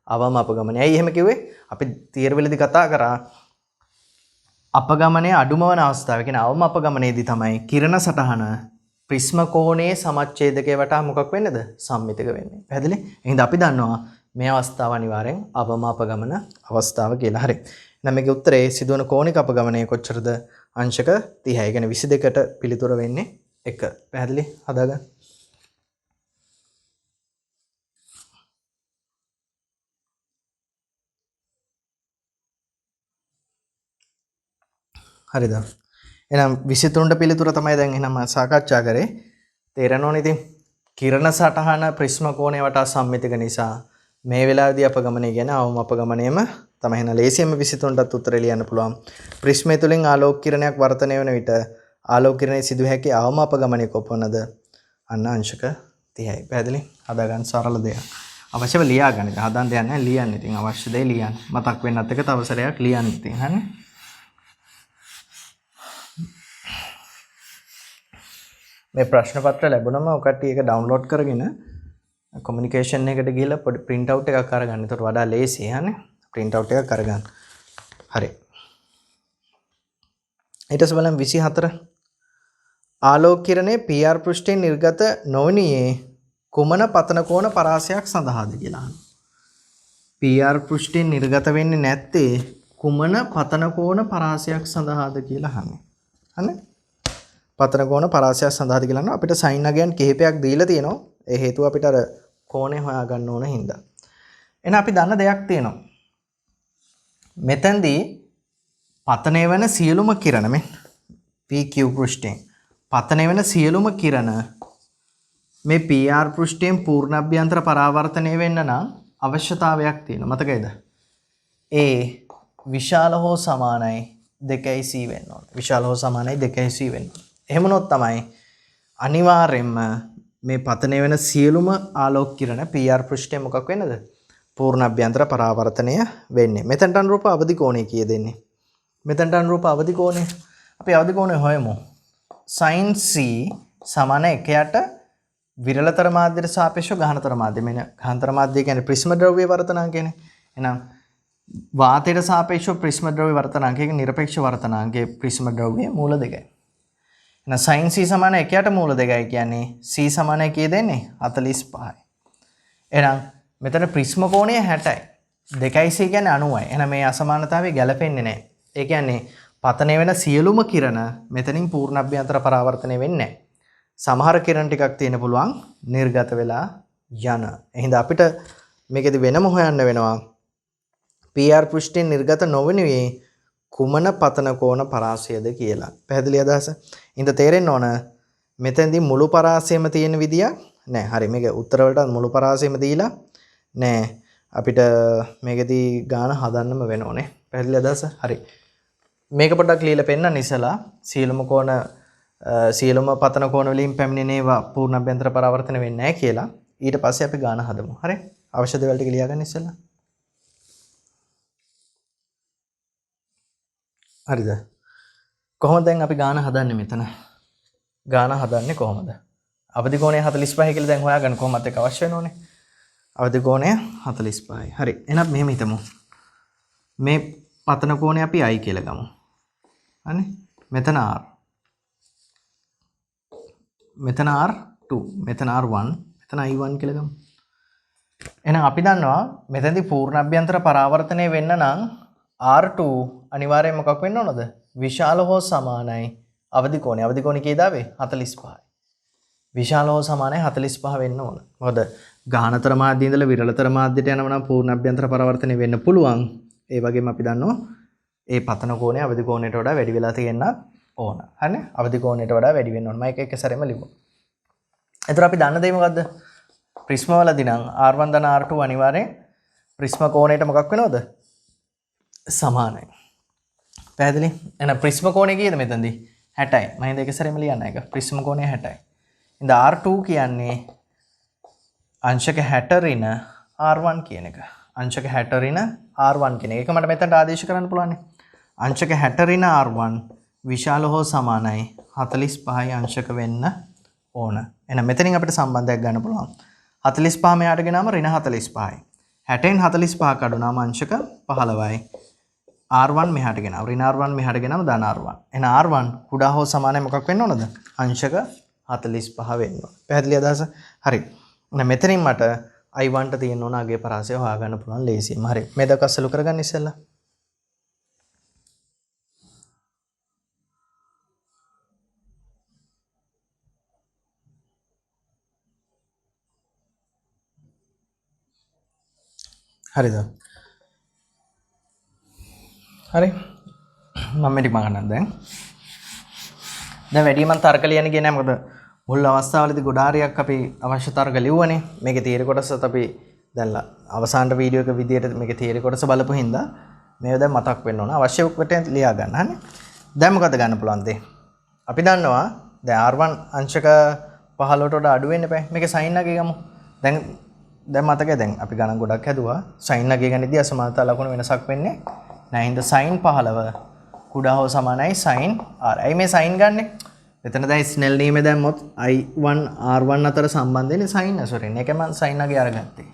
අවම අපගමනය. ඇයි එහෙම කිව්වේ? අපි තීරවලදී කතා කරා අපගමනයේ අඩුම වන අවස්ථාව. ඒ කියන්නේ අවම අපගමනයේදී තමයි කිරණ සටහන ප්‍රිස්ම කෝණයේ සමච්ඡේදකයේ වටා මොකක් වෙන්නේද? සම්මිතික වෙන්නේ. පැහැදිලි? එහෙනම් අපි දන්නවා මේ අවස්ථාව අනිවාර්යෙන් අවම අපගමන අවස්ථාව කියලා. හරි. එහෙනම් මේකේ උත්තරේ සිදුවන කෝණික අපගමනය කොච්චරද? අංශක 30යි. ඒ කියන්නේ 22ට පිළිතුර වෙන්නේ 1. පැහැදිලි? හදාගන්න. හරිද? එහෙනම් 23ට පිළිතුර තමයි දැන් එහෙනම් සාකච්ඡා කරේ. තේරෙනවනේ ඉතින්. කිරණ සටහන ප්‍රිස්ම කෝණය වටා සම්මිතික නිසා මේ වෙලාවේදී අපගමනය කියන්නේ අවම අපගමනයම තමයි. එහෙනම් ලේසියෙන්ම 23ටත් උත්තරය ලියන්න පුළුවන්. ප්‍රිස්මය තුලින් ආලෝක කිරණයක් වර්ධනය වන විට ආලෝක කිරණයේ සිදු හැකි අවම අපගමනය කොපමණද? අන්න අංශක 30යි. පැහැදිලි? හදා ගන්න සරල දෙයක්. අවශ්‍යව ලියා ගන්න. හදන්න දෙයක් නැහැ ලියන්න. ඉතින් අවශ්‍ය දේ ලියන්න. මතක් වෙන්නත් එක තව සැරයක් ලියන්න ඉතින්. හරිනේ? මේ ප්‍රශ්න පත්‍ර ලැබුණම ඔකට ඒක ඩවුන්ලෝඩ් කරගෙන කොමියුනිකේෂන් එකට ගිහලා පොඩි print out එකක් අරගන්න. ඒකට වඩා ලේසියි හන්නේ. print out එකක් අරගන්න. හරි. ඊට පස්සේ බලන්න 24. ආලෝක කිරණේ PR පෘෂ්ඨයෙන් නිර්ගත නොවනියේ කුමන පතන කෝණ පරාසයක් සඳහාද කියලා අහනවා. PR පෘෂ්ඨයෙන් නිර්ගත වෙන්නේ නැත්තේ කුමන පතන කෝණ පරාසයක් සඳහාද කියලා අහන්නේ. හන්නේ? පතන කෝණ පරාසයක් සඳහාද කියලා අහනවා. අපිට සයින් අගයන් කිහිපයක් දීලා තියෙනවා. ඒ හේතුව අපිට අර කෝණය හොයාගන්න ඕන හින්දා. එහෙනම් අපි දන්න දෙයක් තියෙනවා. මෙතෙන්දී පතනය වෙන සියලුම කිරණ මේ PQ පෘෂ්ඨයෙන් පතනය වෙන සියලුම කිරණ මේ PR පෘෂ්ඨයෙන් පූර්ණ අභ්‍යන්තර පරාවර්තනය වෙන්න නම් අවශ්‍යතාවයක් තියෙනවා. මතකයිද? A විශාල හෝ සමානයි 2c වෙන්න ඕන. විශාල හෝ සමානයි 2c වෙන්න ඕන. එහෙම වුණොත් තමයි අනිවාර්යයෙන්ම මේ පතනය වෙන සියලුම ආලෝක කිරණ PR පෘෂ්ඨයෙන් මොකක් වෙන්නද? පූර්ණ අභ්‍යන්තර පරාවර්තනය වෙන්නේ. මෙතනට අනුරූප අවදි කෝණය කීය දෙන්නේ? මෙතනට අනුරූප අවදි කෝණය අපි අවදි කෝණය හොයමු. sin c සමාන 1ට විරලතර මාධ්‍යයට සාපේක්ෂව ගහනතර මාධ්‍ය. මෙන්න ගහනතර මාධ්‍ය කියන්නේ ප්‍රිස්ම ද්‍රව්‍ය වර්තනාංකයනේ. එහෙනම් වාතයට සාපේක්ෂව ප්‍රිස්ම ද්‍රව්‍ය වර්තනාංකයක නිරපේක්ෂ වර්තනාංකයේ ප්‍රිස්ම ද්‍රව්‍ය මූල 2යි. එහෙනම් sin c සමාන 1ට මූල 2යි කියන්නේ c සමාන කීය දෙන්නේ? 45යි. එහෙනම් මෙතන ප්‍රිස්ම කෝණය 60යි. 2c කියන්නේ 90යි. එහෙනම් මේ අසමානතාවය ගැලපෙන්නේ නැහැ. ඒ කියන්නේ පතනය වෙන සියලුම කිරණ මෙතනින් පූර්ණ අභ්‍යන්තර පරාවර්තනය වෙන්නේ නැහැ. සමහර කිරණ ටිකක් තියෙන පුළුවන් නිර්ගත වෙලා යන. එහෙනම් අපිට මේකෙදි වෙනම හොයන්න වෙනවා. PR පෘෂ්ඨයෙන් නිර්ගත නොවනුයේ කුමන පතන කෝණ පරාසයද කියලා. පැහැදිලි අදහස? ඉතින් තේරෙන්න ඕන මෙතෙන්දී මුළු පරාසයම තියෙන විදියක් නෑ. හරි මේක උත්තර වලට මුළු පරාසයම දීලා නෑ. අපිට මේකෙදී ගාන හදන්නම වෙනෝනේ. පැහැදිලි අදහස? හරි. මේක පොඩ්ඩක් ලියලා පෙන්නන්න ඉස්සලා සියලුම කෝණ සියලුම පතන කෝණ වලින් පැමිණෙන ඒවා පූර්ණ අභ්‍යන්තර පරාවර්තන වෙන්නේ නැහැ කියලා. ඊට පස්සේ අපි ගාන හදමු. හරි? අවශ්‍ය දේවල් ටික ලියා ගන්න ඉස්සලා. හරිද? කොහොමද දැන් අපි ගාන හදන්නේ මෙතන? ගාන හදන්නේ කොහොමද? අවදි කෝණය 45 කියලා දැන් හොයාගන්න කොහොමද ඒක අවශ්‍ය වෙනෝනේ. අවදි කෝණය 45යි. හරි. එහෙනම් මෙහෙම හිතමු. මේ පතන කෝණය අපි I කියලා ගමු. හරි? මෙතන R. මෙතන R2, මෙතන R1, මෙතන I1 කියලා ගමු. එහෙනම් අපි දන්නවා මෙතනදී පූර්ණ අභ්‍යන්තර පරාවර්තනය වෙන්න නම් R2 අනිවාර්යයෙන් මොකක් වෙන්න ඕනද? විශාල හෝ සමානයි අවදි කෝණය. අවදි කෝණය කීයද ආවේ? 45යි. විශාල හෝ සමානයි 45 වෙන්න ඕන. මොකද ගානතර මාධ්‍යයේ ඉඳලා විරලතර මාධ්‍යයට යනම නම් පූර්ණ අභ්‍යන්තර පරාවර්තනය වෙන්න පුළුවන්. ඒ වගේම අපි දන්නවා ඒ පතන කෝණය අවදි කෝණයට වඩා වැඩි වෙලා තියෙන්න ඕන. හරිනේ? අවදි කෝණයට වඩා වැඩි වෙන්න ඕන. මම එක සැරේම ලිව්වා. එතකොට අපි දන්න දේ මොකද්ද? ප්‍රිස්ම වලදී නම් R1 ධන R2 අනිවාර්යෙන් ප්‍රිස්ම කෝණයට මොකක් වෙනවද? සමානයි. පැහැදිලි? එහෙනම් ප්‍රිස්ම කෝණය කීයද මෙතනදී? 60යි. මම හින්දා එක සැරේම ලියන්න එක. ප්‍රිස්ම කෝණය 60යි. ඉතින් R2 කියන්නේ අංශක 60 ඍණ R1 කියන එක. අංශක 60 ඍණ R1 කියන එක. ඒක මට මෙතනට ආදේශ කරන්න පුළුවන්. අංශක 60 ඍණ R1 විශාල හෝ සමානයි 45යි අංශක වෙන්න ඕන. එහෙනම් මෙතනින් අපිට සම්බන්ධයක් ගන්න පුළුවන්. 45 මෙයාට ගෙනාම ඍණ 45යි. 60න් 45 කඩුනාම අංශක 15යි. R1 මෙහාට ගෙනාව. ඍණ R1 මෙහාට ගෙනාම ධන R1. එහෙනම් R1 කුඩා හෝ සමානයි මොකක් වෙන්න ඕනද? අංශක 45 වෙන්න ඕන. පැහැදිලි අදහස? හරි. එහෙනම් මෙතනින් මට I1 ට තියෙන්න ඕන අගේ පරාසය හොයාගන්න පුළුවන් ලේසියෙන්ම. හරි. මේ දෙක අසලු කරගන්න ඉස්සෙල්ලා. හරිද? හරි. මම මේක මගන්නම් දැන්. දැන් වැඩිම තර්ක ලියන්න ගියේ නැහැ මොකද මුල් අවස්ථාවේදී ගොඩාරියක් අපි අවශ්‍ය තර්ක ලිව්වනේ. මේකේ තීර කොටසත් අපි දැන් අවසාන වීඩියෝ එක විදියට මේකේ තීර කොටස බලපු හින්දා මේව දැන් මතක් වෙන්න ඕන. අවශ්‍ය කොට ලියා ගන්න. හරිනේ. දැන් මොකද ගන්න පුළුවන්ද? අපි දන්නවා දැන් R1 අංශක 15ට වඩා අඩු වෙන්න බෑ. මේකේ sin එකේ ගමු. දැන් මතකයි දැන් අපි ගණන් ගොඩක් හැදුවා. sin එකේ ගණනදී අසමානතා ලකුණු වෙනසක් වෙන්නේ නැහැ. හින්දා sin 15 කුඩා හෝ සමානයි sin r. ඇයි මේ sin ගන්නෙ? මෙතන දැන් ස්නෙල් නියමයේ දැම්මොත් I1 R1 අතර සම්බන්ධයනේ sin අසුරින්. ඒක මම sin අගේ අරගත්තේ.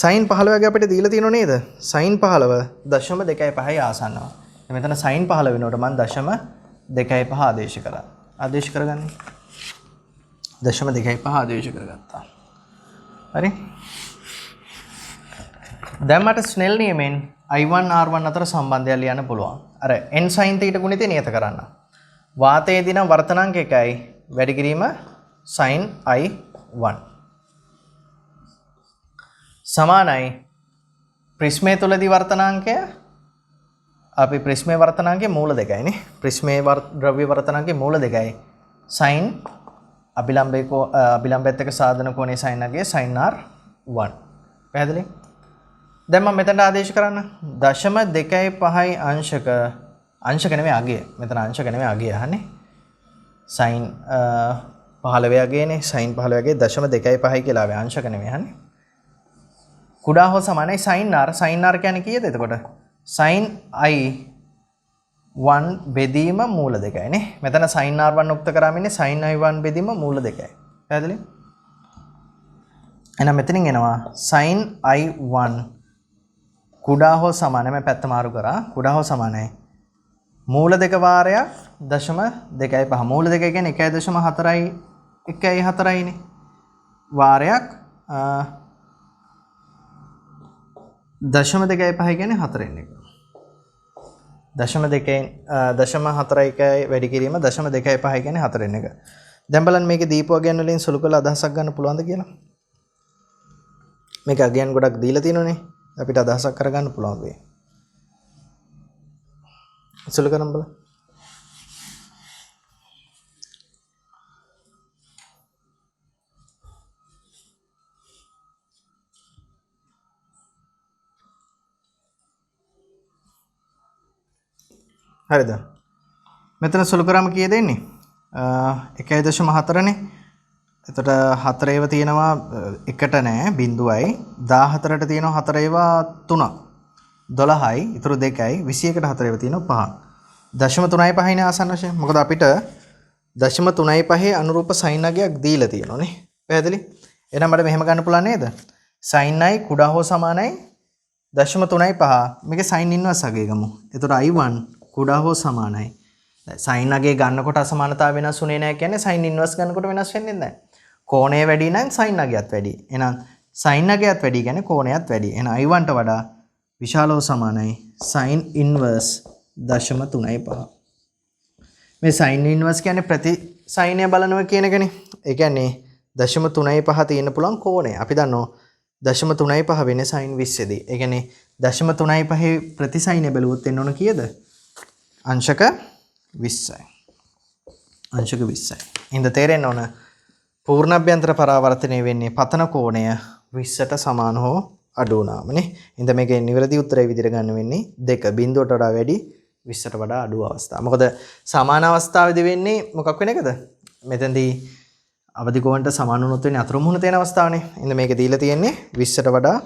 sin 15 ගේ අපිට දීලා තියෙනව නේද? sin 15 0.25යි ආසන්නව. මෙතන sin 15 වෙනකොට මම 0.25 ආදේශ කරා. ආදේශ කරගන්නේ. 0.25 ආදේශ කරගත්තා. හරි. දැන් මට ස්නෙල් නියමෙන් I1 R1 අතර සම්බන්ධය ලියන්න පුළුවන්. අර n sin θ ගුණිතය නියත කරන්න. වාතයේ දින වර්තනාංක 1යි වැඩි කිරීම sin I1 සමානයි ප්‍රිස්මයේ තුලදී වර්තනාංකය අපි ප්‍රිස්මයේ වර්තනාංකයේ මූල දෙකයි නේ. ප්‍රිස්මයේ ද්‍රව්‍ය වර්තනාංකයේ මූල දෙකයි sin අභිලම්බයත් එක්ක සාධන කෝණයේ sin අගේ sin R1. පැහැදිලි? දැන් මම මෙතනට ආදේශ කරන්න 0.25යි අංශක නෙමෙයි අගය. මෙතන අංශක නෙමෙයි අගය අහන්නේ. sin 15 අගයනේ. sin 15 අගය 0.25යි කියලා ආවේ අංශක නෙමෙයි අහන්නේ. කුඩා හෝ සමානයි sin r. sin r කියන්නේ කීයද එතකොට? sin I1 බෙදීම මූල දෙකයි නේ. මෙතන sin r1 උක්ත කරාම ඉන්නේ sin I1 බෙදීම මූල දෙකයි. පැහැදිලි? එහෙනම් මෙතනින් එනවා sin I1 කුඩා හෝ සමානයි. මම පැත්ත මාරු කරා. කුඩා හෝ සමානයි මූල දෙක වාරයක් 0.25. මූල දෙක කියන්නේ 1.4යි 1.4යි නේ. වාරයක් 0.25 කියන්නේ 4 න් එක. 0.4යි වැඩි කිරීම 0.25 කියන්නේ 4 න් එක. දැන් බලන්න මේකේ දීපු අගයන් වලින් සුළු කළ අදහසක් ගන්න පුළුවන්ද කියලා. මේක අගයන් ගොඩක් දීලා තියෙනනේ. අපිට අදහසක් කරගන්න පුළුවන් වෙයි. සුළු කරන් බලන්න. හරිද? මෙතන සුළු කරාම කීයද එන්නේ? 1.4 නේ. එතකොට 4 ඒවා තියෙනවා එකට නෑ බිඳුවයි 14ට තියෙනවා 4 ඒවා 3ක් 12යි ඊටු 2යි 21ට 4 ඒවා තියෙනවා 5. 0.35 නේ ආසන්න වශයෙන්. මොකද අපිට 0.35 අනුරූප sin අගයක් දීලා තියෙනවා නේ. පැහැදිලි? එහෙනම් මට මෙහෙම ගන්න පුළුවන් නේද? sin i කුඩා හෝ සමානයි 0.35. මේක sin ඉන්වර්ස් අගය ගමු. එතකොට I1 කුඩා හෝ සමානයි. sin අගය ගන්නකොට අසමානතාව වෙනස් වුණේ නැහැ කියන්නේ sin ඉන්වර්ස් ගන්නකොට වෙනස් වෙන්නේ නැහැ. කෝණය වැඩි නම් sin අගයත් වැඩි. එහෙනම් sin අගයත් වැඩි කියන්නේ කෝණයත් වැඩි. එහෙනම් I1 ට වඩා විශාල හෝ සමානයි sin ඉන්වර්ස් 0.35. මේ sin ඉන්වර්ස් කියන්නේ ප්‍රති සයිනය බලනවා කියන එකනේ. ඒ කියන්නේ 0.35 තියෙන්න පුළුවන් කෝණය. අපි දන්නවා 0.35 වෙන්නේ sin 20 දී. ඒ කියන්නේ 0.35 ප්‍රති සයිනය බැලුවොත් එන්න ඕන කීයද? අංශක 20යි. අංශක 20යි. ඉතින් තේරෙන්න ඕන පූර්ණ අභ්‍යන්තර පරාවර්තනය වෙන්නේ පතන කෝණය 20ට සමාන හෝ අඩු වුණාමනේ. ඉතින් මේකේ නිවැරදි උත්තරය විදිහට ගන්න වෙන්නේ 2 බිඳුවට වඩා වැඩි 20ට වඩා අඩු අවස්ථා. මොකද සමාන අවස්ථාවේදී වෙන්නේ මොකක් වෙන එකද? මෙතෙන්දී අවදි කෝණයට සමාන වුණොත් වෙන්නේ අතුරු මුහුණ තියෙන අවස්ථාවනේ. ඉතින් මේක දීලා තියෙන්නේ 20ට වඩා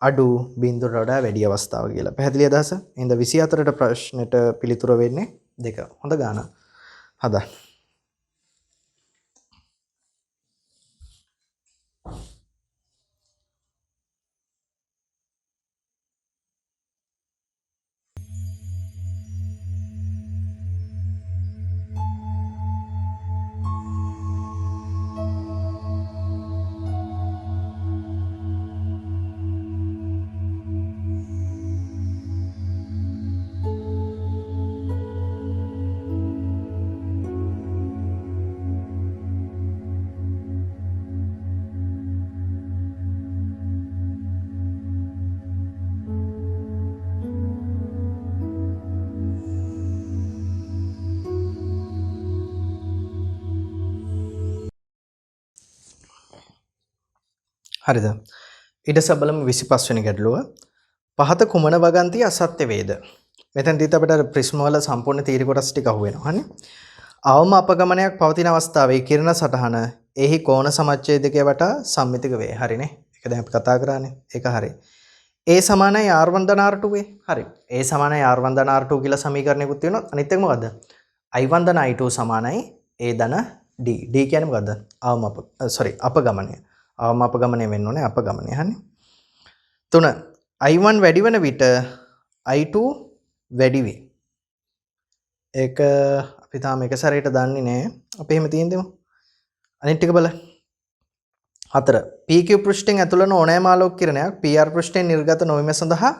අඩු බිඳුවට වඩා වැඩි අවස්ථාව කියලා. පැහැදිලි අදහස? එහෙනම් 24ට ප්‍රශ්නෙට පිළිතුර වෙන්නේ 2. හොඳ ගාන. හදා. හරිද? ඊට සබලම 25 වෙනි ගැටලුව. පහත කුමන වගන්තිය අසත්‍ය වේද? මෙතනදීත් අපිට ප්‍රිස්ම වල සම්පූර්ණ තීර කොටස් ටික අහු වෙනවා. හරිනේ. අවම අපගමනයක් පවතින අවස්ථාවේ කිරණ සටහන එහි කෝණ සමච්ඡේදකය වටා සම්මිතික වේ. හරිනේ. ඒක දැන් අපි කතා කරානේ. ඒක හරි. A සමානයි R1 ධන R2 වේ. හරි. A සමානයි R1 ධන R2 කියලා සමීකරණයකුත් තියෙනවා. අනිත් එක මොකද්ද? I1 ධන I2 සමානයි A ධන D. D කියන්නේ මොකද්ද? අවම අපගමනය. අවම අපගමනය වෙන්න ඕනේ අපගමනය. හරිනේ. 3 I1 වැඩි වෙන විට I2 වැඩි වේ. ඒක අපි තාම එක සැරේට දන්නේ නැහැ. අපි එහෙම තියෙන දෙමු. අනිත් ටික බලන්න. 4 PQ පෘෂ්ඨයෙන් ඇතුළන ඕනෑම ආලෝක කිරණයක් PR පෘෂ්ඨයෙන් නිර්ගත නොවීම සඳහා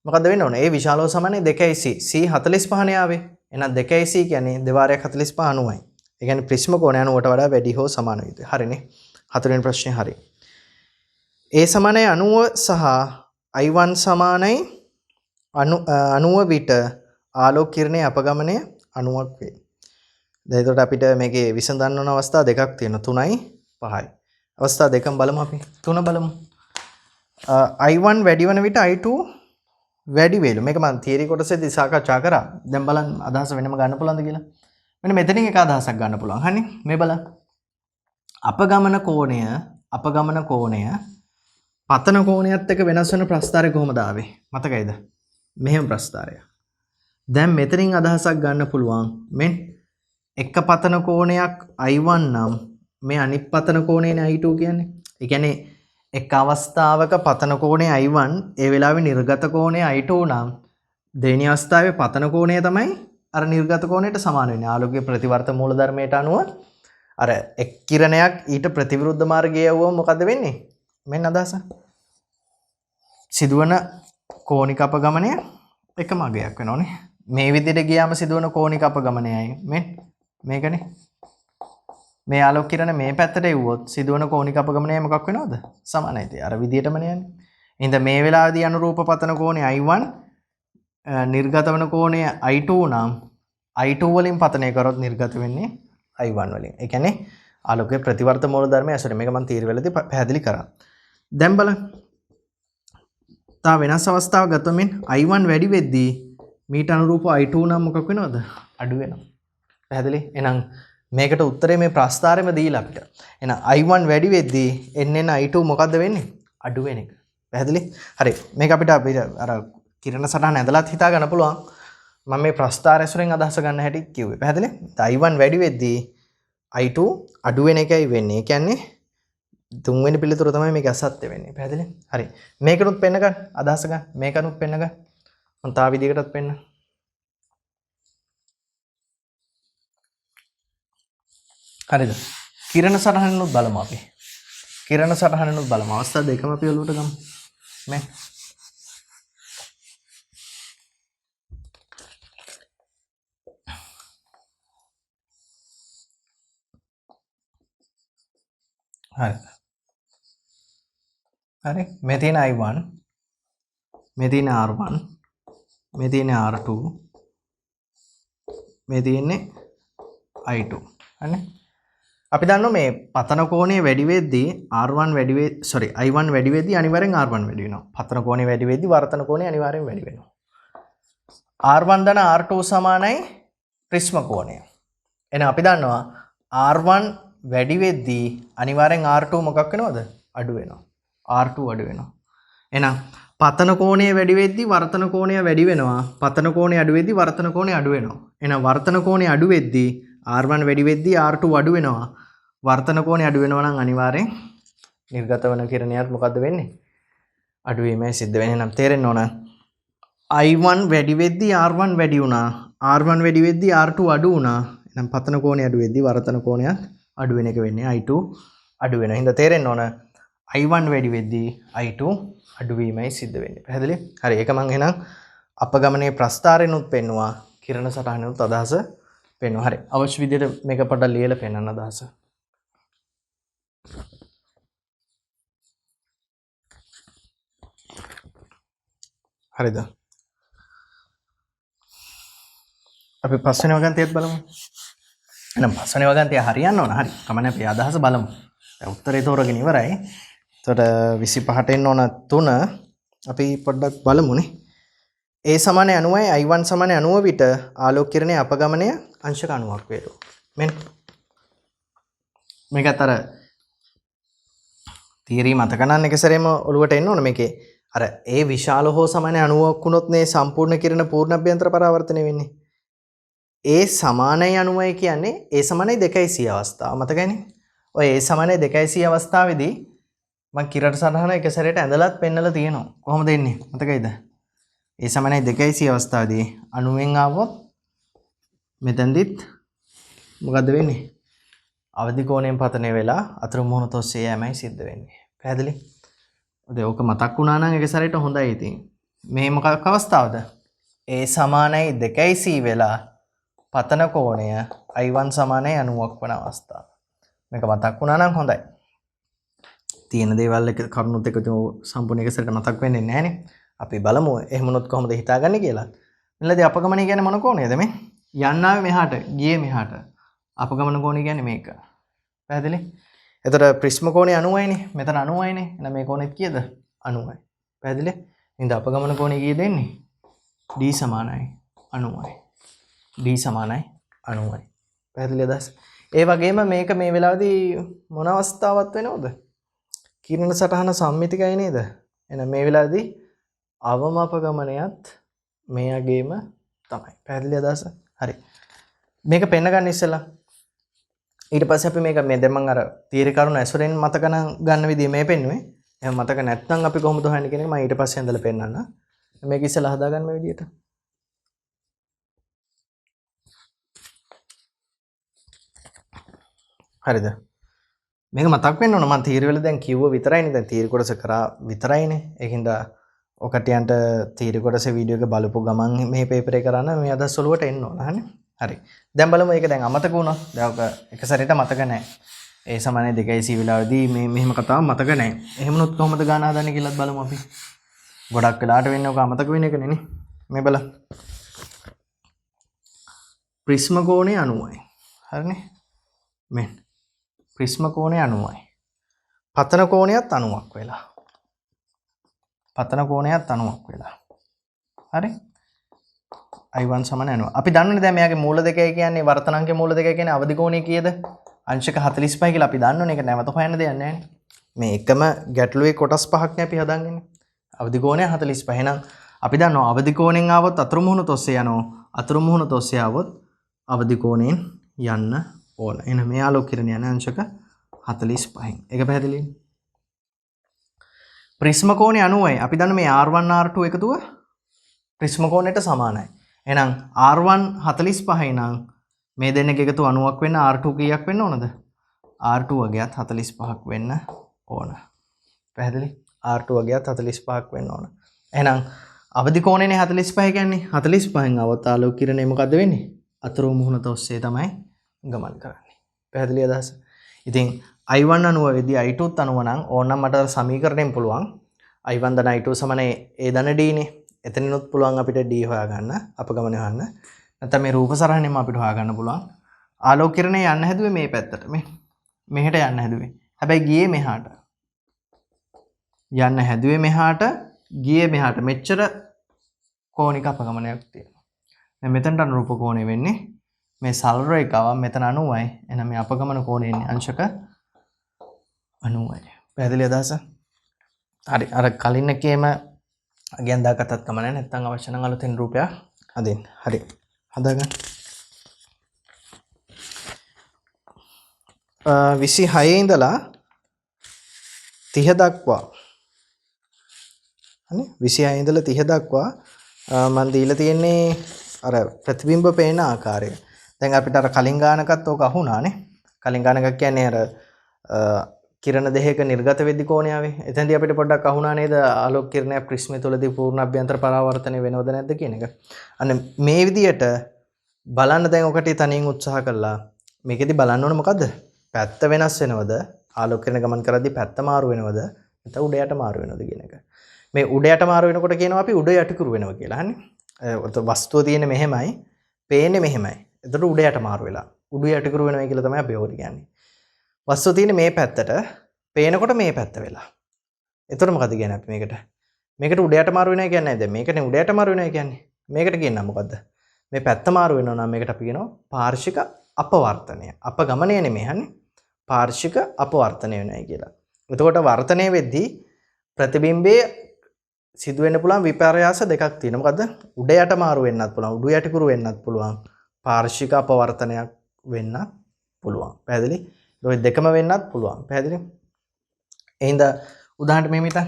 මොකද වෙන්න ඕනේ? ඒ විශාලව සමානයි 2C. C 45 නේ ආවේ. එහෙනම් 2C කියන්නේ දෙවාරයක් 45 90යි. ඒ කියන්නේ ප්‍රිස්ම කෝණය 90ට වඩා වැඩි හෝ සමාන වේද? හරිනේ. 4 වෙනි ප්‍රශ්නේ හරි. A සමානයි 90 සහ I1 සමානයි 90 විට ආලෝක කිරණයේ අපගමනය 90ක් වේ. දැන් එතකොට අපිට මේකේ විසඳන්න ඕන අවස්ථා දෙකක් තියෙනවා. 3යි 5යි. අවස්ථා දෙකම බලමු අපි. 3 බලමු. I1 වැඩි වෙන විට I2 වැඩි වේලු. මේක මම තියරි කොටසේදී සාකච්ඡා කරා. දැන් බලන්න අදහස වෙනම ගන්න පුළුවන්ද කියලා. මෙන්න මෙතනින් එක අදහසක් ගන්න පුළුවන්. හරි. මේ බලන්න. අපගමන කෝණය පතන කෝණයත් එක්ක වෙනස් වෙන ප්‍රස්ථාරය කොහොමද ආවේ? මතකයිද? මෙහෙම ප්‍රස්ථාරය. දැන් මෙතනින් අදහසක් ගන්න පුළුවන්. මෙන් එක පතන කෝණයක් I1 නම් මේ අනිත් පතන කෝණයනේ I2 කියන්නේ. ඒ කියන්නේ එක් අවස්ථාවක පතන කෝණය I1 ඒ වෙලාවේ නිර්ගත කෝණය I2 නම් දෙවෙනි අවස්ථාවේ පතන කෝණය තමයි අර නිර්ගත කෝණයට සමාන වෙන්නේ. ආලෝකයේ ප්‍රතිවර්ත මූලධර්මයට අනුව අර එක් කිරණයක් ඊට ප්‍රතිවිරුද්ධ මාර්ගයේ යවුවම මොකද වෙන්නේ? මෙන්න අදහස. සිදුවන කෝණික අපගමනය එකම අගයක් වෙනවනේ. මේ විදිහට ගියාම සිදුවන කෝණික අපගමනයයි මේකනේ. මේ ආලෝක කිරණ මේ පැත්තට එවුවොත් සිදුවන කෝණික අපගමනය මොකක් වෙනවද? සමානයි. අර විදිහටම යන්නේ. එහෙනම් මේ වෙලාවේදී අනුරූප පතන කෝණය I1 නිර්ගත වන කෝණය I2 නම් I2 වලින් පතනය කරොත් නිර්ගත වෙන්නේ I1 වලින්. ඒ කියන්නේ ආලෝකයේ ප්‍රතිවර්ත මූල ධර්මය ඇසුර මේක මම තීර වෙලදී පැහැදිලි කරා. දැන් බලන්න. තා වෙනස් අවස්ථාවක් ගත්තොත් I1 වැඩි වෙද්දී මීට අනුරූප I2 නම් මොකක් වෙනවද? අඩු වෙනවා. පැහැදිලි? එහෙනම් මේකට උත්තරේ මේ ප්‍රස්ථාරෙම දීලා අපිට. එහෙනම් I1 වැඩි වෙද්දී එන්න I2 මොකද්ද වෙන්නේ? අඩු වෙන එක. පැහැදිලි? හරි. මේක අපිට අර කිරණ සටහන ඇඳලාත් හිතා ගන්න පුළුවන්. මම මේ ප්‍රස්ථාර ඇසුරෙන් අදහස ගන්න හැටි කිව්වේ. පැහැදිලි? I1 වැඩි වෙද්දී I2 අඩු වෙන එකයි වෙන්නේ. ඒ කියන්නේ තුන්වෙනි පිළිතුර තමයි මේක අසත්‍ය වෙන්නේ. පැහැදිලි? හරි. මේකනුත් පෙන්න ගන්න. අදහස ගන්න. මේකනුත් පෙන්න ගන්න. මම තා විදිහකටත් පෙන්න. හරිද? කිරණ සටහනනුත් බලමු අපි. කිරණ සටහනනුත් බලමු. අවස්ථා දෙකම අපි ඔලුවට ගමු. මේ හරි. හරි. මේ තියෙන I1 මේ තියෙන R1 මේ තියෙන R2 මේ තියෙන්නේ I2. හරිනේ? අපි දන්නවා මේ පතන කෝණය වැඩි වෙද්දී R1 වැඩි I1 වැඩි වෙද්දී අනිවාර්යෙන් R1 වැඩි වෙනවා. පතන කෝණය වැඩි වෙද්දී වර්තන කෝණය අනිවාර්යෙන් වැඩි වෙනවා. R1 ධන R2 සමානයි ප්‍රිස්ම කෝණය. එහෙනම් අපි දන්නවා R1 වැඩි වෙද්දී අනිවාර්යෙන් R2 මොකක් වෙනවද? අඩු වෙනවා. R2 අඩු වෙනවා. එහෙනම් පතන කෝණය වැඩි වෙද්දී වර්තන කෝණය වැඩි වෙනවා. පතන කෝණය අඩු වෙද්දී වර්තන කෝණය අඩු වෙනවා. එහෙනම් වර්තන කෝණය අඩු වෙද්දී R1 වැඩි වෙද්දී R2 අඩු වෙනවා. වර්තන කෝණය අඩු වෙනවා නම් අනිවාර්යෙන් නිර්ගත වන කිරණයත් මොකද්ද වෙන්නේ? අඩු වීමයි සිද්ධ වෙන්නේ. නම් තේරෙන්න ඕන. I1 වැඩි වෙද්දී R1 වැඩි වුණා. R1 වැඩි වෙද්දී R2 අඩු වුණා. එහෙනම් පතන කෝණය අඩු වෙද්දී වර්තන කෝණයත් අඩු වෙන එක වෙන්නේ. I2 අඩු වෙනවා. හින්දා තේරෙන්න ඕන. I1 වැඩි වෙද්දී I2 අඩු වීමයි සිද්ධ වෙන්නේ. පැහැදිලි? හරි. ඒක මම එහෙනම් අපගමනයේ ප්‍රස්ථාරෙනුත් පෙන්නවා. කිරණ සටහනෙනුත් අදහස පෙන්නවා. හරි. අවශ්‍ය විදිහට මේක පොඩ්ඩක් ලියලා පෙන්නන්න අදහස. හරිද? අපි පස්වෙනි වගන්තියත් බලමු. එහෙනම් පස්වෙනි වගන්තිය හරියන්න ඕන. හරි. කමන්නේ අපි අදහස බලමු. දැන් උත්තරේ තෝරගෙන ඉවරයි. එතකොට 25ට එන්න ඕන 3 අපි පොඩ්ඩක් බලමුනේ. A සමාන 90යි I1 සමාන 90 විට ආලෝක කිරණයේ අපගමනය අංශක 90ක් වේලු. මෙන්න මේකත් අර තියරි මතක ගන්න එක සැරේම ඔලුවට එන්න ඕන මේකේ. අර A විශාල හෝ සමාන 90ක් වුණොත් නේ සම්පූර්ණ කිරණ පූර්ණ අභ්‍යන්තර පරාවර්තනය වෙන්නේ. A සමානයි 90යි කියන්නේ A සමානයි 2c අවස්ථාව. මතකයිනේ? ඔය A සමානයි 2c අවස්ථාවේදී මම කිරණ සටහන එක සැරේට ඇඳලත් පෙන්නලා තියෙනවා. කොහොමද එන්නේ? මතකයිද? A සමානයි 2c අවස්ථාවේදී 90න් ආවොත් මෙතෙන්දිත් මොකද්ද වෙන්නේ? අවදි කෝණයෙන් පතනය වෙලා අතුරු මුහුණ තොස්සේ යෑමයි සිද්ධ වෙන්නේ. පැහැදිලි? ඔතේ ඕක මතක් වුණා නම් එක සැරේට හොඳයි ඉතින්. මේ මොකක් අවස්ථාවද? A සමානයි 2c වෙලා පතන කෝණය I1 සමානයි 90ක් වන අවස්ථාව. මේක මතක් වුණා නම් හොඳයි. තියෙන දේවල් එක කරුණුත් එක සම්පූර්ණ එක සැරේට මතක් වෙන්නේ නැහනේ. අපි බලමු එහෙම වුණොත් කොහොමද හිතාගන්නේ කියලා. මෙන්නදී අපගමනය කියන්නේ මොන කෝණයද මේ? යන්න ආවේ මෙහාට, ගියේ මෙහාට. අපගමන කෝණය කියන්නේ මේක. පැහැදිලි? එතකොට ප්‍රිස්ම කෝණය 90යිනේ. මෙතන 90යිනේ. එහෙනම් මේ කෝණෙත් කීයද? 90යි. පැහැදිලි? එහෙනම් අපගමන කෝණය කීයද එන්නේ? D සමානයි 90යි. D සමානයි 90යි. පැහැදිලි අදහස්? ඒ වගේම මේක මේ වෙලාවේදී මොන අවස්ථාවක් වෙනවද? කිරණ සටහන සම්මිතිකයි නේද? එහෙනම් මේ වෙලාවේදී අවම අපගමනයත් මෙයගේම තමයි. පැහැදිලි අදහස? හරි. මේක පෙන්න ගන්න ඉස්සෙල්ලා. ඊට පස්සේ අපි මේක මේ දැන් මම අර තීර කරුණ ඇසුරෙන් මතක ගන්න විදිය මේ පෙන්නුවේ. එහෙනම් මතක නැත්නම් අපි කොහොමද හොයන්නේ කියන එක මම ඊට පස්සේ ඇඳලා පෙන්නන්න. මේක ඉස්සෙල්ලා හදාගන්න මේ විදියට. හරිද? මේක මතක් වෙන්න ඕන මම තීර වල දැන් කිව්ව විතරයිනේ. දැන් තීර කොටස කරා විතරයිනේ. ඒකින්ද ඔකටියන්ට තීර කොටසේ වීඩියෝ එක බලපු ගමන් මේ පේපර් එක කරන්න මේ අදහස් වලට එන්න ඕන. හරිනේ? හරි. දැන් බලමු ඒක දැන් අමතක වුණා. දැන් ඔක එක සැරේට මතක නැහැ. A සමානයි 2c වෙලාවේදී මේ මෙහෙම කතාව මතක නැහැ. එහෙමනොත් කොහොමද ගාන හදන්නේ කියලාත් බලමු අපි. ගොඩක් වෙලාට වෙන්නේ ඔක අමතක වෙන එකනේ නේ. මේ බලන්න. ප්‍රිස්ම කෝණය 90යි. හරිනේ? මෙන්න. ප්‍රිස්ම කෝණය 90යි. පතන කෝණයත් 90ක් වෙලා. පතන කෝණයත් 90ක් වෙලා. හරි? I1 සමාන 90. අපි දන්නනේ දැන් මෙයාගේ මූල දෙකයි කියන්නේ වර්තනාංකයේ මූල දෙකයි කියන්නේ අවදි කෝණය කීයද? අංශක 45 කියලා අපි දන්නවනේ. ඒක නැවත හොයන්න දෙයක් නැහැ නේ. මේ එකම ගැටලුවේ කොටස් පහක් නේ අපි හදාගන්නේ. අවදි කෝණය 45. එහෙනම් අපි දන්නවා අවදි කෝණයෙන් ආවොත් අතුරු මුහුණ තොස්සේ යනවා. අතුරු මුහුණ තොස්සේ ආවොත් අවදි කෝණයෙන් යන්න ඕන. එහෙනම් මේ ආලෝක කිරණ යන අංශක 45න්. ඒක පැහැදිලිද? ප්‍රිස්ම කෝණය 90යි. අපි දන්න මේ R1 R2 එකතුව ප්‍රිස්ම කෝණයට සමානයි. එහෙනම් R1 45යි නම් මේ දෙන්නක එකතු 90ක් වෙන්න R2 කීයක් වෙන්න ඕනද? R2 වගේත් 45ක් වෙන්න ඕන. පැහැදිලි? R2 වගේත් 45ක් වෙන්න ඕන. එහෙනම් අවදි කෝණයනේ 45 කියන්නේ 45න් આવත් ආලෝක කිරණය මොකද්ද වෙන්නේ? අතුරු මුහුණත ඔස්සේ තමයි ගමන් කරන්නේ. පැහැදිලි අදහස? ඉතින් I1 90 වෙදී I2ත් 90 නම් ඕනනම් මට සමීකරණයෙන් පුළුවන් I1 ධන I2 සමාන A ධන D නේ. එතනිනුත් පුළුවන් අපිට D හොයාගන්න අපගමනය හොයන්න. නැත්නම් මේ රූප සරහනෙම අපිට හොයාගන්න පුළුවන්. ආලෝක කිරණය යන්න හැදුවේ මේ පැත්තට මෙහෙට යන්න හැදුවේ. හැබැයි ගියේ මෙහාට. යන්න හැදුවේ මෙහාට ගියේ මෙහාට. මෙච්චර කෝණික අපගමනයක් තියෙනවා. දැන් මෙතනට අනුරූප කෝණය වෙන්නේ මේ සරල රේඛාව මෙතන 90යි. එහෙනම් මේ අපගමන කෝණය ඉන්නේ අංශක 90යි. පැහැදිලි අදහස? හරි අර කලින් එකේම අගයන් දාගත්තත් කමන්නේ නැත්නම් අවශ්‍ය නම් අලුතෙන් රූපයක් හදින්න. හරි. හදාගන්න. 26 ඉඳලා 30 දක්වා හරි 26 ඉඳලා 30 දක්වා මම දීලා තියෙන්නේ අර ප්‍රතිබිම්බ පේන ආකාරය. දැන් අපිට අර කලින් ගානකත් ඕක අහුණානේ. කලින් ගානක කියන්නේ අර කිරණ දෙකක නිර්ගත වෙද්දී කෝණය ආවේ. එතෙන්දී අපිට පොඩ්ඩක් අහුණා නේද ආලෝක කිරණයක් ප්‍රිස්මය තුළදී පූර්ණ අභ්‍යන්තර පරාවර්තනය වෙනවද නැද්ද කියන එක. අන්න මේ විදියට බලන්න දැන් ඔකට තනියෙන් උත්සාහ කළා. මේකෙදි බලන්න ඕනේ මොකද්ද? පැත්ත වෙනස් වෙනවද? ආලෝක කිරණ ගමන් කරද්දී පැත්ත මාරු වෙනවද? නැත්නම් උඩ යට මාරු වෙනවද කියන එක. මේ උඩ යට මාරු වෙනකොට කියනවා අපි උඩ යටිකුරු වෙනවා කියලා. හන්නේ. වස්තුව තියෙන්නේ මෙහෙමයි, පේන්නේ මෙහෙමයි. එතකොට උඩ යට මාරු වෙලා. උඩ යටිකුරු වෙනවා කියලා තමයි අපි ඔකට කියන්නේ. වස්තුව තියෙන්නේ මේ පැත්තට, පේනකොට මේ පැත්ත වෙලා. එතකොට මොකද කියන්නේ අපි මේකට? මේකට උඩ යට මාරු වෙනවා කියන්නේ දැන් මේකනේ උඩ යට මාරු වෙනවා කියන්නේ. මේකට කියනවා මොකද්ද? මේ පැත්ත මාරු වෙනවා නම් මේකට අපි කියනවා පාර්ශික අපවර්තනය. අපගමනය නෙමෙයි හන්නේ. පාර්ශික අපවර්තනය වෙනයි කියලා. එතකොට වර්තනය වෙද්දී ප්‍රතිබිම්බයේ සිදු වෙන්න පුළුවන් විපර්යාස දෙකක් තියෙනවා. මොකද්ද? උඩ යට මාරු වෙන්නත් පුළුවන්, උඩු යටිකුරු වෙන්නත් පුළුවන්. පාර්ශික අපවර්තනයක් වෙන්නත් පුළුවන්. පැහැදිලි? ඔය දෙකම වෙන්නත් පුළුවන්. පැහැදිලි? එහෙනම් උදාහරණයක් මෙහෙම හිතන්න.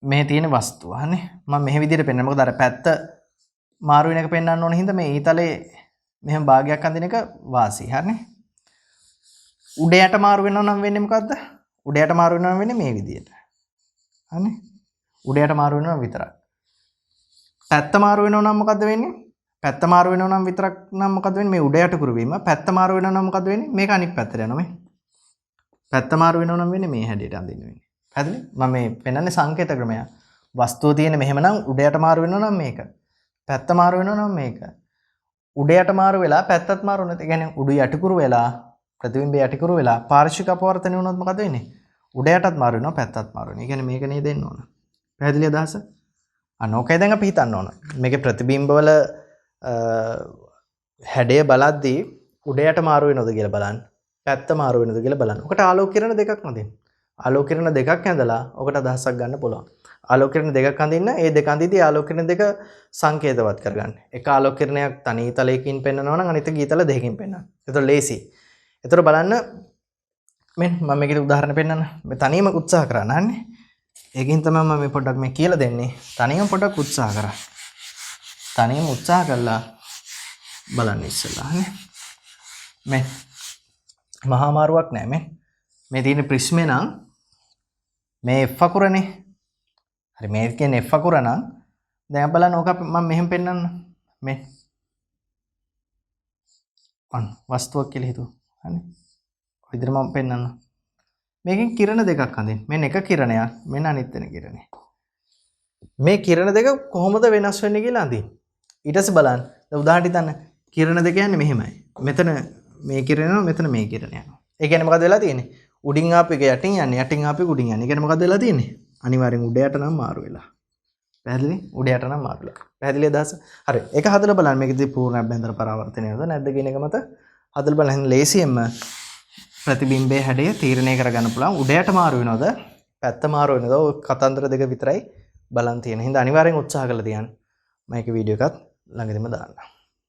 මේ තියෙන වස්තුව හන්නේ මම මෙහෙ විදිහට පෙන්නනවා. මොකද අර පැත්ත මාරු වෙන එක පෙන්වන්න ඕන හින්දා මේ ඊතලේ මෙහෙම භාගයක් අඳින එක වාසි. හරිනේ? උඩ යට මාරු වෙනවා නම් වෙන්නේ මොකද්ද? උඩ යට මාරු වෙනවා නම් වෙන්නේ මේ විදිහට. හරිනේ? උඩ යට මාරු වෙනවා විතරක්. පැත්ත මාරු වෙනවා නම් මොකද්ද වෙන්නේ? පැත්ත මාරු වෙනවා නම් විතරක් නම් මොකද්ද වෙන්නේ? මේ උඩ යට කුරු වීම. පැත්ත මාරු වෙනවා නම් මොකද්ද වෙන්නේ? මේක අනිත් පැත්තට යනවා මේ. පැත්ත මාරු වෙනවා නම් වෙන්නේ මේ හැඩයට අඳින්න වෙන්නේ. හරිද? මම මේ පෙන්නන්නේ සංකේත ක්‍රමය. වස්තුව තියෙන මෙහෙම නම් උඩ යට මාරු වෙනවා නම් මේක. පැත්ත මාරු වෙනවා නම් මේක. උඩ යට මාරු වෙලා පැත්තත් මාරු වෙනවා. ඒ කියන්නේ උඩු යටිකුරු වෙලා ප්‍රතිබිම්බය යටිකුරු වෙලා පාර්ශික අපවර්තනය වුණොත් මොකද වෙන්නේ? උඩ යටත් මාරු වෙනවා පැත්තත් මාරු වෙනවා. ඒ කියන්නේ මේක නේද එන්න ඕන. පැහැදිලි අදහස? අනෝකයි දැන් අපි හිතන්න ඕන. මේකේ ප්‍රතිබිම්බවල හැඩය බලද්දී උඩ යට මාරු වෙනවද කියලා බලන්න. පැත්ත මාරු වෙනවද කියලා බලන්න. ඔකට ආලෝක කිරණ දෙකක් නදින්න. ආලෝක කිරණ දෙකක් ඇඳලා ඔකට අදහසක් ගන්න පුළුවන්. ආලෝක කිරණ දෙකක් අඳින්න ඒ දෙක අඳිදී ආලෝක කිරණ දෙක සංකේතවත් කරගන්න. එක ආලෝක කිරණයක් තනි ඊතලයකින් පෙන්නනවා නම් අනිත් එක ඊතල දෙකකින් පෙන්නන්න. ඒතකොට ලේසි. ඒතකොට බලන්න මෙන්න මම මේකේ උදාහරණ පෙන්නන්න. මේ තනියම උත්සාහ කරා නන්නේ. ඒකින් තමයි මම මේ පොඩ්ඩක් මේ කියලා දෙන්නේ. තනියම පොඩ්ඩක් උත්සාහ කරා. තනියම උත්සාහ කළා බලන්න ඉස්සෙල්ලා නේ. මේ මහා මාරුවක් නෑ මේ තියෙන ප්‍රිස්මේ නම් මේ F අකුරනේ. හරි මේ කියන්නේ F අකුර නම් දැන් බලන්න ඕක මම මෙහෙම පෙන්නන්න. මේ අන්න වස්තුවක් කියලා හිතුවා. හරි. ඔය විදිහට මම පෙන්නන්න. මේකෙන් කිරණ දෙකක් අඳින්න. මෙන්න එක කිරණයක්, මෙන්න අනිත් වෙන කිරණය. මේ කිරණ දෙක කොහොමද වෙනස් වෙන්නේ කියලා අඳින්න. ඊට පස්සේ බලන්න. දැන් උදාහරණ හිතන්න. කිරණ දෙක යන්නේ මෙහෙමයි. මෙතන මේ කිරණ යනවා, මෙතන මේ කිරණ යනවා. ඒ කියන්නේ මොකද වෙලා තියෙන්නේ? උඩින් ආපු එක යටින් යන්නේ, යටින් ආපු එක උඩින් යන්නේ. ඒ කියන්නේ මොකද වෙලා තියෙන්නේ? අනිවාර්යෙන් උඩ යට නම් මාරු වෙලා. පැහැදිලි? උඩ යට නම් මාරු වෙලා. පැහැදිලි අදහස? හරි. ඒක හදලා බලන්න මේකදී පූර්ණ අභ්‍යන්තර පරාවර්තනයද නැද්ද කියන එක මත හදලා බලන්න ලේසියෙන්ම ප්‍රතිබිම්බයේ හැඩය තීරණය කරගන්න පුළුවන්. උඩ යට මාරු වෙනවද? පැත්ත මාරු වෙනවද? ඔය කතන්දර දෙක විතරයි බලන් තියෙන. හින්දා අනිවාර්යෙන් උත්සාහ කරලා තියන්න. මම ඒක වීඩියෝ එකත් ළඟදිම දාන්න.